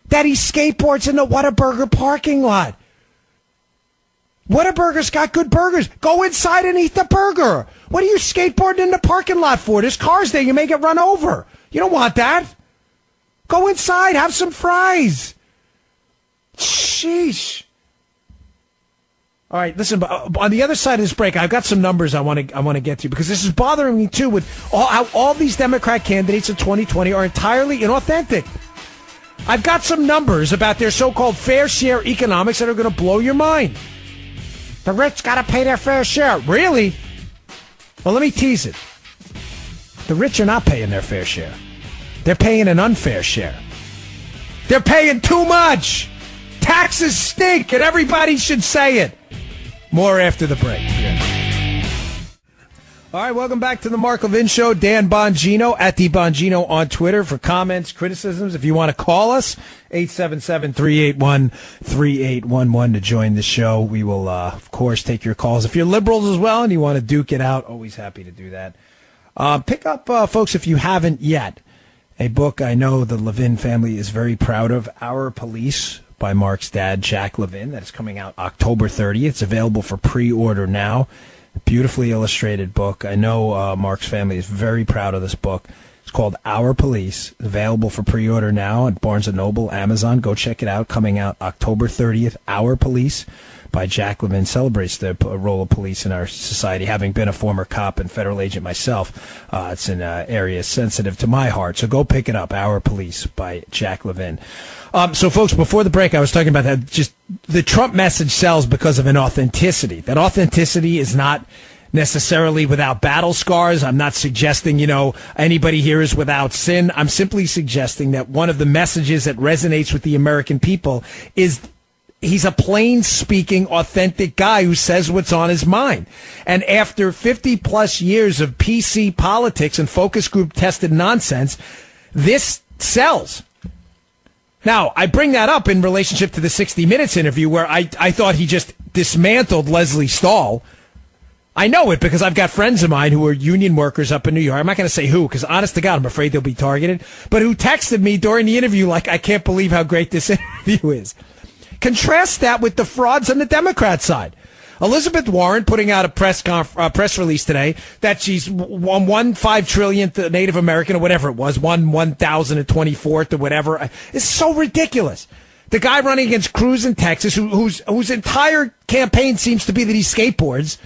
that he skateboards in the Whataburger parking lot? Whataburger's got good burgers. Go inside and eat the burger. What are you skateboarding in the parking lot for? There's cars there. You may get run over. You don't want that. Go inside. Have some fries. Sheesh. All right, listen, on the other side of this break, I've got some numbers I want to get to, because this is bothering me, too, with how all these Democrat candidates in 2020 are entirely inauthentic. I've got some numbers about their so-called fair share economics that are going to blow your mind. The rich got to pay their fair share. Really? Well, let me tease it. The rich are not paying their fair share. They're paying an unfair share. They're paying too much. Taxes stink, and everybody should say it. More after the break. All right, welcome back to the Mark Levin Show. Dan Bongino at the Bongino on Twitter for comments, criticisms. If you want to call us, 877-381-3811 to join the show. We will, of course, take your calls. If you're liberals as well and you want to duke it out, always happy to do that. Pick up, folks, if you haven't yet, a book I know the Levin family is very proud of, Our Police, by Mark's dad, Jack Levin. That is coming out October 30th. It's available for pre-order now. Beautifully illustrated book. I know Mark's family is very proud of this book. It's called Our Police. Available for pre-order now at Barnes & Noble, Amazon. Go check it out. Coming out October 30th. Our Police by Jack Levin celebrates the role of police in our society. Having been a former cop and federal agent myself, it's an area sensitive to my heart. So go pick it up. Our Police by Jack Levin. So, folks, before the break, I was talking about that. Just the Trump message sells because of an authenticity. That authenticity is not necessarily without battle scars. I'm not suggesting, anybody here is without sin. I'm simply suggesting that one of the messages that resonates with the American people is he's a plain-speaking, authentic guy who says what's on his mind. And after 50-plus years of PC politics and focus group-tested nonsense, this sells. Now, I bring that up in relationship to the 60 Minutes interview where I thought he just dismantled Leslie Stahl. I know it because I've got friends of mine who are union workers up in New York. I'm not going to say who because, honest to God, I'm afraid they'll be targeted. But who texted me during the interview like, I can't believe how great this interview is. Contrast that with the frauds on the Democrat side. Elizabeth Warren putting out a press release today that she's won 1/5 trillionth Native American or whatever it was, 1,024th or whatever. It's so ridiculous. The guy running against Cruz in Texas, whose entire campaign seems to be that he skateboards.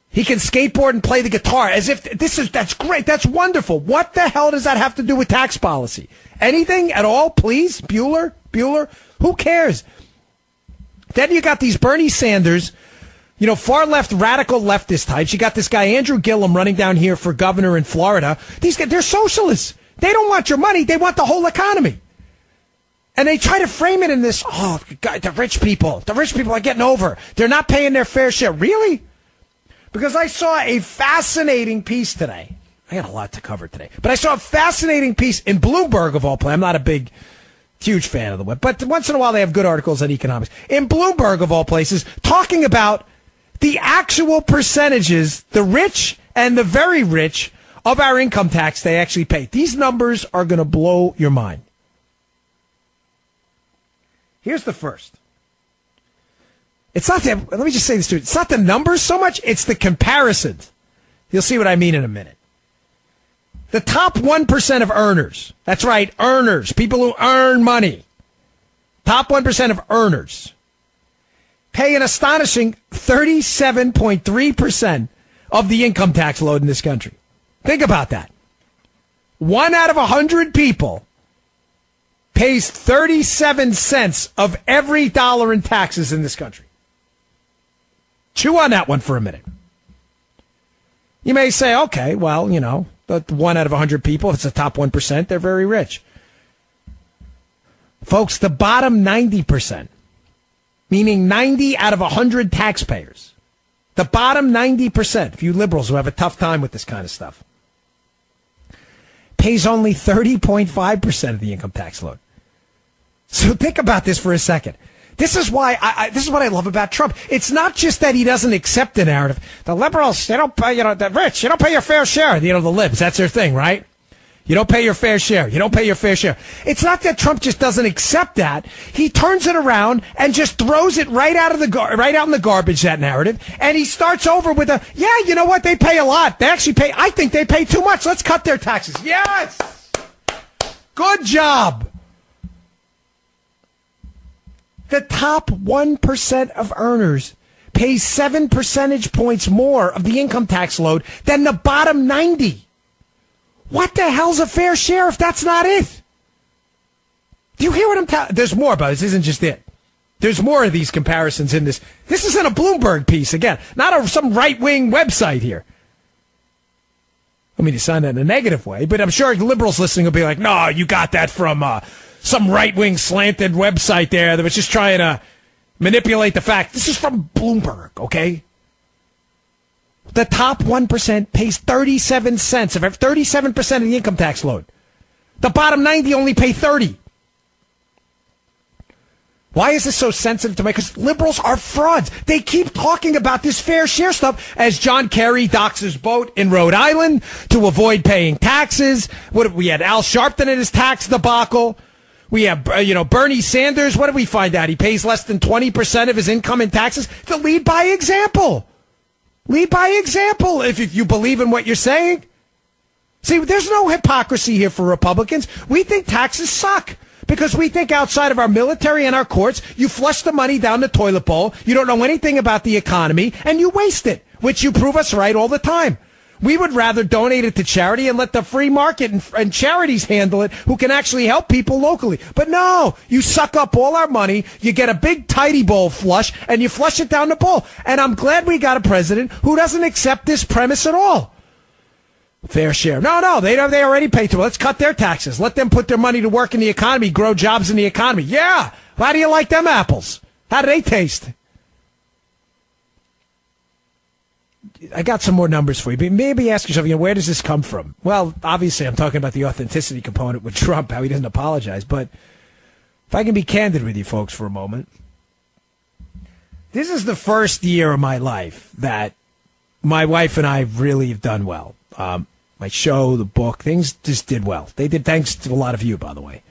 He can skateboard and play the guitar as if that's great. That's wonderful. What the hell does that have to do with tax policy? Anything at all, please? Bueller? Who cares? Then you got these Bernie Sanders, far left, radical leftist types. You got this guy, Andrew Gillum, running down here for governor in Florida. These guys, they're socialists. They don't want your money. They want the whole economy. And they try to frame it in this, the rich people are getting over. They're not paying their fair share. Really? Because I saw a fascinating piece today. I got a lot to cover today. But I saw a fascinating piece in Bloomberg, of all places. I'm not a huge fan of the web, but once in a while they have good articles on economics. In Bloomberg, of all places, talking about the actual percentages, the rich and the very rich, of our income tax they actually pay. These numbers are going to blow your mind. Here's the first. It's not that, let me just say this to you. It's not the numbers so much, it's the comparisons. You'll see what I mean in a minute. The top 1% of earners, that's right, earners, people who earn money, top 1% of earners pay an astonishing 37.3% of the income tax load in this country. Think about that. 1 out of 100 people pays 37 cents of every dollar in taxes in this country. Chew on that one for a minute. You may say, okay, well, but 1 out of 100 people, if it's the top 1%, they're very rich. Folks, the bottom 90%, meaning 90 out of 100 taxpayers, the bottom 90%, if you liberals who have a tough time with this kind of stuff, pays only 30.5% of the income tax load. So think about this for a second. This is why this is what I love about Trump. It's not just that he doesn't accept the narrative. The liberals, they don't pay, the rich, you don't pay your fair share. The libs, that's their thing, right? You don't pay your fair share. You don't pay your fair share. It's not that Trump just doesn't accept that. He turns it around and just throws it right out in the garbage, that narrative. And he starts over with you know what? They pay a lot. They actually pay. I think they pay too much. Let's cut their taxes. Yes. Good job. The top 1% of earners pay 7 percentage points more of the income tax load than the bottom 90. What the hell's a fair share if that's not it? Do you hear what I'm telling? There's more, but this isn't just it. There's more of these comparisons in this. This isn't a Bloomberg piece, again, not some right-wing website here. I mean, you sound that in a negative way, but I'm sure liberals listening will be like, no, you got that from some right-wing slanted website there that was just trying to manipulate the fact. This is from Bloomberg, okay? The top 1% pays 37 cents of 37% of the income tax load. The bottom 90 only pay 30. Why is this so sensitive to me? Because liberals are frauds. They keep talking about this fair share stuff as John Kerry docks his boat in Rhode Island to avoid paying taxes. We had Al Sharpton in his tax debacle. We have, Bernie Sanders. What did we find out? He pays less than 20% of his income in taxes. To lead by example. Lead by example if you believe in what you're saying. See, there's no hypocrisy here for Republicans. We think taxes suck because we think outside of our military and our courts, you flush the money down the toilet bowl, you don't know anything about the economy, and you waste it, which you prove us right all the time. We would rather donate it to charity and let the free market and charities handle it who can actually help people locally. But no, you suck up all our money, you get a big tidy bowl flush, and you flush it down the bowl. And I'm glad we got a president who doesn't accept this premise at all. Fair share. No, they already pay too much. Let's cut their taxes. Let them put their money to work in the economy, grow jobs in the economy. Yeah. How do you like them apples? How do they taste? I got some more numbers for you, but maybe ask yourself, where does this come from? Well, obviously, I'm talking about the authenticity component with Trump, how he doesn't apologize. But if I can be candid with you folks for a moment, this is the first year of my life that my wife and I really have done well. My show, the book, things just did well. They did, thanks to a lot of you, by the way.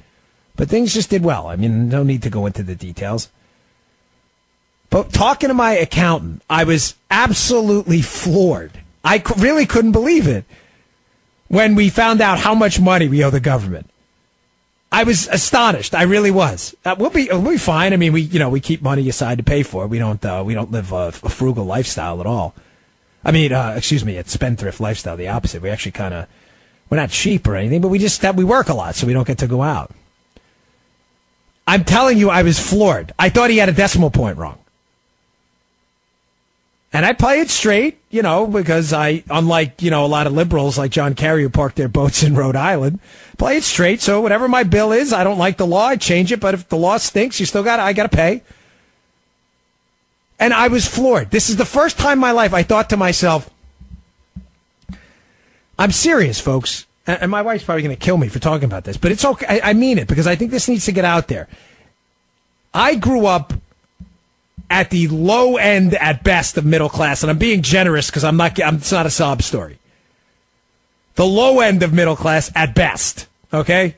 But things just did well. I mean, no need to go into the details. But talking to my accountant, I was absolutely floored. I really couldn't believe it when we found out how much money we owe the government. I was astonished. I really was. We'll be fine. I mean, we keep money aside to pay for it. We don't live a frugal lifestyle at all. I mean, a spendthrift lifestyle. The opposite. We actually we're not cheap or anything, but we work a lot, so we don't get to go out. I'm telling you, I was floored. I thought he had a decimal point wrong. And I play it straight, because unlike, a lot of liberals like John Kerry who park their boats in Rhode Island, play it straight. So whatever my bill is, I don't like the law, I change it. But if the law stinks, I got to pay. And I was floored. This is the first time in my life I thought to myself, I'm serious, folks. And my wife's probably going to kill me for talking about this, but it's okay. I mean it because I think this needs to get out there. I grew up at the low end at best of middle class, and I'm being generous because it's not a sob story. The low end of middle class at best, okay?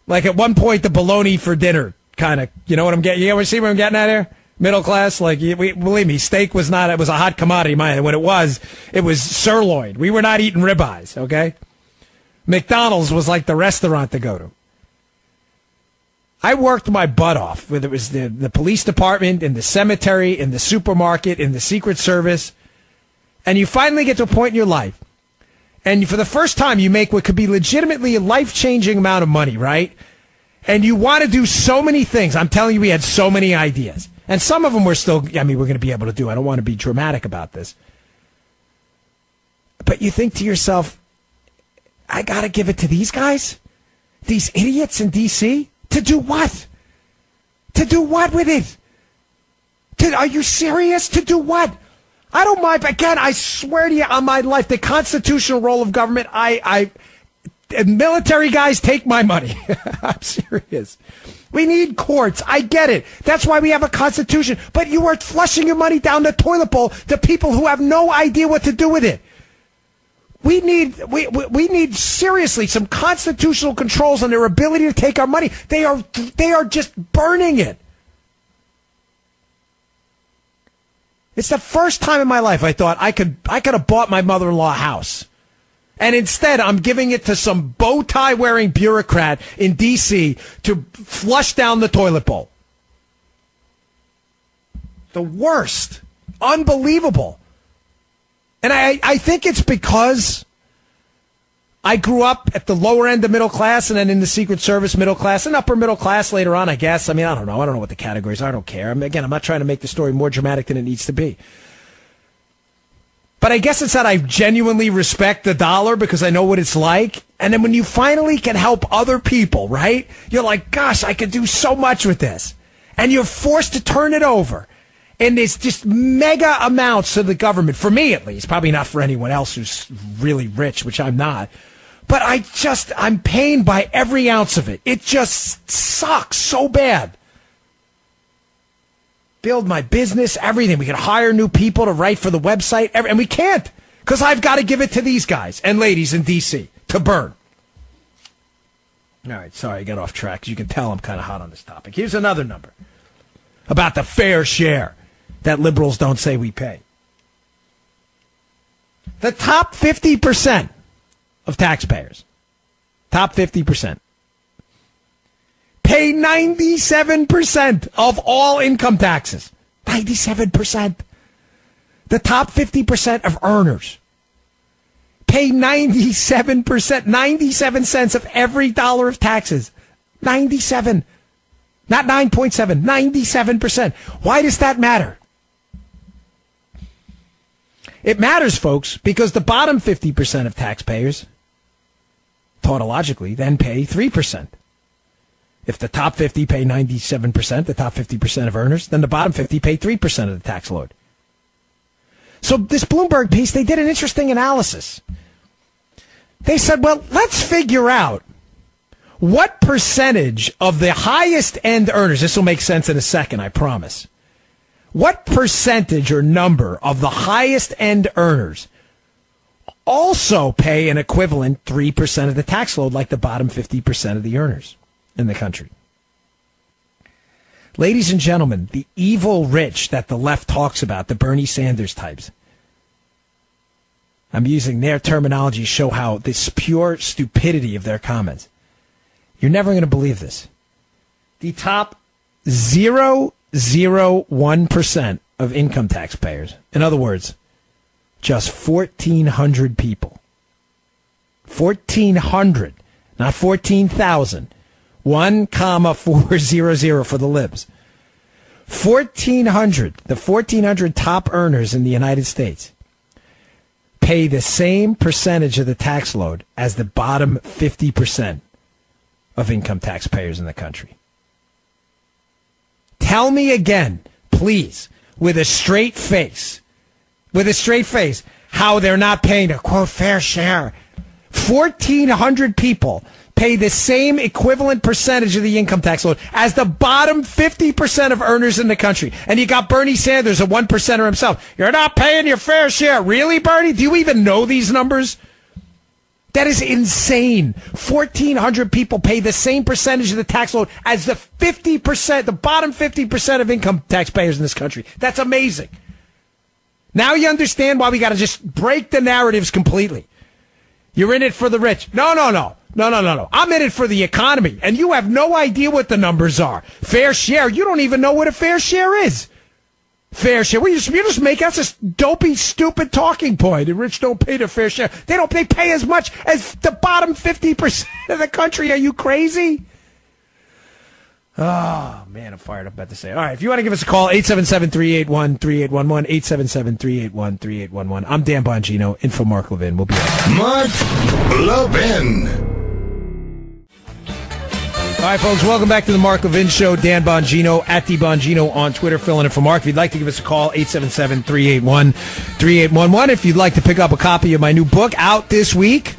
Like at one point, the bologna for dinner, kind of, you know what I'm getting? You ever see what I'm getting at here? Middle class, believe me, steak was it was a hot commodity. When it was sirloin. We were not eating ribeyes, okay? McDonald's was like the restaurant to go to. I worked my butt off, whether it was the police department, in the cemetery, in the supermarket, in the Secret Service. And you finally get to a point in your life, and for the first time, you make what could be legitimately a life-changing amount of money, right? And you want to do so many things. I'm telling you, we had so many ideas. And some of them we're going to be able to do. I don't want to be dramatic about this. But you think to yourself, I got to give it to these guys? These idiots in D.C.? To do what? To do what with it? Are you serious? To do what? I don't mind. Again, I swear to you on my life, the constitutional role of government, military guys, take my money. I'm serious. We need courts. I get it. That's why we have a constitution. But you are flushing your money down the toilet bowl to people who have no idea what to do with it. We need seriously some constitutional controls on their ability to take our money. They are just burning it. It's the first time in my life I thought I could have bought my mother-in-law a house. And instead, I'm giving it to some bow tie wearing bureaucrat in D.C. to flush down the toilet bowl. The worst. Unbelievable. And I think it's because I grew up at the lower end of middle class and then in the Secret Service middle class and upper middle class later on, I guess. I mean, I don't know. I don't know what the categories are. I don't care. I'm not trying to make the story more dramatic than it needs to be. But I guess it's that I genuinely respect the dollar because I know what it's like. And then when you finally can help other people, right? You're like, gosh, I could do so much with this. And you're forced to turn it over. And it's just mega amounts to the government, for me at least. Probably not for anyone else who's really rich, which I'm not. But I'm pained by every ounce of it. It just sucks so bad. Build my business, everything. We can hire new people to write for the website, and we can't because I've got to give it to these guys and ladies in D.C. to burn. All right, sorry, I got off track because you can tell I'm kind of hot on this topic. Here's another number about the fair share that liberals don't say we pay. The top 50% of taxpayers, top 50%, pay 97% of all income taxes. 97%. The top 50% of earners pay 97%, 97 cents of every dollar of taxes. 97. Not 9.7, 97%. Why does that matter? It matters, folks, because the bottom 50% of taxpayers, tautologically, then pay 3%. If the top 50 pay 97%, the top 50% of earners, then the bottom 50 pay 3% of the tax load. So this Bloomberg piece, they did an interesting analysis. They said, well, let's figure out what percentage of the highest end earners, this will make sense in a second, I promise. What percentage or number of the highest end earners also pay an equivalent 3% of the tax load like the bottom 50% of the earners in the country? Ladies and gentlemen, the evil rich that the left talks about, the Bernie Sanders types, I'm using their terminology to show how this pure stupidity of their comments. You're never going to believe this. The top 0.001% of income taxpayers, in other words, just 1,400 people. 1,400, not 14,000. 1,400 for the libs. 1,400, the 1,400 top earners in the United States pay the same percentage of the tax load as the bottom 50% of income taxpayers in the country. Tell me again, please, with a straight face, how they're not paying a, quote, fair share. 1,400 people pay the same equivalent percentage of the income tax load as the bottom 50% of earners in the country. And you got Bernie Sanders, a 1%er himself. You're not paying your fair share. Really, Bernie? Do you even know these numbers? That is insane. 1,400 people pay the same percentage of the tax load as the 50%, the bottom 50% of income taxpayers in this country. That's amazing. Now you understand why we got to just break the narratives completely. You're in it for the rich. No. I'm in it for the economy, and you have no idea what the numbers are. Fair share. You don't even know what a fair share is. Fair share. You just make us this dopey, stupid talking point. The rich don't pay their fair share. They pay as much as the bottom 50% of the country. Are you crazy? Oh, man, I'm fired up about to say. All right, if you want to give us a call, 877-381-3811, 877-381-3811. I'm Dan Bongino, in for Mark Levin. We'll be right back. Mark Levin. All right, folks, welcome back to the Mark Levin Show. Dan Bongino, at DBongino on Twitter, filling in for Mark. If you'd like to give us a call, 877-381-3811. If you'd like to pick up a copy of my new book, out this week,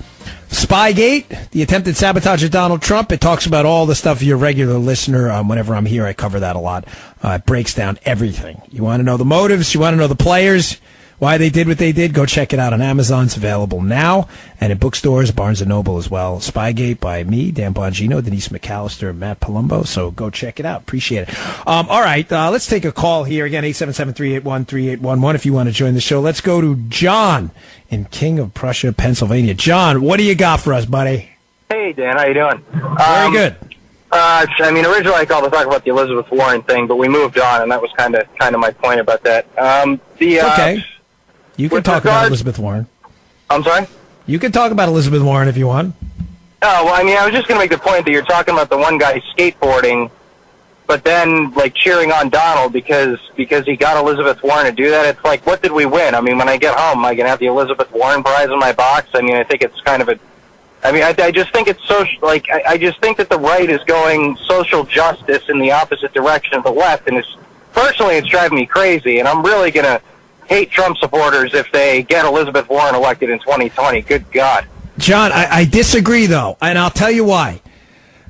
Spygate, the attempted sabotage of Donald Trump. It talks about all the stuff you're a regular listener. Whenever I'm here, I cover that a lot. It breaks down everything. You want to know the motives? You want to know the players? Why they did what they did? Go check it out on Amazon. It's available now. And in bookstores, Barnes & Noble as well. Spygate by me, Dan Bongino, Denise McAllister, and Matt Palumbo. So go check it out. Appreciate it. All right, let's take a call here. Again, 877-381-3811 if you want to join the show. Let's go to John in King of Prussia, Pennsylvania. John, what do you got for us, buddy? Hey, Dan. How you doing? Very good. Originally I called to talk about the Elizabeth Warren thing, but we moved on, and that was kind of my point about that. Okay. You can talk about Elizabeth Warren. I'm sorry? You can talk about Elizabeth Warren if you want. Oh, well, I was just going to make the point that you're talking about the one guy skateboarding, but then, cheering on Donald because he got Elizabeth Warren to do that. It's like, what did we win? When I get home, I can have the Elizabeth Warren prize in my box. I think it's kind of I just think it's social. I just think that the right is going social justice in the opposite direction of the left, and personally, it's driving me crazy, and I'm really going to hate Trump supporters if they get Elizabeth Warren elected in 2020. Good God. John, I disagree, though, and I'll tell you why.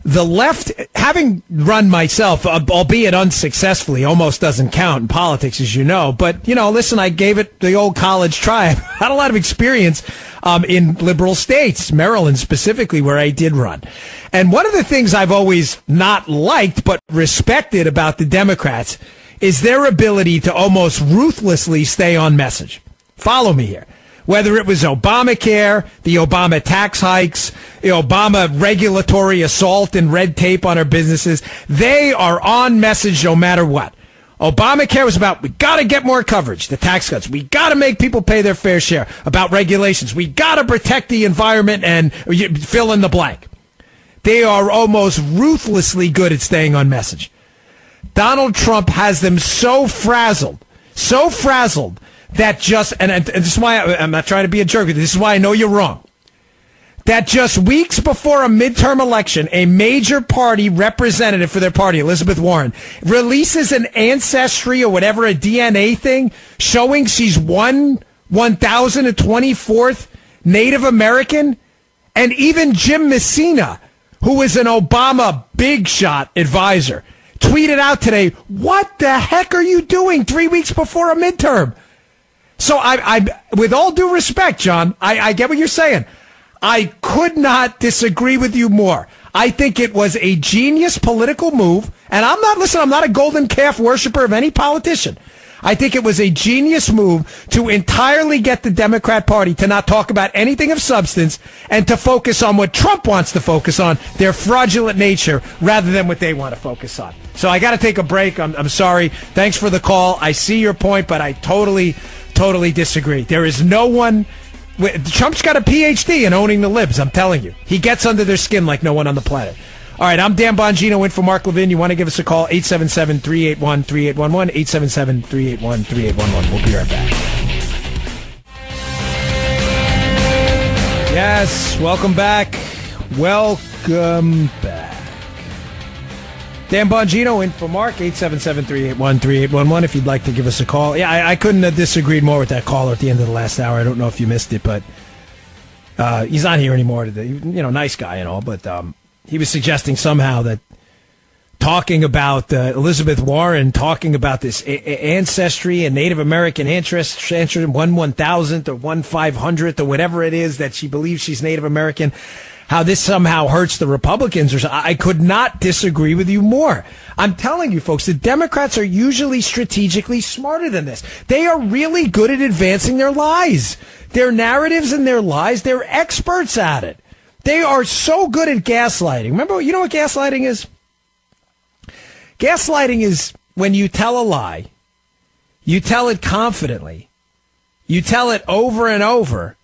The left, having run myself, albeit unsuccessfully, almost doesn't count in politics, as you know. But, listen, I gave it the old college try. I had a lot of experience in liberal states, Maryland specifically, where I did run. And one of the things I've always not liked but respected about the Democrats is their ability to almost ruthlessly stay on message. Follow me here. Whether it was Obamacare, the Obama tax hikes, the Obama regulatory assault and red tape on our businesses, they are on message no matter what. Obamacare was about, we got to get more coverage, the tax cuts. We got to make people pay their fair share. About regulations, we got to protect the environment and fill in the blank. They are almost ruthlessly good at staying on message. Donald Trump has them so frazzled that just, and this is why I'm not trying to be a jerk, this is why I know you're wrong, that just weeks before a midterm election, a major party representative for their party, Elizabeth Warren, releases an ancestry or whatever, a DNA thing, showing she's 1,024th Native American, and even Jim Messina, who is an Obama big shot advisor, tweeted out today, what the heck are you doing 3 weeks before a midterm? So I with all due respect, John, I get what you're saying. I could not disagree with you more. I think it was a genius political move, and I'm not a golden calf worshiper of any politician. I think it was a genius move to entirely get the Democrat Party to not talk about anything of substance and to focus on what Trump wants to focus on, their fraudulent nature, rather than what they want to focus on. So I got to take a break. I'm sorry. Thanks for the call. I see your point, but I totally disagree. There is no one. Trump's got a PhD in owning the libs, I'm telling you. He gets under their skin like no one on the planet. All right, I'm Dan Bongino in for Mark Levin. You want to give us a call, 877-381-3811, 877-381-3811. We'll be right back. Yes, welcome back. Welcome back. Dan Bongino in for Mark, 877-381-3811 if you'd like to give us a call. Yeah, I couldn't have disagreed more with that caller at the end of the last hour. I don't know if you missed it, but he's not here anymore today. Nice guy and all, but he was suggesting somehow that talking about Elizabeth Warren, talking about this ancestry and Native American ancestry, 1/1000th or 1/500th or whatever it is that she believes she's Native American, how this somehow hurts the Republicans or something. I could not disagree with you more. I'm telling you, folks, the Democrats are usually strategically smarter than this. They are really good at advancing their lies. Their narratives and their lies, they're experts at it. They are so good at gaslighting. Remember, you know what gaslighting is? Gaslighting is when you tell a lie, you tell it confidently, you tell it over and over,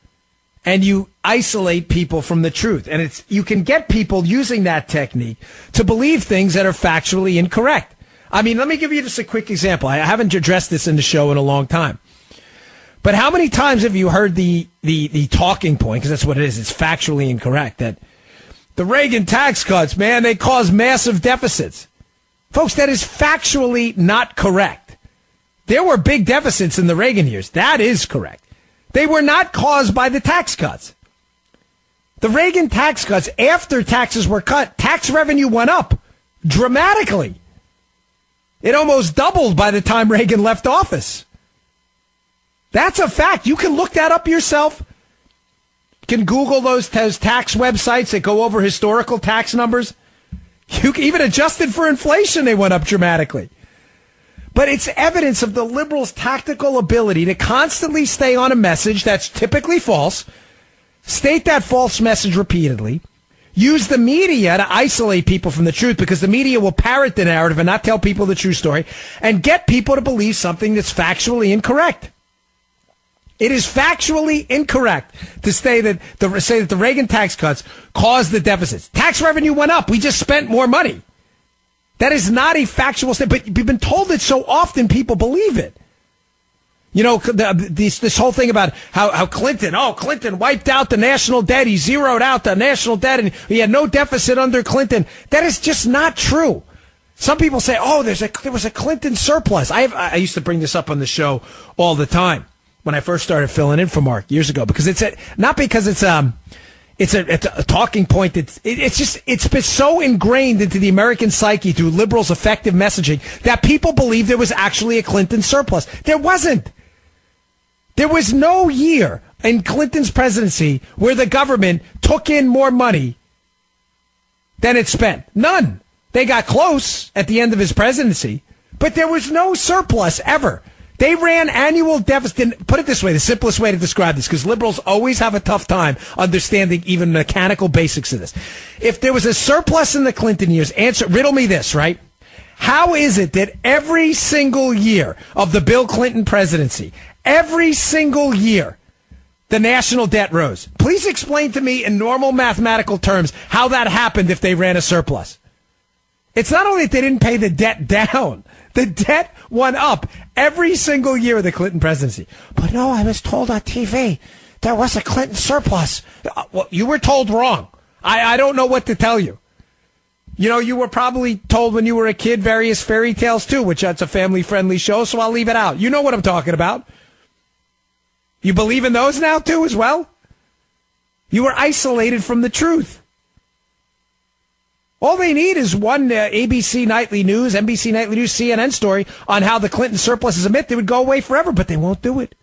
and you isolate people from the truth. And you can get people using that technique to believe things that are factually incorrect. I mean, let me give you just a quick example. I haven't addressed this in the show in a long time. But how many times have you heard the talking point, because that's what it is, it's factually incorrect, that the Reagan tax cuts, man, they caused massive deficits. Folks, that is factually not correct. There were big deficits in the Reagan years. That is correct. They were not caused by the tax cuts. The Reagan tax cuts, after taxes were cut, tax revenue went up dramatically. It almost doubled by the time Reagan left office. That's a fact. You can look that up yourself. You can Google those tax websites that go over historical tax numbers. You can, even adjusted for inflation, they went up dramatically. But it's evidence of the liberals' tactical ability to constantly stay on a message that's typically false, state that false message repeatedly, use the media to isolate people from the truth because the media will parrot the narrative and not tell people the true story, and get people to believe something that's factually incorrect. It is factually incorrect to say that the Reagan tax cuts caused the deficits. Tax revenue went up. We just spent more money. That is not a factual statement, but you've been told it so often people believe it. You know, this whole thing about how Clinton wiped out the national debt. He zeroed out the national debt and he had no deficit under Clinton. That is just not true. Some people say, oh, there was a Clinton surplus. I used to bring this up on the show all the time when I first started filling in for Mark years ago, because it's a talking point. It's been so ingrained into the American psyche through liberals' effective messaging that people believe there was actually a Clinton surplus. There wasn't. There was no year in Clinton's presidency where the government took in more money than it spent. None. They got close at the end of his presidency, but there was no surplus ever. They ran annual deficit. Put it this way, the simplest way to describe this, because liberals always have a tough time understanding even mechanical basics of this. If there was a surplus in the Clinton years, riddle me this, right? How is it that every single year of the Bill Clinton presidency, every single year, the national debt rose? Please explain to me in normal mathematical terms how that happened if they ran a surplus. It's not only that they didn't pay the debt down, the debt went up every single year of the Clinton presidency. But no, I was told on TV there was a Clinton surplus. Well, you were told wrong. I don't know what to tell you. You know, you were probably told when you were a kid various fairy tales too, which that's a family-friendly show, so I'll leave it out. You know what I'm talking about. You believe in those now too as well? You were isolated from the truth. All they need is one ABC Nightly News, NBC Nightly News, CNN story on how the Clinton surplus is a myth. They would go away forever, but they won't do it.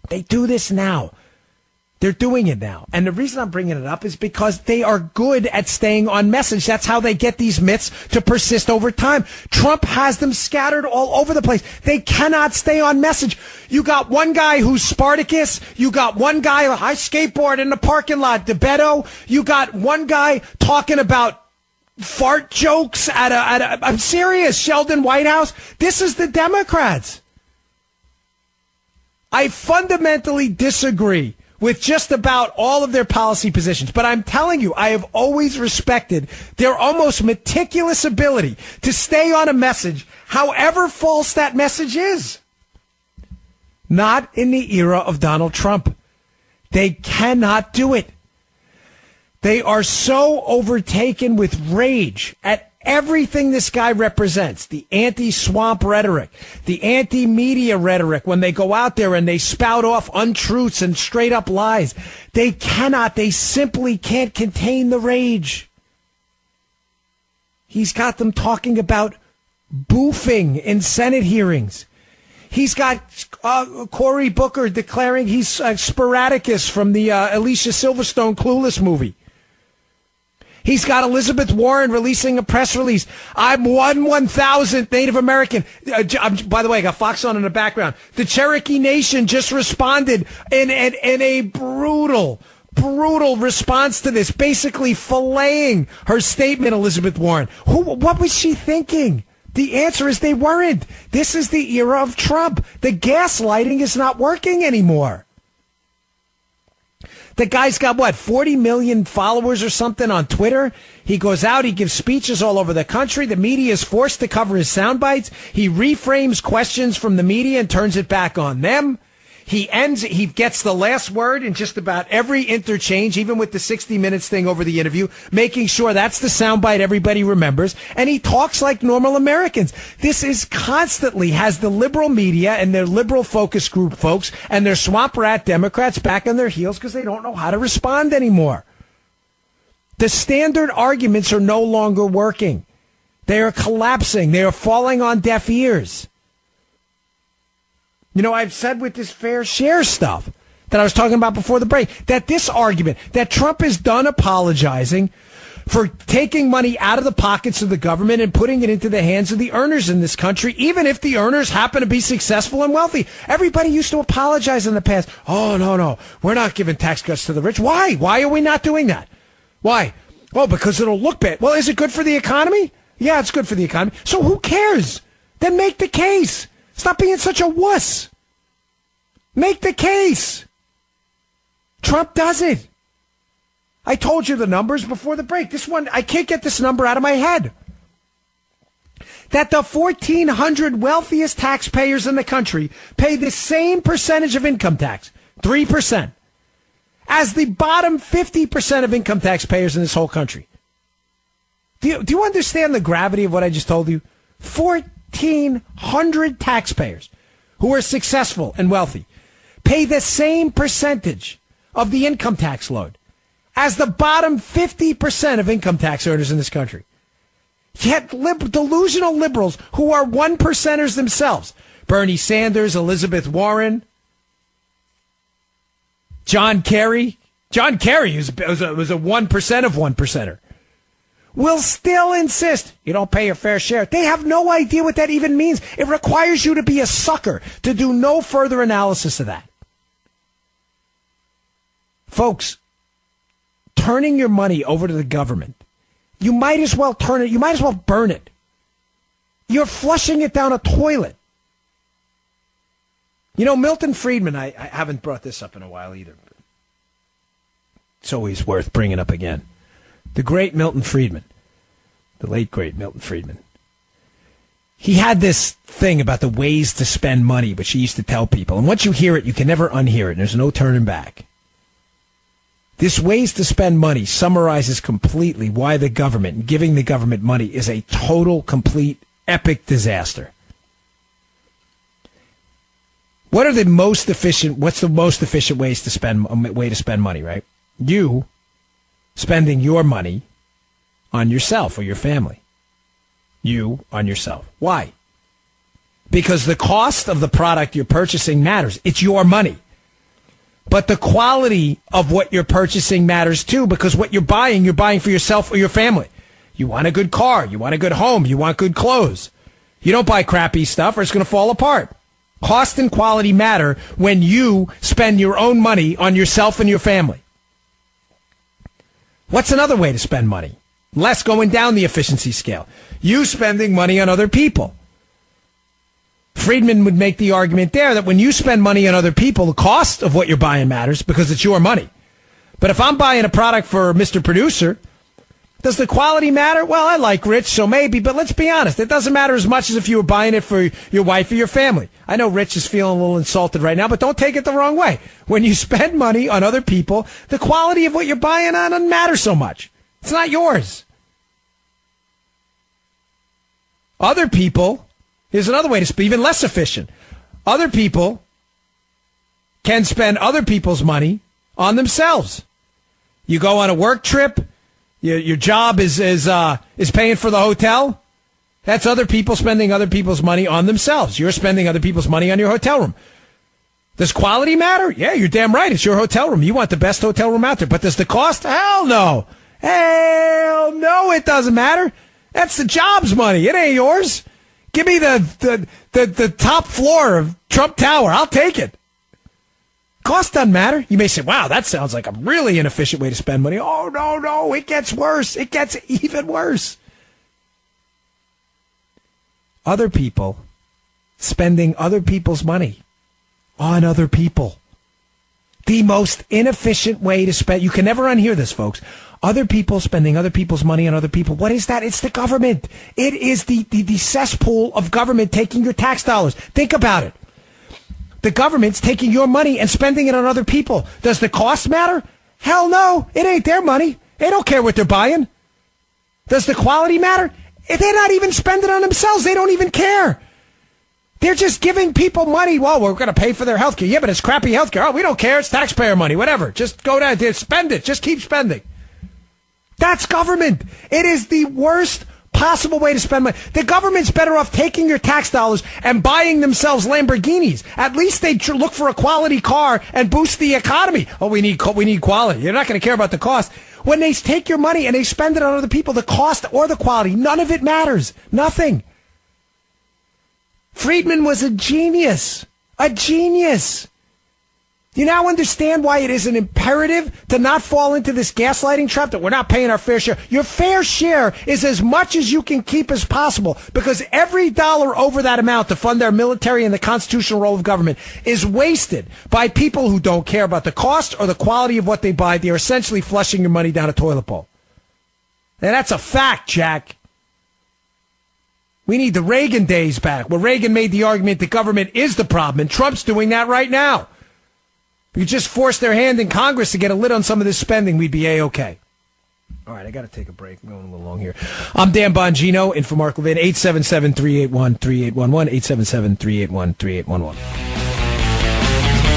They do this now. They're doing it now. And the reason I'm bringing it up is because they are good at staying on message. That's how they get these myths to persist over time. Trump has them scattered all over the place. They cannot stay on message. You got one guy who's Spartacus. You got one guy, I skateboard in the parking lot, DeBetto. You got one guy talking about fart jokes I'm serious, Sheldon Whitehouse. This is the Democrats. I fundamentally disagree with just about all of their policy positions. But I'm telling you, I have always respected their almost meticulous ability to stay on a message, however false that message is. Not in the era of Donald Trump. They cannot do it. They are so overtaken with rage at everything this guy represents, the anti-swamp rhetoric, the anti-media rhetoric, when they go out there and they spout off untruths and straight up lies. They simply can't contain the rage. He's got them talking about boofing in Senate hearings. He's got Cory Booker declaring he's Sporadicus from the Alicia Silverstone Clueless movie. He's got Elizabeth Warren releasing a press release. I'm 1/1000th Native American. By the way, I got Fox on in the background. The Cherokee Nation just responded in a brutal response to this, basically filleting her statement, Elizabeth Warren. What was she thinking? The answer is they weren't. This is the era of Trump. The gaslighting is not working anymore. The guy's got, 40 million followers or something on Twitter? He goes out, he gives speeches all over the country. The media is forced to cover his sound bites. He reframes questions from the media and turns it back on them. He gets the last word in just about every interchange, even with the 60 Minutes thing over the interview, making sure that's the soundbite everybody remembers. And he talks like normal Americans. This is constantly has the liberal media and their liberal focus group folks and their swamp rat Democrats back on their heels because they don't know how to respond anymore. The standard arguments are no longer working. They are collapsing. They are falling on deaf ears. You know, I've said with this fair share stuff that I was talking about before the break, that this argument that Trump is done apologizing for taking money out of the pockets of the government and putting it into the hands of the earners in this country, even if the earners happen to be successful and wealthy. Everybody used to apologize in the past. Oh, no, we're not giving tax cuts to the rich. Why? Why are we not doing that? Why? Oh, because it'll look bad. Well, is it good for the economy? Yeah, it's good for the economy. So who cares? Then make the case. Stop being such a wuss. Make the case. Trump does it. I told you the numbers before the break. This one, I can't get this number out of my head. That the 1,400 wealthiest taxpayers in the country pay the same percentage of income tax, 3%, as the bottom 50% of income taxpayers in this whole country. Do you understand the gravity of what I just told you? 1,400 taxpayers who are successful and wealthy pay the same percentage of the income tax load as the bottom 50% of income tax earners in this country. Yet delusional liberals who are one percenters themselves, Bernie Sanders, Elizabeth Warren, John Kerry was a 1% of one percenter, will still insist you don't pay your fair share. They have no idea what that even means. It requires you to be a sucker to do no further analysis of that. Folks, turning your money over to the government, you might as well turn it, you might as well burn it. You're flushing it down a toilet. You know, Milton Friedman, I haven't brought this up in a while either. It's always worth bringing up again. The great Milton Friedman, the late great Milton Friedman. He had this thing about the ways to spend money, which he used to tell people. And once you hear it, you can never unhear it. And there's no turning back. This ways to spend money summarizes completely why the government, giving the government money, is a total, complete, epic disaster. What's the most efficient way to spend money, right? You spending your money on yourself or your family. You on yourself. Why? Because the cost of the product you're purchasing matters. It's your money. But the quality of what you're purchasing matters too, because what you're buying for yourself or your family. You want a good car. You want a good home. You want good clothes. You don't buy crappy stuff or it's going to fall apart. Cost and quality matter when you spend your own money on yourself and your family. What's another way to spend money? Less going down the efficiency scale. You spending money on other people. Friedman would make the argument there that when you spend money on other people, the cost of what you're buying matters because it's your money. But if I'm buying a product for Mr. Producer, does the quality matter? Well, I like Rich, so maybe, but let's be honest. It doesn't matter as much as if you were buying it for your wife or your family. I know Rich is feeling a little insulted right now, but don't take it the wrong way. When you spend money on other people, the quality of what you're buying on doesn't matter so much. It's not yours. Other people, here's another way to be even less efficient. Other people can spend other people's money on themselves. You go on a work trip. Your job is paying for the hotel. That's other people spending other people's money on themselves. You're spending other people's money on your hotel room. Does quality matter? Yeah, you're damn right. It's your hotel room. You want the best hotel room out there. But does the cost? Hell no. Hell no, it doesn't matter. That's the job's money. It ain't yours. Give me the top floor of Trump Tower. I'll take it. Cost doesn't matter. You may say, wow, that sounds like a really inefficient way to spend money. Oh, no, it gets worse. It gets even worse. Other people spending other people's money on other people. The most inefficient way to spend. You can never unhear this, folks. Other people spending other people's money on other people. What is that? It's the government. It is the cesspool of government taking your tax dollars. Think about it. the government's taking your money and spending it on other people. Does the cost matter? Hell no. It ain't their money. They don't care what they're buying. Does the quality matter? They're not even spending it on themselves. They don't even care. They're just giving people money. Well, we're going to pay for their health care. Yeah, but it's crappy health care. Oh, we don't care. It's taxpayer money. Whatever. Just go down there, spend it. Just keep spending. That's government. It is the worst possible way to spend money. The government's better off taking your tax dollars and buying themselves Lamborghinis. At least they look for a quality car and boost the economy. Oh, we need quality. You're not going to care about the cost. When they take your money and they spend it on other people, the cost or the quality, none of it matters. Nothing. Friedman was a genius. A genius. You now understand why it is an imperative to not fall into this gaslighting trap that we're not paying our fair share. Your fair share is as much as you can keep as possible, because every dollar over that amount to fund our military and the constitutional role of government is wasted by people who don't care about the cost or the quality of what they buy. They're essentially flushing your money down a toilet bowl. And that's a fact, Jack. We need the Reagan days back, where Reagan made the argument that government is the problem, and Trump's doing that right now. If you just force their hand in Congress to get a lid on some of this spending, we'd be A-OK. All right, I got to take a break. I'm going a little long here. I'm Dan Bongino, in for Mark Levin, 877-381-3811, 877-381-3811.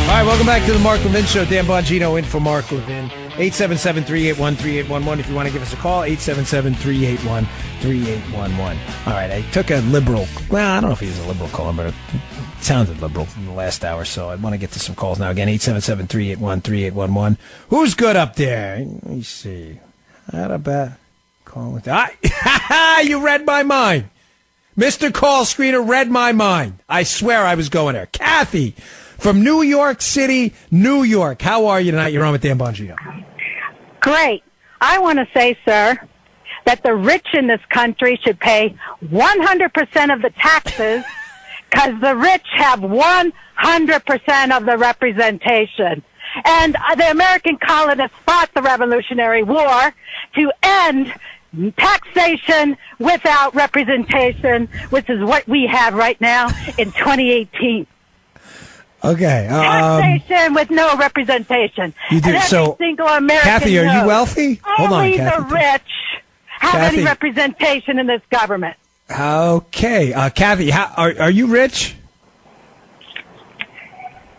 All right, welcome back to the Mark Levin Show. Dan Bongino, in for Mark Levin, 877-381-3811. If you want to give us a call, 877-381-3811. All right, I took a liberal, well, I don't know if he was a liberal caller, but it sounded liberal in the last hour, so I want to get to some calls now. Again, 877-381-3811. Who's good up there? Let me see. How about call it? You read my mind. Mr. Call Screener read my mind. I swear I was going there. Kathy from New York City, New York. How are you tonight? You're on with Dan Bongino. Great. I want to say, sir, that the rich in this country should pay 100% of the taxes, because the rich have 100% of the representation. And the American colonists fought the Revolutionary War to end taxation without representation, which is what we have right now in 2018. Okay. Taxation with no representation. You do. And every so, single American Kathy, are you wealthy? Hold on, only Kathy. the rich have Kathy. any representation in this government. Okay. Kathy, are you rich?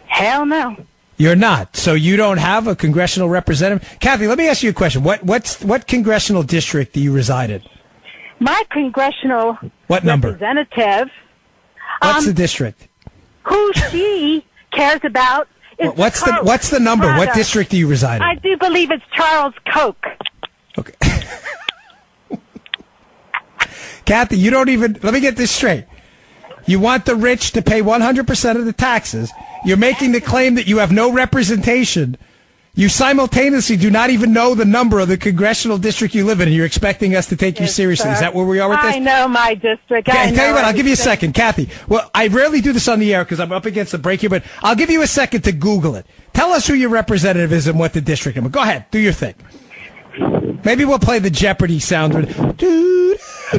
Hell no. You're not. So you don't have a congressional representative? Kathy, let me ask you a question. What congressional district do you reside in? My congressional representative. What's the district? Who she cares about is what's the number? Brother. What district do you reside in? I do believe it's Charles Koch. Okay. Kathy, you don't even, let me get this straight. You want the rich to pay 100% of the taxes. You're making the claim that you have no representation. You simultaneously do not even know the number of the congressional district you live in, and you're expecting us to take you seriously. Sir. Is that where we are with this? I know my district. Okay, tell you what, I'll give you a second. Kathy, well, I rarely do this on the air because I'm up against the break here, but I'll give you a second to Google it. Tell us who your representative is and what the district is. Go ahead, do your thing. Maybe we'll play the Jeopardy sound. Okay, sir.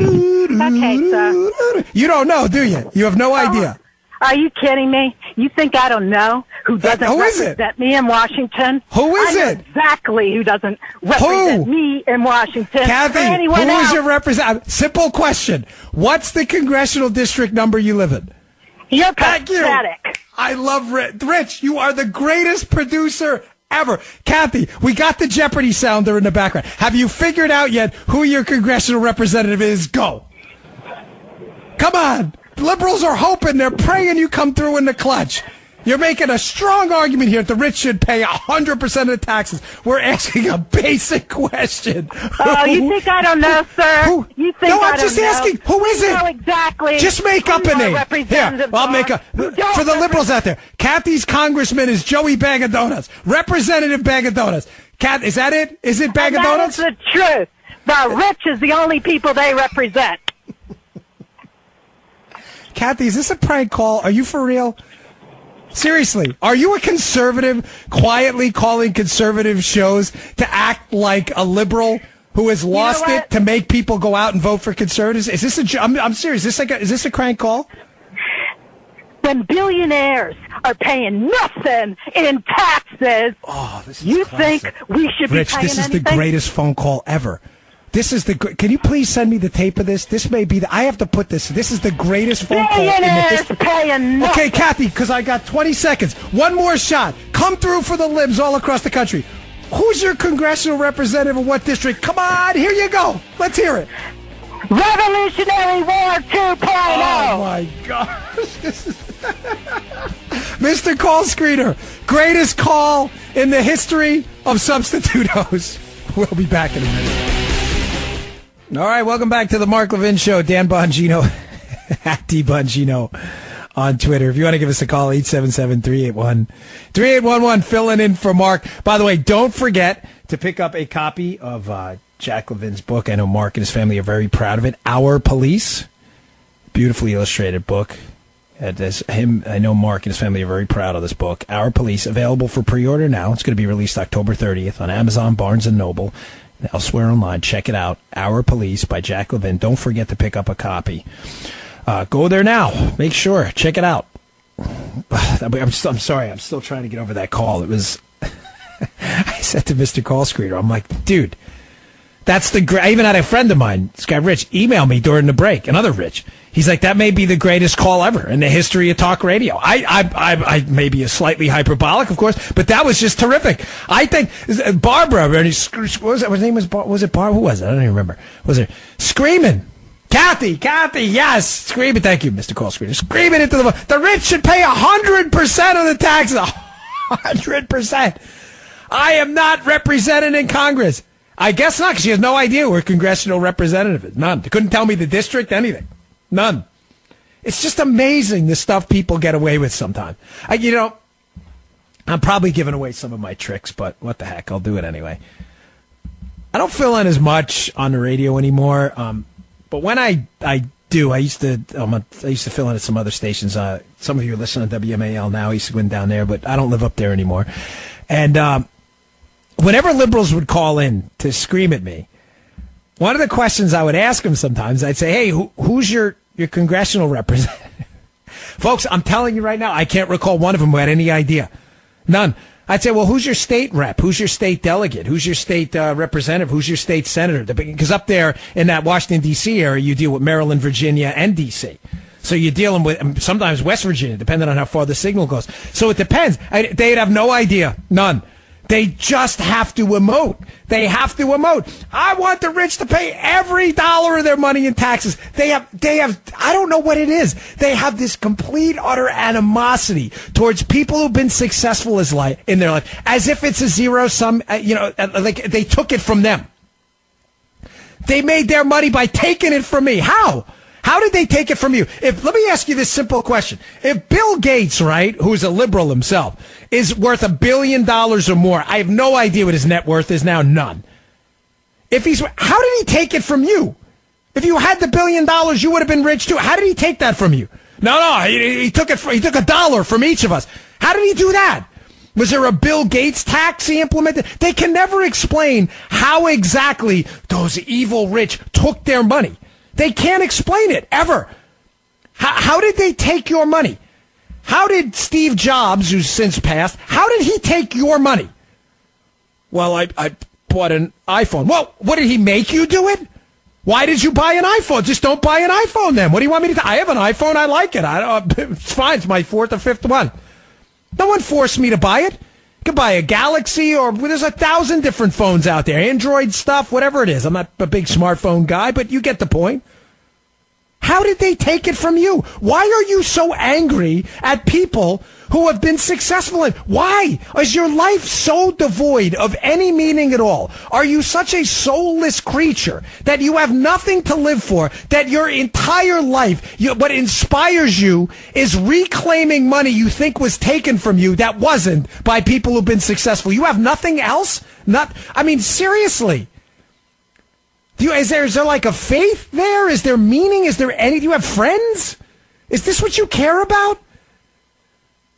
You don't know, do you? You have no idea. Are you kidding me? You think I don't know who doesn't represent me in Washington? Who is I know it? Exactly who doesn't represent me in Washington. Kathy, who is your representative? Simple question. What's the congressional district number you live in? You're pathetic. I love Rich. You are the greatest producer ever. Kathy, we got the Jeopardy sounder in the background. Have you figured out yet who your congressional representative is? Go. Come on. Liberals are hoping, they're praying you come through in the clutch. You're making a strong argument here that the rich should pay 100% of the taxes. We're asking a basic question. Oh, you think I don't know, sir? You think no, I I'm just don't asking. know? Who is it? Know exactly. Just make up a name. Here, I'll make a. For the liberals out there, Kathy's congressman is Joey Bag of Donuts. Representative Bag of Donuts. Kat, is that it? Is it Bag of Donuts? That is the truth. The rich is the only people they represent. Kathy, is this a prank call? Are you for real? Seriously, are you a conservative, quietly calling conservative shows to act like a liberal who has lost it to make people go out and vote for conservatives? Is this I'm serious. Is this a crank call? when billionaires are paying nothing in taxes, you think we should Rich, be paying this is anything? the greatest phone call ever. This is can you please send me the tape of this? This may be I have to put this. This is the greatest phone call in the Billionaires history. paying nothing. Okay, Kathy, because I got 20 seconds. One more shot. Come through for the libs all across the country. Who's your congressional representative of what district? Come on, here you go. Let's hear it. Revolutionary War 2.0. Oh, my gosh. Mr. Call Screener, greatest call in the history of substitute hosts. We'll be back in a minute. All right, welcome back to the Mark Levin Show. Dan Bongino, at D Bongino on Twitter. If you want to give us a call, 877-381-3811, filling in for Mark. By the way, don't forget to pick up a copy of Jack Levin's book. I know Mark and his family are very proud of it. Our Police, beautifully illustrated book. I know Mark and his family are very proud of this book. Our Police, available for pre-order now. It's going to be released October 30th on Amazon, Barnes & Noble, and elsewhere online. Check it out. Our Police by Jack Levin. Don't forget to pick up a copy. Go there now. Make sure. Check it out. I'm sorry. I'm still trying to get over that call. It was... I said to Mr. Call Screener, I'm like, dude, that's I even had a friend of mine, this guy Rich, email me during the break, another Rich. He's like, that may be the greatest call ever in the history of talk radio. I may be slightly hyperbolic, of course, but that was just terrific. I think Barbara, what was it? His name was it Barbara? Who was it? I don't even remember. Was it screaming? Kathy, yes, screaming. Thank you, Mr. Call Screener. Screaming into the rich should pay 100% of the taxes. 100%. I am not represented in Congress. I guess not, because she has no idea where congressional representative is. None. They couldn't tell me the district, anything. None. It's just amazing the stuff people get away with sometimes. I'm probably giving away some of my tricks, but what the heck, I'll do it anyway. I don't fill in as much on the radio anymore, but when I do, I used to fill in at some other stations. Some of you are listening to WMAL now. I used to go in down there, but I don't live up there anymore. And whenever liberals would call in to scream at me, one of the questions I would ask them sometimes, I'd say, hey, who's your congressional representative? Folks, I'm telling you right now, I can't recall one of them who had any idea. None. I'd say, well, who's your state rep? Who's your state delegate? Who's your state representative? Who's your state senator? Because up there in that Washington, D.C. area, you deal with Maryland, Virginia, and D.C. So you're dealing with sometimes West Virginia, depending on how far the signal goes. So it depends. They'd have no idea. None. They just have to emote. They have to emote. I want the rich to pay every dollar of their money in taxes. They have, I don't know what it is. They have this complete, utter animosity towards people who've been successful in their life, as if it's a zero sum, like they took it from them. They made their money by taking it from me. How? How did they take it from you? Let me ask you this simple question. If Bill Gates, right, who's a liberal himself, is worth $1 billion or more, I have no idea what his net worth is now, none. How did he take it from you? If you had the $1 billion, you would have been rich too. How did he take that from you? No, he took $1 from each of us. How did he do that? Was there a Bill Gates tax he implemented? They can never explain how exactly those evil rich took their money. They can't explain it, ever. How did they take your money? How did Steve Jobs, who's since passed, how did he take your money? Well, I bought an iPhone. Well, what, did he make you do it? Why did you buy an iPhone? Just don't buy an iPhone then. What do you want me to do? I have an iPhone. I like it. It's fine. It's my 4th or 5th one. No one forced me to buy it. You can buy a Galaxy, or there's 1,000 different phones out there. Android stuff, whatever it is. I'm not a big smartphone guy, but you get the point. How did they take it from you? Why are you so angry at people who have been successful? Why? Is your life so devoid of any meaning at all? Are you such a soulless creature that you have nothing to live for, that your entire life, what inspires you is reclaiming money you think was taken from you that wasn't, by people who've been successful? You have nothing else? Seriously. Is there like a faith there? Is there meaning? Do you have friends? Is this what you care about?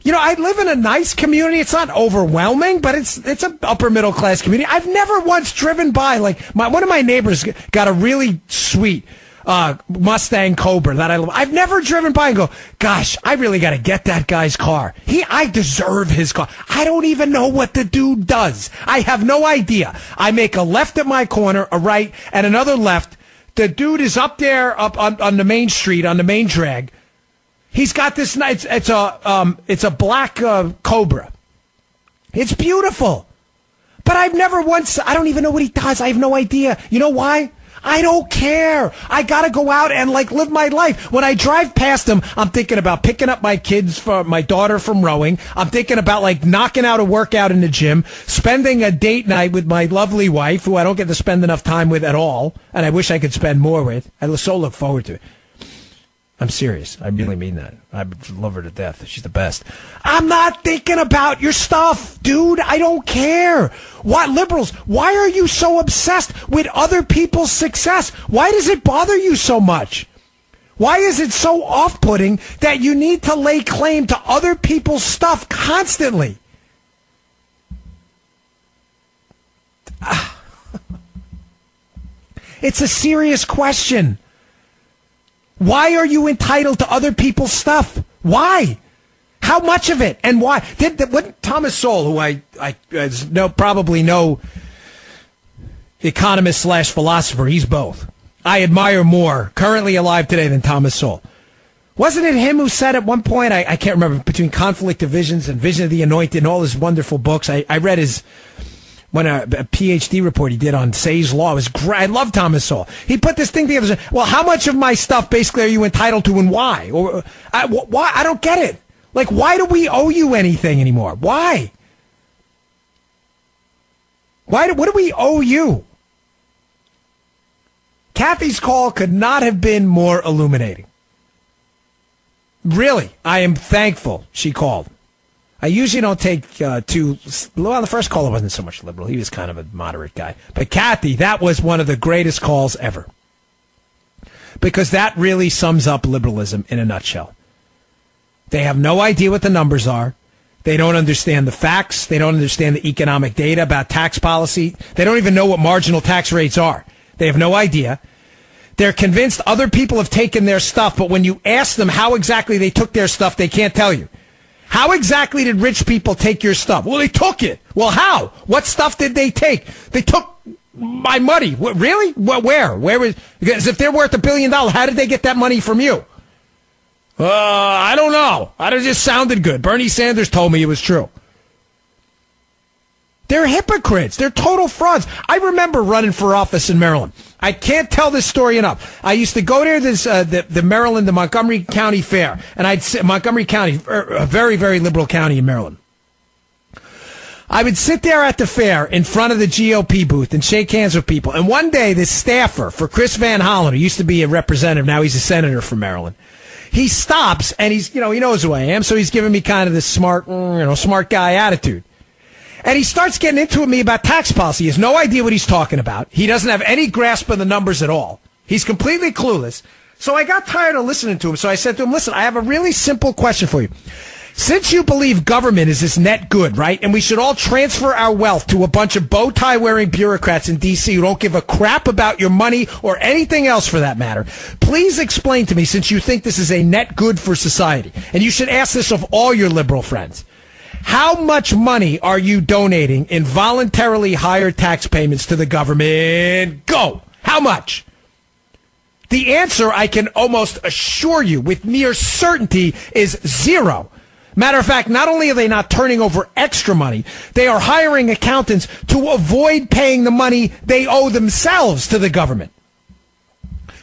I live in a nice community. It's not overwhelming, but it's an upper middle class community. I've never once driven by, one of my neighbors got a really sweet Mustang Cobra that I love. I've never driven by and go, gosh, I really got to get that guy's car. I deserve his car. I don't even know what the dude does. I have no idea. I make a left at my corner, a right, and another left. The dude is up there, up on the main street, on the main drag. He's got this nice. It's a black Cobra. It's beautiful, but I've never once. I don't even know what he does. I have no idea. You know why? I don't care. I gotta go out and live my life. When I drive past him, I'm thinking about picking up my kids from my daughter from rowing. I'm thinking about knocking out a workout in the gym, spending a date night with my lovely wife, who I don't get to spend enough time with at all, and I wish I could spend more with. I so look forward to it. I'm serious. I really mean that. I love her to death. She's the best. I'm not thinking about your stuff, dude. I don't care. What liberals, why are you so obsessed with other people's success? Why does it bother you so much? Why is it so off-putting that you need to lay claim to other people's stuff constantly? It's a serious question. Why are you entitled to other people's stuff? Why? How much of it? And why? What Thomas Sowell, who I probably know economist / philosopher, he's both. I admire more currently alive today than Thomas Sowell. Wasn't it him who said at one point, I can't remember, between Conflict of Visions and Vision of the Anointed and all his wonderful books. I read his... When a PhD report he did on Say's Law, it was great. I love Thomas Sowell. He put this thing together. Well, how much of my stuff basically are you entitled to, and why? Or why? I don't get it. Why do we owe you anything anymore? Why? What do we owe you? Kathy's call could not have been more illuminating. Really, I am thankful she called. I usually don't take well, the first caller wasn't so much liberal. He was kind of a moderate guy. But Kathy, that was one of the greatest calls ever. Because that really sums up liberalism in a nutshell. They have no idea what the numbers are. They don't understand the facts. They don't understand the economic data about tax policy. They don't even know what marginal tax rates are. They have no idea. They're convinced other people have taken their stuff, but when you ask them how exactly they took their stuff, they can't tell you. How exactly did rich people take your stuff? Well, they took it. Well, how? What stuff did they take? They took my money. What, really? Where? Where was? Because if they're worth $1 billion, how did they get that money from you? I don't know. It just sounded good. Bernie Sanders told me it was true. They're hypocrites. They're total frauds. I remember running for office in Maryland. I can't tell this story enough. I used to go there, the Maryland, the Montgomery County Fair, and I'd sit Montgomery County, a very, very liberal county in Maryland. I would sit there at the fair in front of the GOP booth and shake hands with people. And one day, this staffer for Chris Van Hollen, who used to be a representative, now he's a senator from Maryland. He stops and he knows who I am, so he's giving me kind of this smart guy attitude. And he starts getting into me about tax policy. He has no idea what he's talking about. He doesn't have any grasp of the numbers at all. He's completely clueless. So I got tired of listening to him. So I said to him, listen, I have a really simple question for you. Since you believe government is this net good, right, and we should all transfer our wealth to a bunch of bow tie wearing bureaucrats in D.C. who don't give a crap about your money or anything else for that matter, please explain to me, since you think this is a net good for society, and you should ask this of all your liberal friends, how much money are you donating in voluntarily higher tax payments to the government? Go! How much? The answer, I can almost assure you with near certainty, is zero. Matter of fact, not only are they not turning over extra money, they are hiring accountants to avoid paying the money they owe themselves to the government.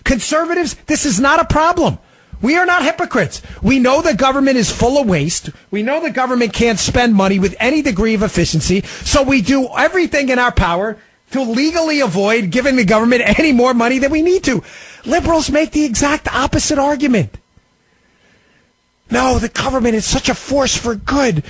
Conservatives, this is not a problem. We are not hypocrites. We know the government is full of waste. We know the government can't spend money with any degree of efficiency, so we do everything in our power to legally avoid giving the government any more money than we need to. Liberals make the exact opposite argument. No, the government is such a force for good.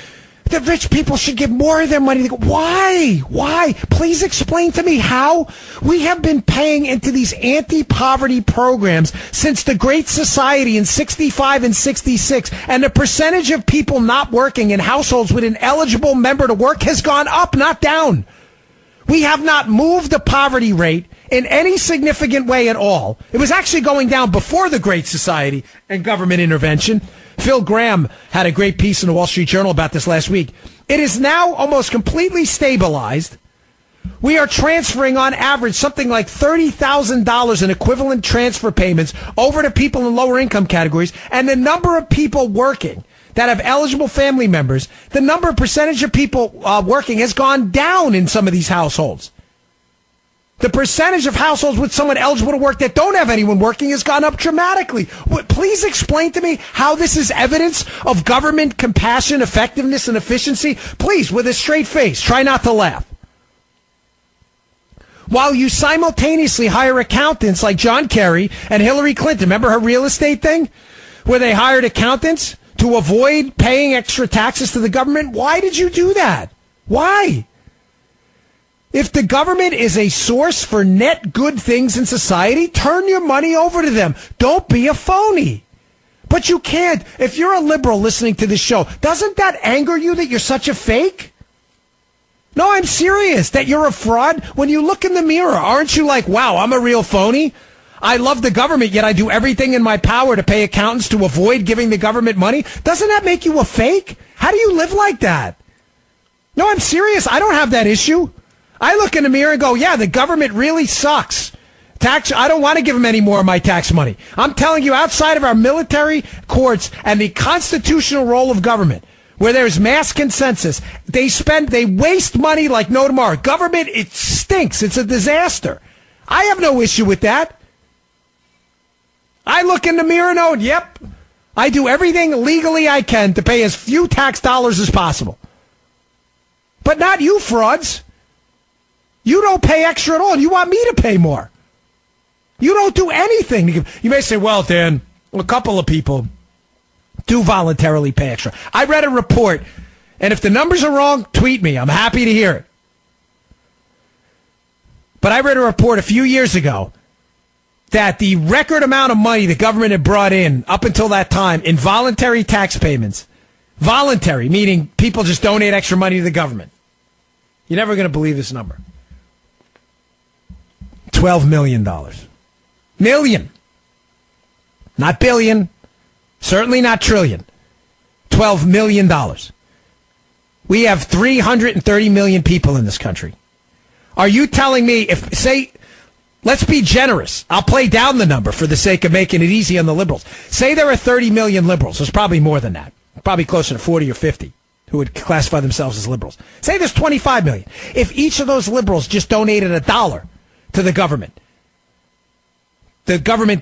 The rich people should give more of their money. Why? Why? Please explain to me how. We have been paying into these anti-poverty programs since the Great Society in 65 and 66, and the percentage of people not working in households with an eligible member to work has gone up, not down. We have not moved the poverty rate in any significant way at all. It was actually going down before the Great Society and government intervention. Phil Graham had a great piece in the Wall Street Journal about this last week. It is now almost completely stabilized. We are transferring on average something like $30,000 in equivalent transfer payments over to people in lower income categories, and the number of people working that have eligible family members, the percentage of people working has gone down in some of these households. The percentage of households with someone eligible to work that don't have anyone working has gone up dramatically. Please explain to me how this is evidence of government compassion, effectiveness, and efficiency. Please, with a straight face, try not to laugh. While you simultaneously hire accountants like John Kerry and Hillary Clinton. Remember her real estate thing? Where they hired accountants to avoid paying extra taxes to the government? Why did you do that? Why? If the government is a source for net good things in society, turn your money over to them. Don't be a phony. But you can't. If you're a liberal listening to this show, doesn't that anger you that you're such a fake? No, I'm serious, that you're a fraud. When you look in the mirror, aren't you like, wow, I'm a real phony? I love the government, yet I do everything in my power to pay accountants to avoid giving the government money. Doesn't that make you a fake? How do you live like that? No, I'm serious. I don't have that issue. I look in the mirror and go, yeah, the government really sucks. I don't want to give them any more of my tax money. I'm telling you, outside of our military courts and the constitutional role of government, where there's mass consensus, they waste money like no tomorrow. Government, it stinks. It's a disaster. I have no issue with that. I look in the mirror and know, yep, I do everything legally I can to pay as few tax dollars as possible. But not you frauds. You don't pay extra at all, and you want me to pay more. You don't do anything. You may say, well, Dan, a couple of people do voluntarily pay extra. I read a report, and if the numbers are wrong, tweet me. I'm happy to hear it. But I read a report a few years ago that the record amount of money the government had brought in up until that time in voluntary tax payments, voluntary, meaning people just donate extra money to the government. You're never going to believe this number. $12 million. Million. Not billion. Certainly not trillion. $12 million. We have 330 million people in this country. Are you telling me let's be generous. I'll play down the number for the sake of making it easy on the liberals. Say there are 30 million liberals. There's probably more than that. Probably closer to 40 or 50 who would classify themselves as liberals. Say there's 25 million. If each of those liberals just donated $1 to the government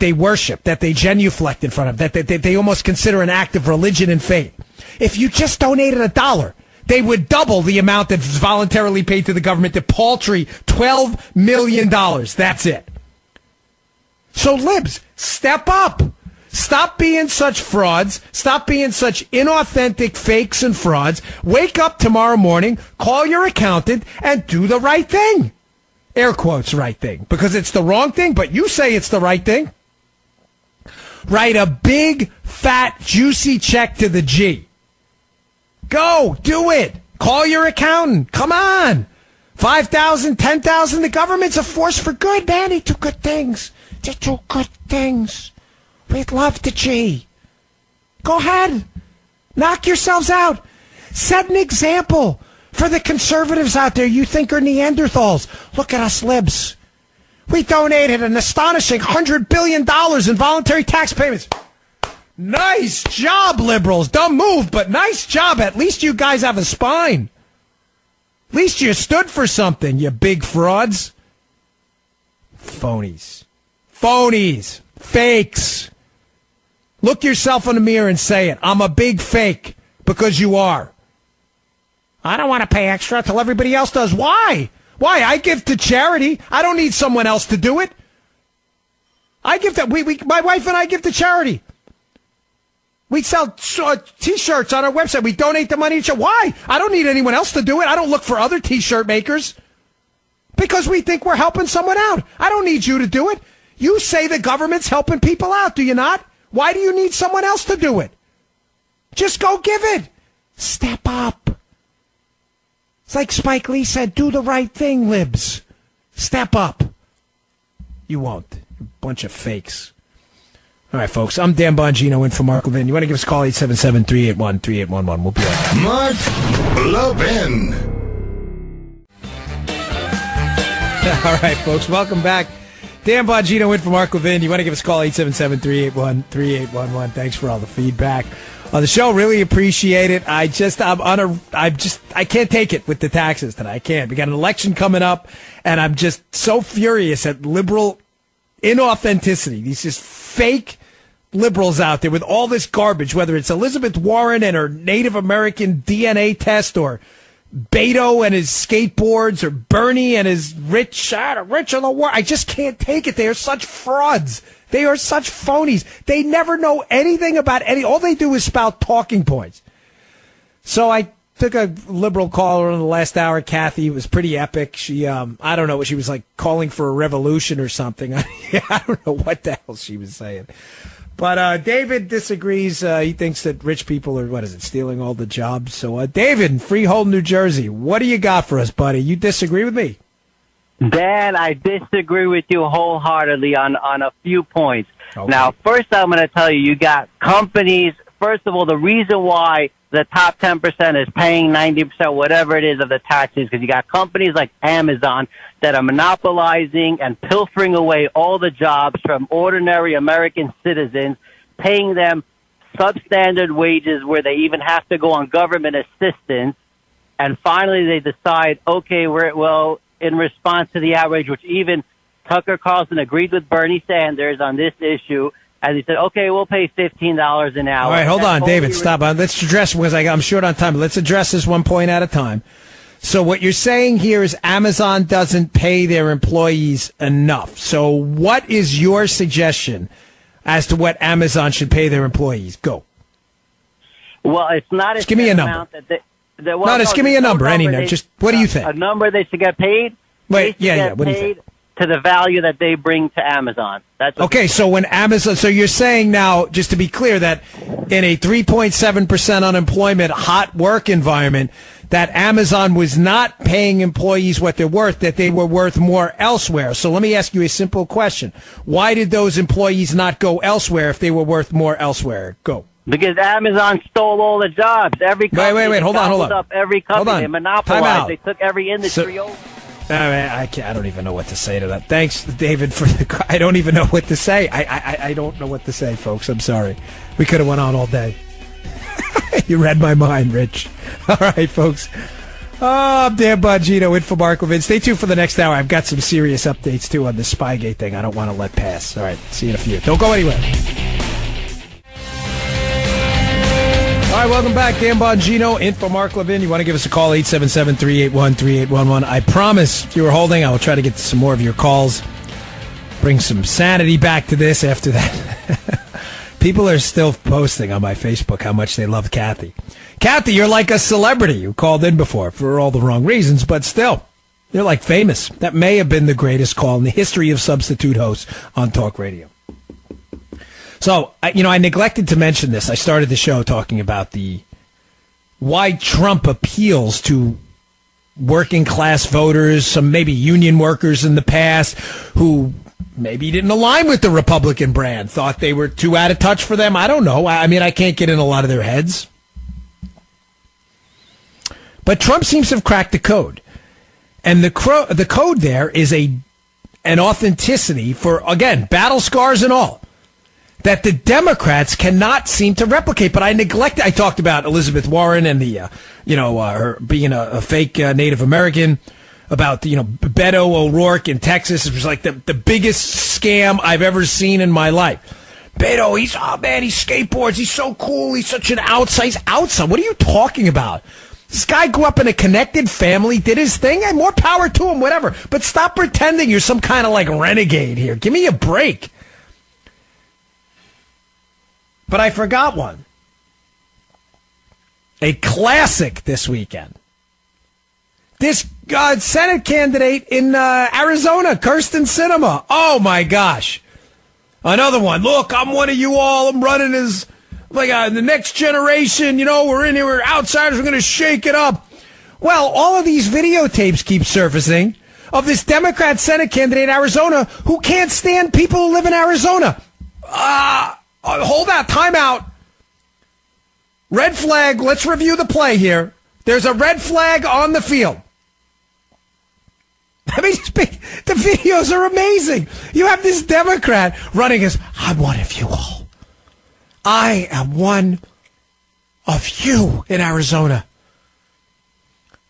they worship, that they genuflect in front of, that they almost consider an act of religion and faith. If you just donated $1, they would double the amount that's voluntarily paid to the government, the paltry $12 million. That's it. So libs, step up. Stop being such frauds. Stop being such inauthentic fakes and frauds. Wake up tomorrow morning, call your accountant, and do the right thing. Air quotes right thing, because it's the wrong thing, but you say it's the right thing. Write a big, fat, juicy check to the G. Go, do it. Call your accountant. Come on. 5,000, 10,000. The government's a force for good, man. They do good things. They do good things. We'd love the G. Go ahead. Knock yourselves out. Set an example for the conservatives out there you think are Neanderthals. Look at us libs. We donated an astonishing $100 billion in voluntary tax payments. Nice job, liberals. Dumb move, but nice job. At least you guys have a spine. At least you stood for something, you big frauds. Phonies. Phonies. Fakes. Look yourself in the mirror and say it. I'm a big fake, because you are. I don't want to pay extra till everybody else does. Why? Why? I give to charity. I don't need someone else to do it. I give that. My wife and I give to charity. We sell T-shirts on our website. We donate the money to. Why? I don't need anyone else to do it. I don't look for other T-shirt makers because we think we're helping someone out. I don't need you to do it. You say the government's helping people out, do you not? Why do you need someone else to do it? Just go give it. Step up. It's like Spike Lee said, do the right thing, libs. Step up. You won't. You're a bunch of fakes. All right, folks. I'm Dan Bongino in for Mark Levin. You want to give us a call, 877-381-3811. We'll be right back. Mark Levin. All right, folks. Welcome back. Dan Bongino in for Mark Levin. You want to give us a call, 877-381-3811. Thanks for all the feedback on the show. Really appreciate it. I can't take it with the taxes today. I can't. We got an election coming up, and I'm just so furious at liberal inauthenticity. These just fake liberals out there with all this garbage, whether it's Elizabeth Warren and her Native American DNA test, or Beto and his skateboards, or Bernie and his rich in the world. I just can't take it. They are such frauds. They are such phonies. They never know anything about all they do is spout talking points. So I took a liberal caller in the last hour, Kathy. It was pretty epic. She, I don't know, she was like calling for a revolution or something. I don't know what the hell she was saying. But David disagrees. He thinks that rich people are, stealing all the jobs. So, David in Freehold, New Jersey, what do you got for us, buddy? You disagree with me? Dan, I disagree with you wholeheartedly on a few points. Okay. Now, first I'm going to tell you, you got companies. First of all, the reason why the top 10% is paying 90%, whatever it is, of the taxes, because you got companies like Amazon that are monopolizing and pilfering away all the jobs from ordinary American citizens, paying them substandard wages where they even have to go on government assistance. And finally, they decide, okay, in response to the outrage, which even Tucker Carlson agreed with Bernie Sanders on this issue, and he said, okay, we'll pay $15 an hour. All right, hold on, David, stop. Let's address, because I'm short on time. Let's address this one point at a time. So what you're saying here is Amazon doesn't pay their employees enough. So what is your suggestion as to what Amazon should pay their employees? Go. Well, it's not. Just give me a number. Just give me a number. Any number. Just what do you think? A number they should get paid. Wait, yeah. What do you think? To the value that they bring to Amazon. That's okay. So when Amazon, so you're saying now, just to be clear, that in a 3.7% unemployment, hot work environment, that Amazon was not paying employees what they're worth, that they were worth more elsewhere. So let me ask you a simple question: why did those employees not go elsewhere if they were worth more elsewhere? Go. Because Amazon stole all the jobs. Every company wait. Hold on. Up every company. They monopolized. They took every industry over. I don't even know what to say to that. Thanks, David, for the. I don't even know what to say. I don't know what to say, folks. I'm sorry. We could have went on all day. You read my mind, Rich. All right, folks. I'm Dan Bongino in for Mark Levin. Stay tuned for the next hour. I've got some serious updates, too, on the Spygate thing I don't want to let pass. All right, see you in a few. Don't go anywhere. All right, welcome back. Dan Bongino in for Mark Levin. You want to give us a call, 877-381-3811. I promise, if you were holding, I will try to get some more of your calls. Bring some sanity back to this after that. People are still posting on my Facebook how much they love Kathy. Kathy, you're like a celebrity who called in before for all the wrong reasons, but still, you're like famous. That may have been the greatest call in the history of substitute hosts on talk radio. So, I neglected to mention this. I started the show talking about why Trump appeals to working class voters, some maybe union workers in the past who maybe didn't align with the Republican brand, thought they were too out of touch for them. I don't know. I can't get in a lot of their heads. But Trump seems to have cracked the code. And the code there is an authenticity for, again, battle scars and all, that the Democrats cannot seem to replicate. But I talked about Elizabeth Warren and her being a fake Native American, about, Beto O'Rourke in Texas. It was like the biggest scam I've ever seen in my life. Beto, he skateboards. He's so cool. He's such an outside. What are you talking about? This guy grew up in a connected family, did his thing, and more power to him, whatever. But stop pretending you're some kind of renegade here. Give me a break. But I forgot one. A classic this weekend. This Senate candidate in Arizona, Kyrsten Sinema. Oh, my gosh. Another one. Look, I'm one of you all. I'm running as the next generation. We're in here. We're outsiders. We're going to shake it up. Well, all of these videotapes keep surfacing of this Democrat Senate candidate in Arizona who can't stand people who live in Arizona. Hold out, time out. Red flag, let's review the play here. There's a red flag on the field. I mean, the videos are amazing. You have this Democrat running as, I'm one of you all. I am one of you in Arizona.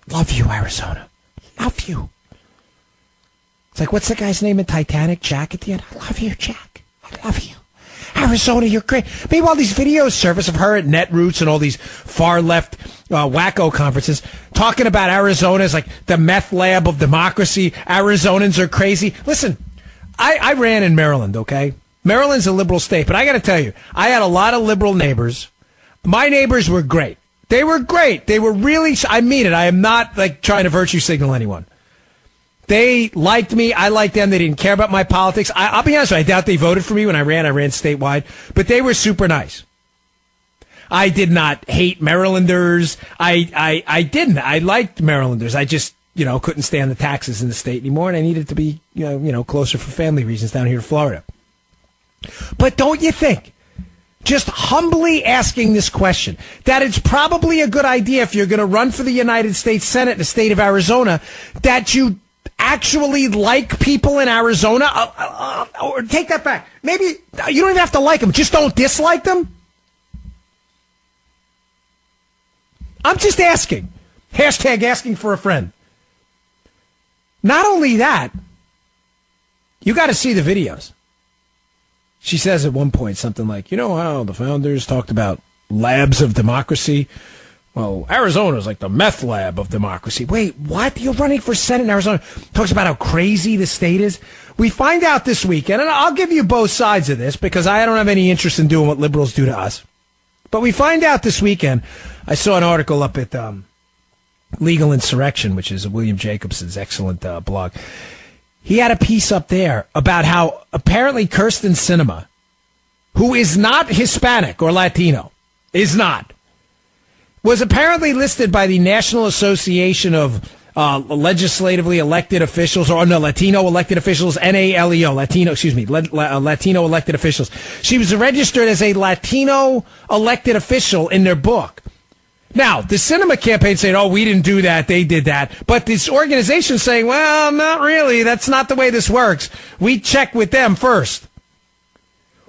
Love you, Arizona. Love you. It's like, what's the guy's name in Titanic? Jack at the end? I love you, Jack. I love you. Arizona, you're great. Meanwhile, these videos surface of her at Netroots and all these far-left wacko conferences talking about Arizona as like the meth lab of democracy. Arizonans are crazy. Listen, I ran in Maryland, okay? Maryland's a liberal state, but I got to tell you, I had a lot of liberal neighbors. My neighbors were great. They were great. They were really, I mean it. I am not like trying to virtue signal anyone. They liked me. I liked them. They didn't care about my politics. I'll be honest with you, I doubt they voted for me when I ran. I ran statewide. But they were super nice. I did not hate Marylanders. I didn't. I liked Marylanders. I just, couldn't stand the taxes in the state anymore, and I needed to be, closer for family reasons down here in Florida. But don't you think, just humbly asking this question, that it's probably a good idea if you're going to run for the United States Senate in the state of Arizona, that you actually like people in Arizona? Or take that back. Maybe you don't even have to like them. Just don't dislike them. I'm just asking. Hashtag asking for a friend. Not only that, you got to see the videos. She says at one point something like, how the founders talked about labs of democracy? Well, Arizona's like the meth lab of democracy. Wait, what? You're running for Senate in Arizona. Talks about how crazy the state is. We find out this weekend, and I'll give you both sides of this because I don't have any interest in doing what liberals do to us. But we find out this weekend, I saw an article up at Legal Insurrection, which is William Jacobson's excellent blog. He had a piece up there about how apparently Kyrsten Sinema, who is not Hispanic or Latino, was apparently listed by the National Association of Legislatively Elected Officials, Latino elected officials, NALEO, Latino elected officials. She was registered as a Latino elected official in their book. Now, the Sinema campaign saying, we didn't do that, they did that. But this organization saying, well, not really, that's not the way this works. We check with them first.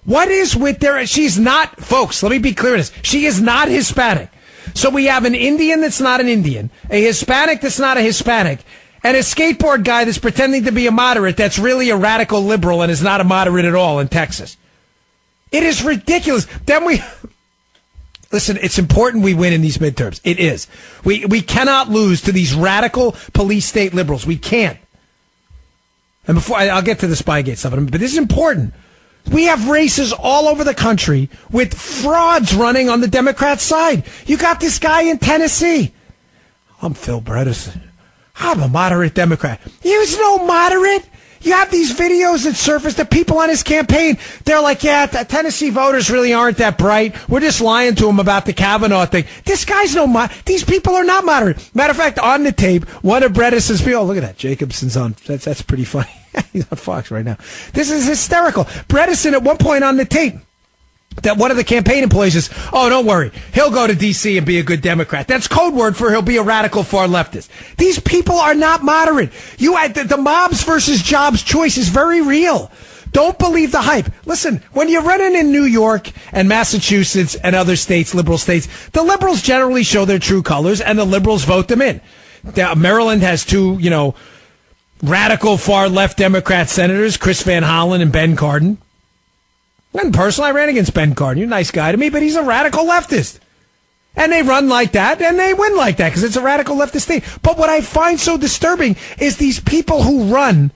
What is with their, she's not, folks, let me be clear on this. She is not Hispanic. So we have an Indian that's not an Indian, a Hispanic that's not a Hispanic, and a skateboard guy that's pretending to be a moderate that's really a radical liberal and is not a moderate at all in Texas. It is ridiculous. Then listen, it's important we win in these midterms. It is. We cannot lose to these radical police state liberals. We can't. And before I'll get to the Spygate stuff, but this is important. We have races all over the country with frauds running on the Democrat side. You got this guy in Tennessee. I'm Phil Bredesen. I'm a moderate Democrat. He's no moderate. You have these videos that surface the people on his campaign. They're like, yeah, Tennessee voters really aren't that bright. We're just lying to them about the Kavanaugh thing. This guy's these people are not moderate. Matter of fact, on the tape, one of Bredesen's people, look at that. Jacobson's on. That's pretty funny. He's on Fox right now. This is hysterical. Bredesen at one point on the tape, that one of the campaign employees says, don't worry, he'll go to D.C. and be a good Democrat. That's code word for he'll be a radical far leftist. These people are not moderate. The mobs versus jobs choice is very real. Don't believe the hype. Listen, when you're running in New York and Massachusetts and other states, liberal states, the liberals generally show their true colors and the liberals vote them in. Maryland has two, radical far left Democrat senators, Chris Van Hollen and Ben Cardin. And personally, I ran against Ben Cardin. You're a nice guy to me, but he's a radical leftist. And they run like that, and they win like that, because it's a radical leftist state. But what I find so disturbing is these people who run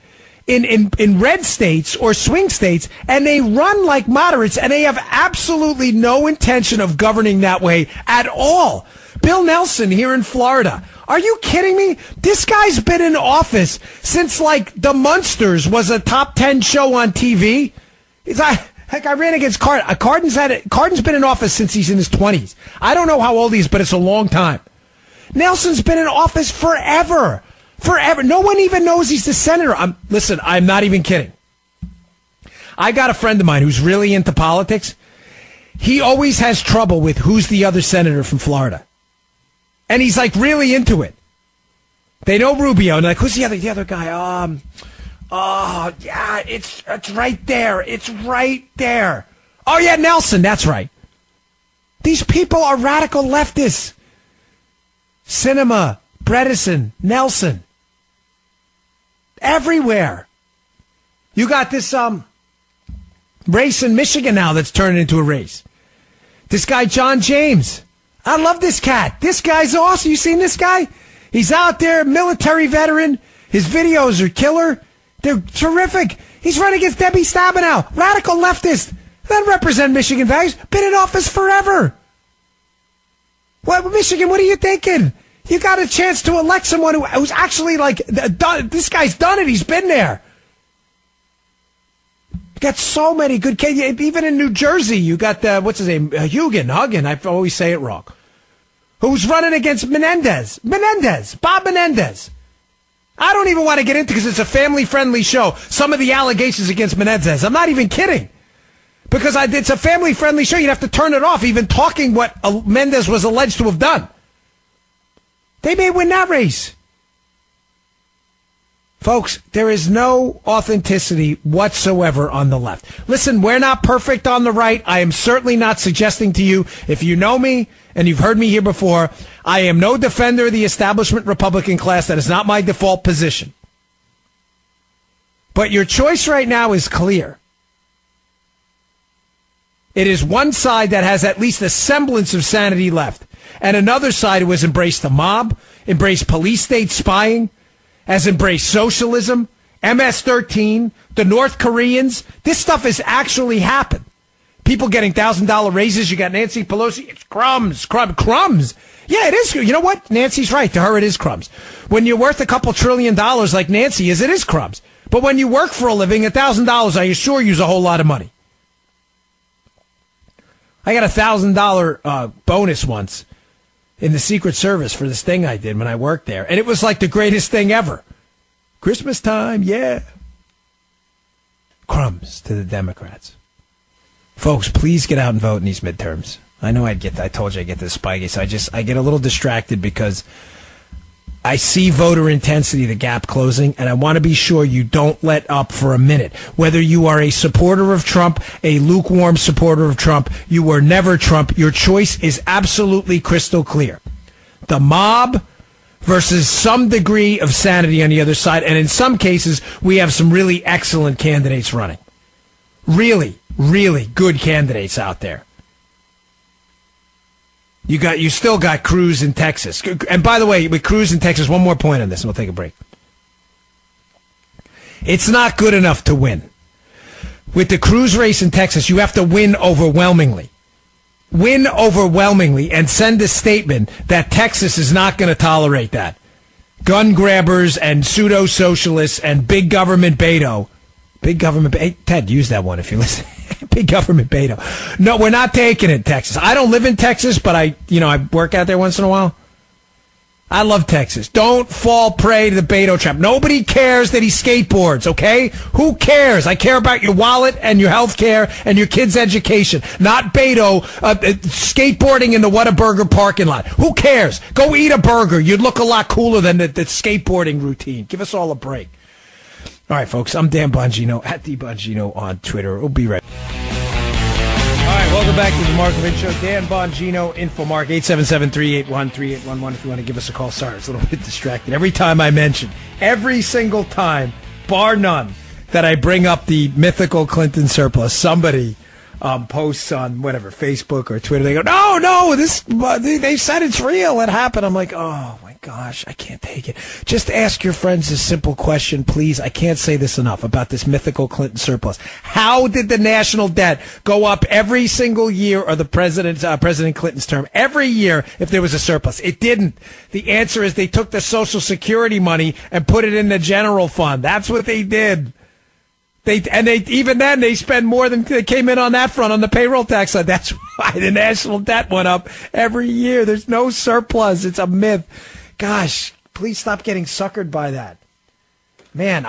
in red states or swing states, and they run like moderates, and they have absolutely no intention of governing that way at all. Bill Nelson here in Florida. Are you kidding me? This guy's been in office since, The Munsters was a top 10 show on TV. Heck, I ran against Cardin. Cardin's been in office since he's in his 20s. I don't know how old he is, but it's a long time. Nelson's been in office forever. Forever. No one even knows he's the senator. Listen, I'm not even kidding. I got a friend of mine who's really into politics. He always has trouble with who's the other senator from Florida. And he's like really into it. They know Rubio, and like, who's the other guy? Oh, yeah, it's right there. It's right there. Oh, yeah, Nelson, that's right. These people are radical leftists. Sinema, Bredesen, Nelson. Everywhere. You got this race in Michigan now that's turning into a race. This guy, John James. I love this cat. This guy's awesome. You seen this guy? He's out there, military veteran. His videos are killer. They're terrific. He's running against Debbie Stabenow, radical leftist. That represent Michigan values. Been in office forever. Well, Michigan, what are you thinking? You got a chance to elect someone who's actually like, this guy's done it. He's been there. You got so many good kids. Even in New Jersey, you got what's his name? Huggin. I always say it wrong. Who's running against Bob Menendez. I don't even want to get into because it's a family-friendly show. Some of the allegations against Menendez. I'm not even kidding. Because it's a family-friendly show. You'd have to turn it off even talking what Menendez was alleged to have done. They may win that race. Folks, there is no authenticity whatsoever on the left. Listen, we're not perfect on the right. I am certainly not suggesting to you, if you know me and you've heard me here before, I am no defender of the establishment Republican class. That is not my default position. But your choice right now is clear. It is one side that has at least a semblance of sanity left, and another side who has embraced the mob, embraced police state spying, has embraced socialism, MS-13, the North Koreans. This stuff has actually happened. People getting $1,000 raises. You got Nancy Pelosi. It's crumbs. Yeah, it is. You know what? Nancy's right. To her, it is crumbs. When you're worth a couple $1 trillion like Nancy is, it is crumbs. But when you work for a living, $1,000, I assure you, is a whole lot of money. I got a $1,000 bonus once in the Secret Service for this thing I did when I worked there. And it was like the greatest thing ever. Christmas time, yeah. Crumbs to the Democrats. Folks, please get out and vote in these midterms. I know I told you I get this spiky, so I get a little distracted because I see voter intensity, the gap closing, and I want to be sure you don't let up for a minute. Whether you are a supporter of Trump, a lukewarm supporter of Trump, you were never Trump. Your choice is absolutely crystal clear. The mob versus some degree of sanity on the other side, and in some cases, we have some really excellent candidates running. Really, really good candidates out there. You still got Cruz in Texas. And by the way, with Cruz in Texas, one more point on this, and we'll take a break. It's not good enough to win. With the Cruz race in Texas, you have to win overwhelmingly. Win overwhelmingly and send a statement that Texas is not going to tolerate that. Gun grabbers and pseudo-socialists and big government Beto. Big government Beto. Hey, Ted, use that one if you listen. Big government Beto. No, we're not taking it, Texas. I don't live in Texas, but I work out there once in a while. I love Texas. Don't fall prey to the Beto trap. Nobody cares that he skateboards, okay? Who cares? I care about your wallet and your health care and your kids' education. Not Beto skateboarding in the Whataburger parking lot. Who cares? Go eat a burger. You'd look a lot cooler than the skateboarding routine. Give us all a break. All right, folks, I'm Dan Bongino, at the Bongino on Twitter. We'll be right back. All right, welcome back to the Mark Levin Show. Dan Bongino, InfoMark, 877-381-3811 if you want to give us a call. Sorry, it's a little bit distracted. Every time I mention, every single time, bar none, that I bring up the mythical Clinton surplus, somebody posts on whatever, Facebook or Twitter. They go, no, they said it's real. It happened. I'm like, oh, my gosh, I can't take it. Just ask your friends a simple question, please. I can't say this enough about this mythical Clinton surplus. How did the national debt go up every single year of the President Clinton's term? Every year if there was a surplus. It didn't. The answer is they took the Social Security money and put it in the general fund. That's what they did. Even then they spend more than they came in on that front on the payroll tax side. That's why the national debt went up every year. There's no surplus. It's a myth. Gosh, please stop getting suckered by that. Man,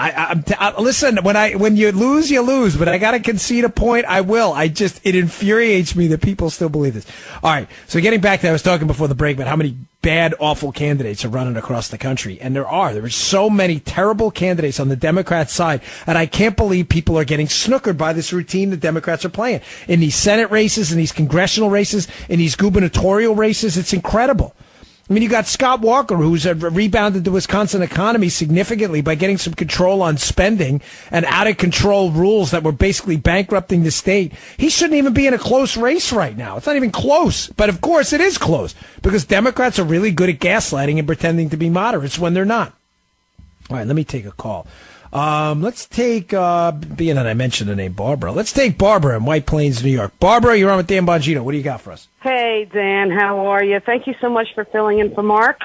listen, when you lose, you lose, but I got to concede a point. I will. It infuriates me that people still believe this. All right. So getting back to, I was talking before the break about how many bad, awful candidates are running across the country. And there are so many terrible candidates on the Democrat side. And I can't believe people are getting snookered by this routine the Democrats are playing in these Senate races, in these congressional races, in these gubernatorial races. It's incredible. I mean, you got Scott Walker, who's rebounded the Wisconsin economy significantly by getting some control on spending and out-of-control rules that were basically bankrupting the state. He shouldn't even be in a close race right now. It's not even close. But, of course, it is close because Democrats are really good at gaslighting and pretending to be moderates when they're not. All right, let me take a call. Let's take, being that I mentioned the name Barbara, let's take Barbara in White Plains, New York. Barbara, you're on with Dan Bongino. What do you got for us? Hey, Dan, how are you? Thank you so much for filling in for Mark.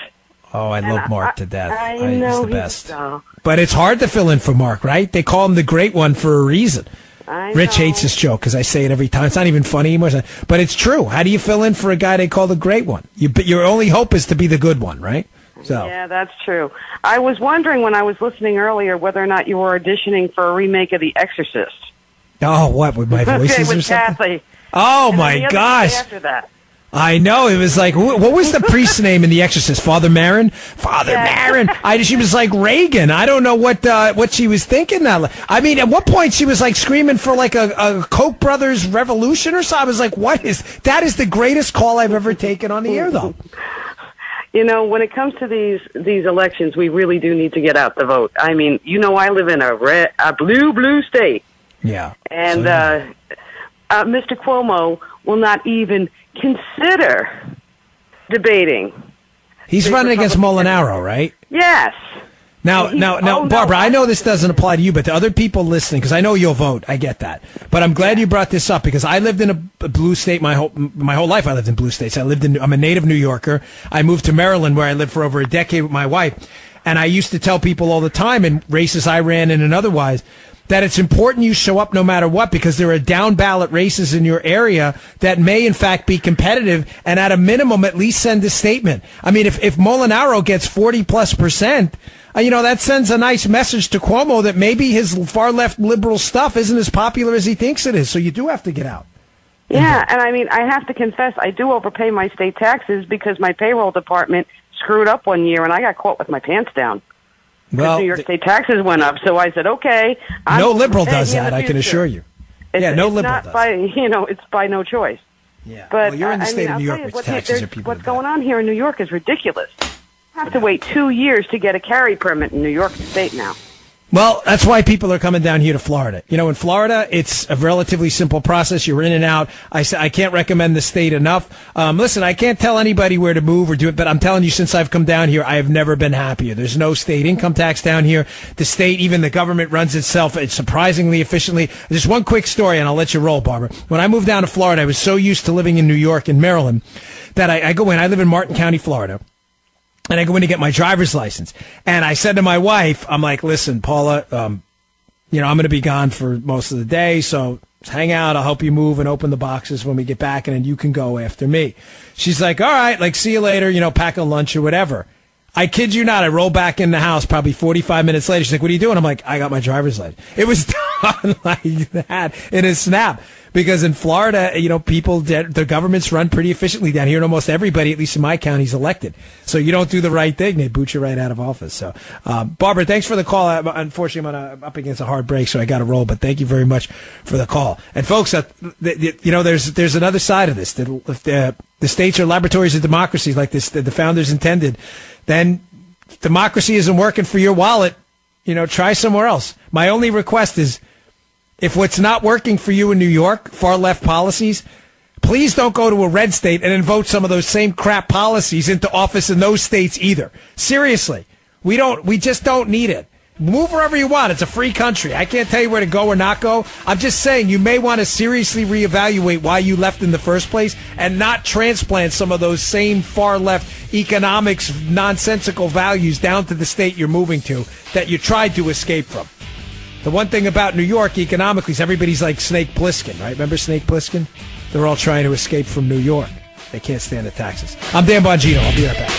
Oh, I love Mark to death. I know he's the best. So. But it's hard to fill in for Mark, right? They call him the Great One for a reason. Rich hates this joke because I say it every time. It's not even funny anymore. But it's true. How do you fill in for a guy they call the Great One? Your only hope is to be the good one, right? So. Yeah, that's true. I was wondering when I was listening earlier whether or not you were auditioning for a remake of The Exorcist. Oh, what, with my voices with or something? Kathy. Oh, And my the other gosh. day after that. I know. It was like, what was the priest's name in The Exorcist? Father Marin? Father Marin. She was like Reagan. I don't know what she was thinking. I mean, at what point she was like screaming for like a Koch brothers revolution or something. I was like, that is the greatest call I've ever taken on the air, though. You know, when it comes to these elections, we really do need to get out the vote. I mean, I live in a blue state. Yeah. And Mr. Cuomo will not even consider debating. He's running against Molinaro, right? Yes. Now, Barbara, I know this doesn't apply to you, but to other people listening, because I know you'll vote. I get that. But I'm glad you brought this up because I lived in a blue state my whole life. I lived in blue states. I'm a native New Yorker. I moved to Maryland where I lived for over a decade with my wife. And I used to tell people all the time in races I ran in and otherwise that it's important you show up no matter what because there are down ballot races in your area that may in fact be competitive and at a minimum at least send a statement. I mean, if Molinaro gets 40+%, that sends a nice message to Cuomo that maybe his far left liberal stuff isn't as popular as he thinks it is. So you do have to get out. Yeah, and I mean, I have to confess, I do overpay my state taxes because my payroll department screwed up one year and I got caught with my pants down. Well, New York State taxes went up, so I said, okay. No liberal does that, I can assure you. No liberal does. It's by no choice. Yeah, but you're in the state of New York, which taxes are people. What's going on here in New York is ridiculous. You have to wait 2 years to get a carry permit in New York State now. Well, that's why people are coming down here to Florida. In Florida, it's a relatively simple process. You're in and out. I can't recommend the state enough. Listen, I can't tell anybody where to move or do it, but I'm telling you, since I've come down here, I have never been happier. There's no state income tax down here. The state, even the government runs itself surprisingly efficiently. Just one quick story, and I'll let you roll, Barbara. When I moved down to Florida, I was so used to living in New York and Maryland that I go in. I live in Martin County, Florida. And I go in to get my driver's license. And I said to my wife, I'm like, listen, Paula, I'm going to be gone for most of the day. So hang out. I'll help you move and open the boxes when we get back. And then you can go after me. She's like, all right, see you later, pack a lunch or whatever. I kid you not. I roll back in the house probably 45 minutes later. She's like, what are you doing? I'm like, I got my driver's license. It was done like that in a snap. Because in Florida, the governments run pretty efficiently down here, and almost everybody, at least in my county, is elected. So you don't do the right thing, they boot you right out of office. So, Barbara, thanks for the call. Unfortunately, I'm up against a hard break, so I got to roll. But thank you very much for the call. And folks, there's another side of this. If the states are laboratories of democracy, like the founders intended, then democracy isn't working for your wallet. Try somewhere else. My only request is, if what's not working for you in New York, far left policies, please don't go to a red state and then vote some of those same crap policies into office in those states either. Seriously. We just don't need it. Move wherever you want. It's a free country. I can't tell you where to go or not go. I'm just saying you may want to seriously reevaluate why you left in the first place and not transplant some of those same far left economics nonsensical values down to the state you're moving to that you tried to escape from. The one thing about New York economically is everybody's like Snake Plissken, right? Remember Snake Plissken? They're all trying to escape from New York. They can't stand the taxes. I'm Dan Bongino. I'll be right back.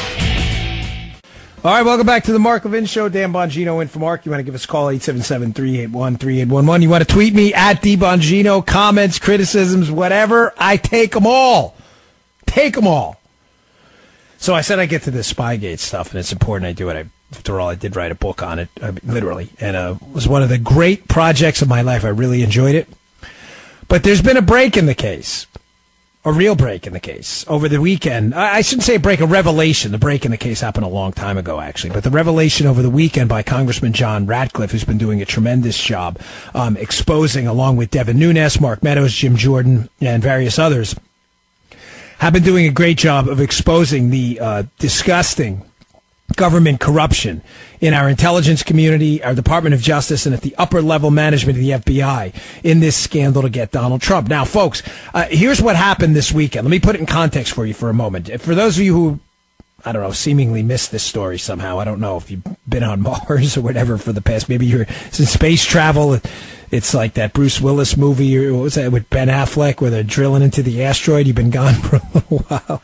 All right, welcome back to the Mark Levin Show. Dan Bongino in for Mark. You want to give us a call, 877-381-3811. You want to tweet me at DBongino. Comments, criticisms, whatever. I take them all. Take them all. So I said I get to this Spygate stuff, and it's important I do it. After all, I did write a book on it, literally. And it was one of the great projects of my life. I really enjoyed it. But there's been a break in the case. A real break in the case. Over the weekend, I shouldn't say a break, a revelation. The break in the case happened a long time ago, actually. But the revelation over the weekend by Congressman John Ratcliffe, who's been doing a tremendous job exposing, along with Devin Nunes, Mark Meadows, Jim Jordan, and various others, have been doing a great job of exposing the disgusting government corruption in our intelligence community, our Department of Justice, and at the upper level management of the FBI in this scandal to get Donald Trump. Now, folks, here's what happened this weekend. Let me put it in context for you for a moment. For those of you who, I don't know, seemingly missed this story somehow, I don't know if you've been on Mars or whatever for the past, maybe you're in space travel. It's like that Bruce Willis movie, or what was that, with Ben Affleck, where they're drilling into the asteroid. You've been gone for a little while.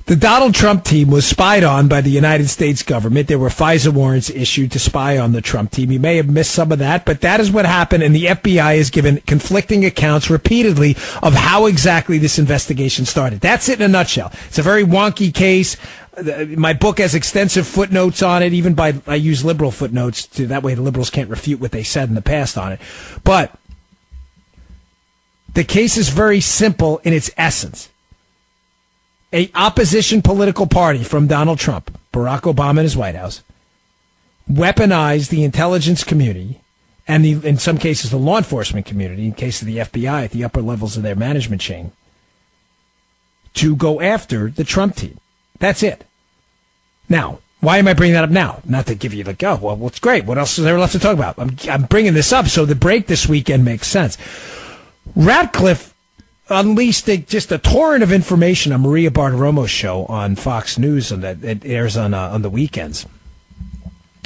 The Donald Trump team was spied on by the United States government. There were FISA warrants issued to spy on the Trump team. You may have missed some of that, but that is what happened, and the FBI has given conflicting accounts repeatedly of how exactly this investigation started. That's it in a nutshell. It's a very wonky case. My book has extensive footnotes on it, I use liberal footnotes, that way the liberals can't refute what they said in the past on it. But the case is very simple in its essence. A opposition political party from Donald Trump, Barack Obama and his White House, weaponized the intelligence community and in some cases the law enforcement community, in case of the FBI at the upper levels of their management chain, to go after the Trump team. That's it. Now, why am I bringing that up now? Not to give you the go. Well, it's great. What else is there left to talk about? I'm bringing this up so the break this weekend makes sense. Ratcliffe unleashed just a torrent of information on Maria Bartiromo's show on Fox News, and that it airs on the weekends.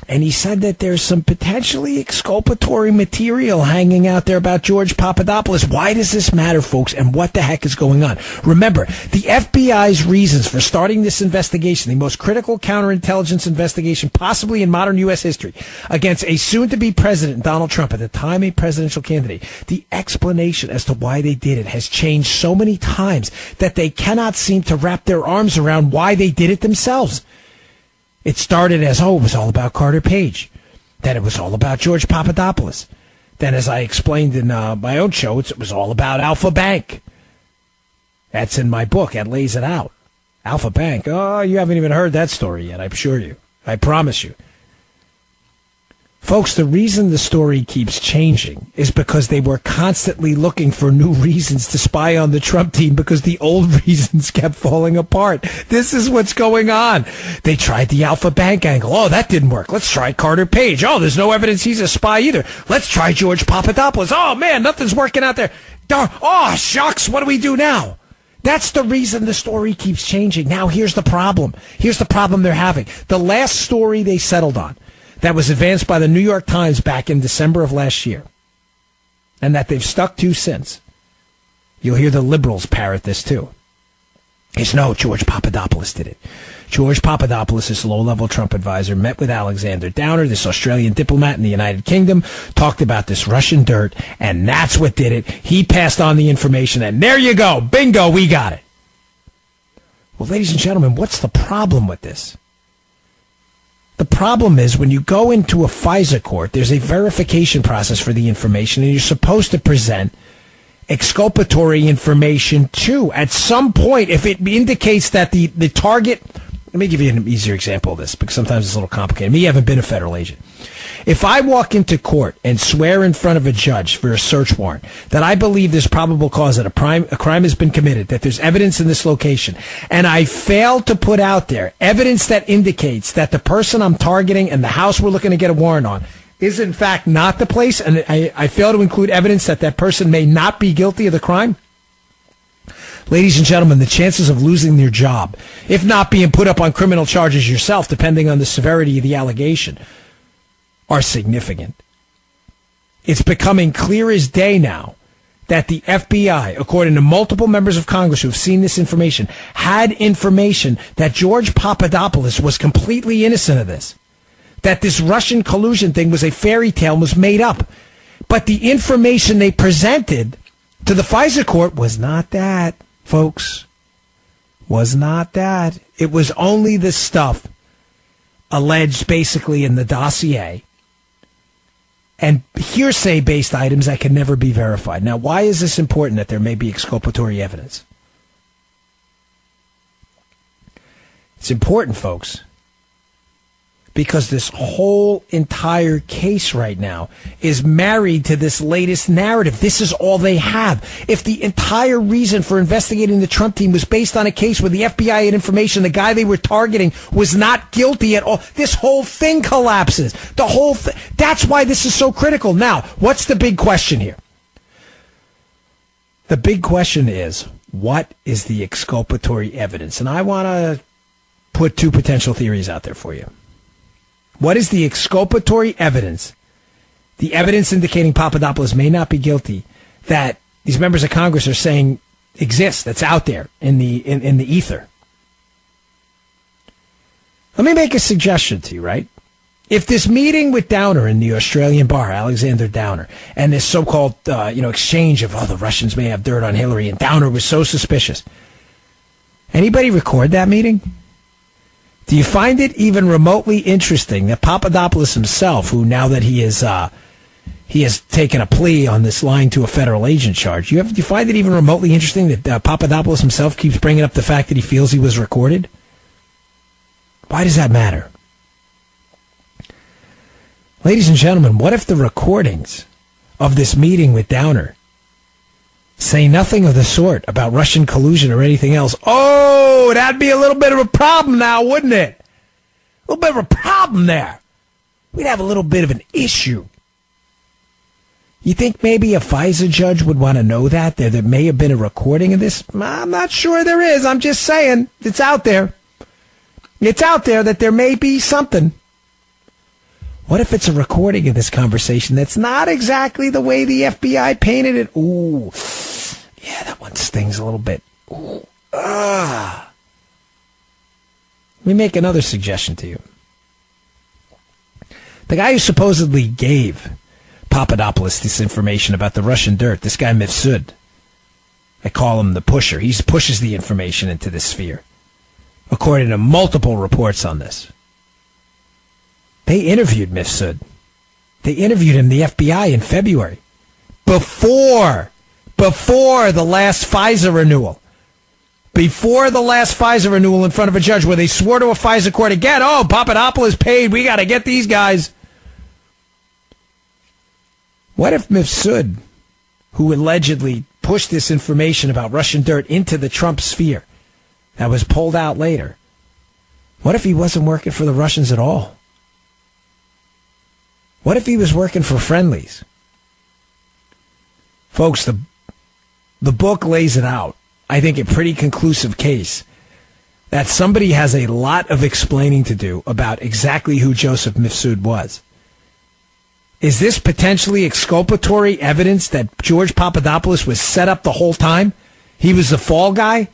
And he said that there's some potentially exculpatory material hanging out there about George Papadopoulos. Why does this matter, folks, and what the heck is going on? Remember, the FBI's reasons for starting this investigation, the most critical counterintelligence investigation possibly in modern U.S. history, against a soon-to-be president, Donald Trump, at the time a presidential candidate, the explanation as to why they did it has changed so many times that they cannot seem to wrap their arms around why they did it themselves. It started as, it was all about Carter Page. Then it was all about George Papadopoulos. Then, as I explained in my own show, it was all about Alpha Bank. That's in my book. That lays it out. Alpha Bank. Oh, you haven't even heard that story yet, I'm sure you. I promise you. Folks, the reason the story keeps changing is because they were constantly looking for new reasons to spy on the Trump team because the old reasons kept falling apart. This is what's going on. They tried the Alpha Bank angle. Oh, that didn't work. Let's try Carter Page. Oh, there's no evidence he's a spy either. Let's try George Papadopoulos. Oh, man, nothing's working out there. Oh, shucks, what do we do now? That's the reason the story keeps changing. Now, here's the problem. Here's the problem they're having. The last story they settled on, that was advanced by the New York Times back in December of last year, and that they've stuck to since. You'll hear the liberals parrot this too. It's no, George Papadopoulos did it. George Papadopoulos, this low-level Trump advisor, met with Alexander Downer, this Australian diplomat in the United Kingdom, talked about this Russian dirt, and that's what did it. He passed on the information, and there you go. Bingo, we got it. Well, ladies and gentlemen, what's the problem with this? The problem is when you go into a FISA court, there's a verification process for the information, and you're supposed to present exculpatory information too. At some point, if it indicates that the target, let me give you an easier example of this, because sometimes it's a little complicated. Me, I haven't been a federal agent. If I walk into court and swear in front of a judge for a search warrant that I believe there's probable cause that a crime has been committed, that there's evidence in this location, and I fail to put out there evidence that indicates that the person I'm targeting and the house we're looking to get a warrant on is in fact not the place, and I fail to include evidence that that person may not be guilty of the crime, ladies and gentlemen, the chances of losing their job, if not being put up on criminal charges yourself, depending on the severity of the allegation, are significant. It's becoming clear as day now that the FBI, according to multiple members of Congress who have seen this information, had information that George Papadopoulos was completely innocent of this, that this Russian collusion thing was a fairy tale and was made up. But the information they presented to the FISA court was not that, folks. Was not that. It was only the stuff alleged basically in the dossier and hearsay-based items that can never be verified. Now, why is this important that there may be exculpatory evidence? It's important, folks, because this whole entire case right now is married to this latest narrative. This is all they have. If the entire reason for investigating the Trump team was based on a case where the FBI had information the guy they were targeting was not guilty at all, this whole thing collapses. The whole thing. That's why this is so critical. Now, what's the big question here? The big question is, what is the exculpatory evidence? And I want to put two potential theories out there for you. What is the exculpatory evidence, the evidence indicating Papadopoulos may not be guilty, that these members of Congress are saying exists, that's out there in the ether? Let me make a suggestion to you, right? If this meeting with Downer in the Australian bar, Alexander Downer, and this so-called exchange of, the Russians may have dirt on Hillary, and Downer was so suspicious, anybody record that meeting? Do you find it even remotely interesting that Papadopoulos himself, who now that he has taken a plea on this lying to a federal agent charge, do you find it even remotely interesting that Papadopoulos himself keeps bringing up the fact that he feels he was recorded? Why does that matter? Ladies and gentlemen, what if the recordings of this meeting with Downer say nothing of the sort about Russian collusion or anything else? Oh, that'd be a little bit of a problem now, wouldn't it? A little bit of a problem there. We'd have a little bit of an issue. You think maybe a FISA judge would want to know that? There may have been a recording of this? I'm not sure there is. I'm just saying. It's out there. It's out there that there may be something. What if it's a recording of this conversation that's not exactly the way the FBI painted it? Ooh, yeah, that one stings a little bit. Ooh, Let me make another suggestion to you. The guy who supposedly gave Papadopoulos this information about the Russian dirt, this guy Mifsud, I call him the pusher. He pushes the information into the sphere, according to multiple reports on this. They interviewed Mifsud. They interviewed him, the FBI, in February, before the last FISA renewal. Before the last FISA renewal in front of a judge where they swore to a FISA court again, Papadopoulos paid, we got to get these guys. What if Mifsud, who allegedly pushed this information about Russian dirt into the Trump sphere that was pulled out later, what if he wasn't working for the Russians at all? What if he was working for friendlies? Folks, the book lays it out. I think a pretty conclusive case that somebody has a lot of explaining to do about exactly who Joseph Mifsud was. Is this potentially exculpatory evidence that George Papadopoulos was set up the whole time? He was the fall guy?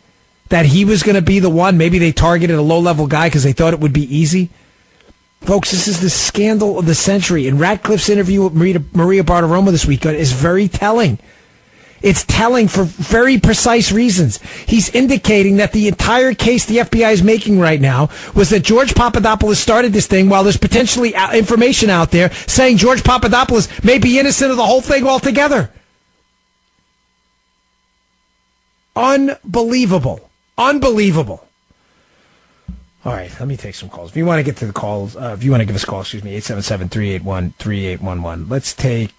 That he was going to be the one? Maybe they targeted a low-level guy because they thought it would be easy? Folks, this is the scandal of the century. And Radcliffe's interview with Maria Bartiromo this week is very telling. It's telling for very precise reasons. He's indicating that the entire case the FBI is making right now was that George Papadopoulos started this thing while there's potentially information out there saying George Papadopoulos may be innocent of the whole thing altogether. Unbelievable. Unbelievable. All right, let me take some calls. If you want to get to the calls, if you want to give us a call, 877-381-3811. Let's take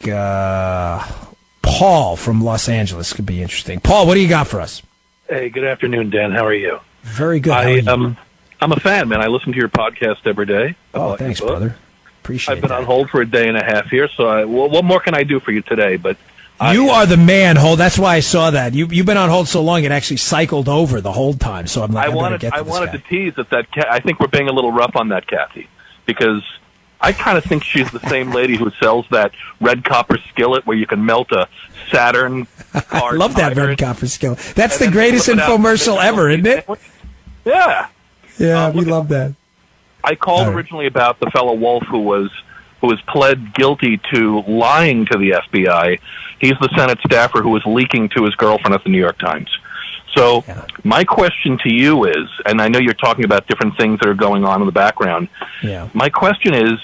Paul from Los Angeles. Could be interesting. Paul, what do you got for us? Hey, good afternoon, Dan. How are you? Very good. How are you? I'm a fan, man. I listen to your podcast every day. Oh, thanks, brother. Appreciate it. I've been on hold for a day and a half here, so what more can I do for you today? But you are the man, Hold. That's why I saw that. You've been on hold so long, it actually cycled over the hold time. So I'm like, I wanted to tease that cat. I think we're being a little rough on that Kathy because I kind of think she's the same lady who sells that red copper skillet where you can melt a Saturn car. I love that red copper skillet. That's the greatest infomercial ever, isn't it? Yeah. Yeah, we love that. I called originally about the fellow Wolf who was pled guilty to lying to the FBI. He's the Senate staffer who was leaking to his girlfriend at the New York Times. So my question to you is, and I know you're talking about different things that are going on in the background. Yeah. My question is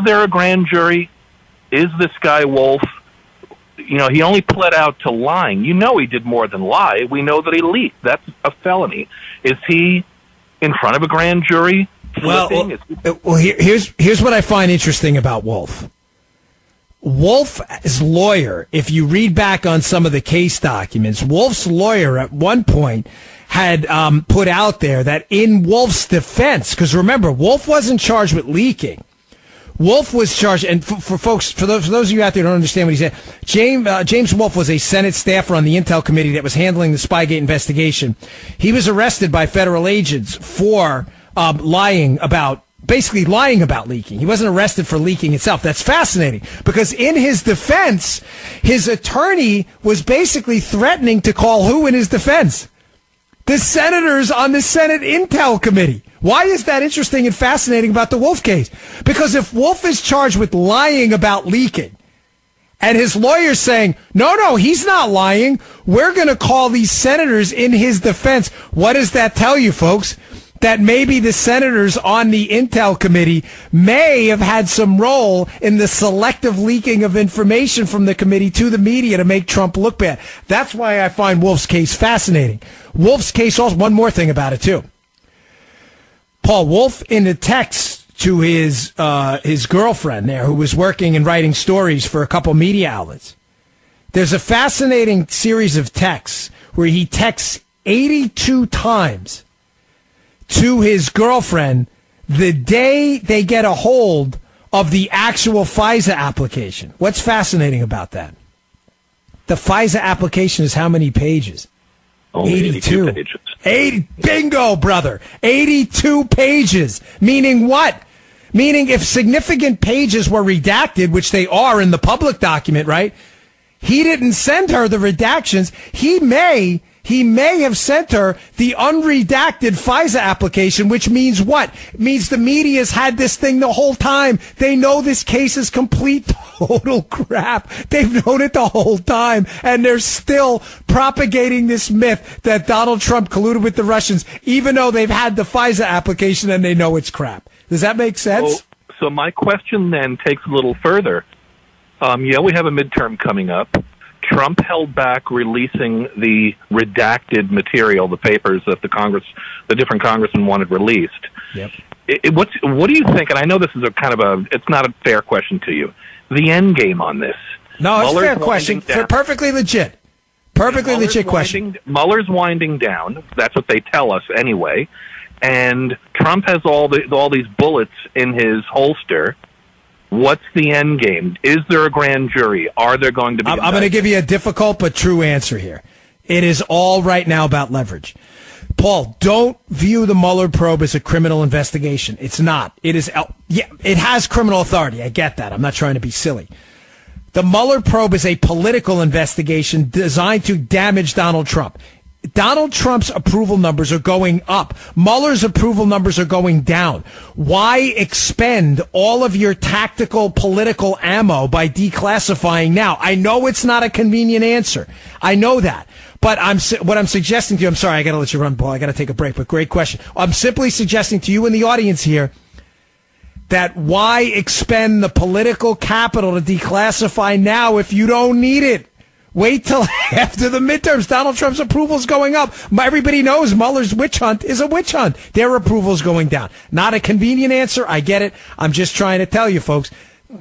there a grand jury? Is this guy Wolf? You know, he only pled out to lying. You know he did more than lie. We know that he leaked. That's a felony. Is he in front of a grand jury? Well, here's what I find interesting about Wolf. Wolf's lawyer, if you read back on some of the case documents, Wolf's lawyer at one point had put out there that in Wolf's defense, because remember, Wolf wasn't charged with leaking. Wolf was charged, and for folks, for those of you out there who don't understand what he said, James Wolf was a Senate staffer on the Intel Committee that was handling the Spygate investigation. He was arrested by federal agents for lying about leaking. He wasn't arrested for leaking itself. That's fascinating because in his defense, his attorney was basically threatening to call who in his defense? The senators on the Senate Intel Committee. Why is that interesting and fascinating about the Wolf case? Because if Wolf is charged with lying about leaking and his lawyer's saying, no, he's not lying, we're going to call these senators in his defense. What does that tell you, folks? That maybe the senators on the Intel Committee may have had some role in the selective leaking of information from the committee to the media to make Trump look bad. That's why I find Wolf's case fascinating. Wolf's case, also, one more thing about it, too. Paul Wolf, in a text to his girlfriend there, who was working and writing stories for a couple media outlets, there's a fascinating series of texts where he texts 82 times to his girlfriend the day they get a hold of the actual FISA application. What's fascinating about that? The FISA application is how many pages? Only 82 pages. 80, bingo, brother. 82 pages. Meaning what? Meaning if significant pages were redacted, which they are in the public document, right? He didn't send her the redactions. He may have sent her the unredacted FISA application, which means what? It means the media's had this thing the whole time. They know this case is complete, total crap. They've known it the whole time, and they're still propagating this myth that Donald Trump colluded with the Russians, even though they've had the FISA application and they know it's crap. Does that make sense? So my question then takes a little further. We have a midterm coming up. Trump held back releasing the redacted material, the papers that the different congressmen wanted released. Yep. What do you think? And I know this is it's not a fair question to you. The end game on this. No, it's a fair question. Perfectly legit. Perfectly legit question. Mueller's winding down. That's what they tell us anyway. And Trump has all these bullets in his holster. What's the end game? Is there a grand jury? Are there going to be? I'm going to give you a difficult but true answer here. It is all right now about leverage. Paul, don't view the Mueller probe as a criminal investigation. It's not. It is. It has criminal authority. I get that. I'm not trying to be silly. The Mueller probe is a political investigation designed to damage Donald Trump. Donald Trump's approval numbers are going up. Mueller's approval numbers are going down. Why expend all of your tactical political ammo by declassifying now? I know it's not a convenient answer. I know that. But what I'm suggesting to you, I'm sorry, I got to let you run, Paul. I got to take a break, but great question. I'm simply suggesting to you in the audience here that why expend the political capital to declassify now if you don't need it? Wait till after the midterms. Donald Trump's approval's going up. Everybody knows Mueller's witch hunt is a witch hunt. Their approval's going down. Not a convenient answer. I get it. I'm just trying to tell you, folks,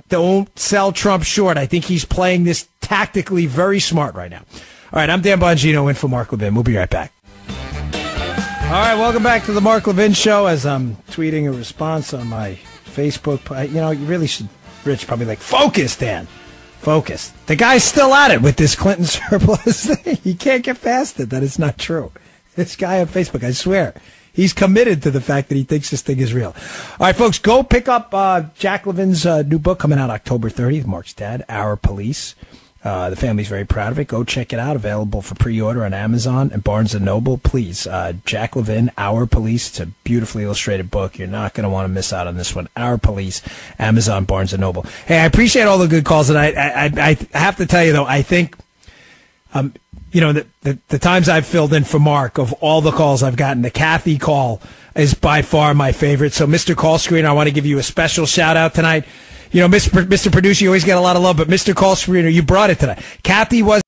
don't sell Trump short. I think he's playing this tactically very smart right now. All right, I'm Dan Bongino in for Mark Levin. We'll be right back. All right, welcome back to the Mark Levin Show. As I'm tweeting a response on my Facebook, you really should, Rich, probably focus, Dan. Focus. The guy's still at it with this Clinton surplus thing. He can't get past it that it's not true. This guy on Facebook, I swear, He's committed to the fact that he thinks this thing is real. All right, folks, go pick up Jack Levin's new book coming out October 30th, Mark's Dad, Our Police. The family's very proud of it. Go check it out. Available for pre-order on Amazon and Barnes & Noble. Please, Jack Levin, Our Police. It's a beautifully illustrated book. You're not going to want to miss out on this one. Our Police, Amazon, Barnes & Noble. Hey, I appreciate all the good calls tonight. I have to tell you, though, I think, the times I've filled in for Mark, of all the calls I've gotten, the Kathy call is by far my favorite. So, Mr. Call Screener, I want to give you a special shout-out tonight. Mr. Producer, you always get a lot of love, but Mr. Call Screener, you brought it tonight. Kathy was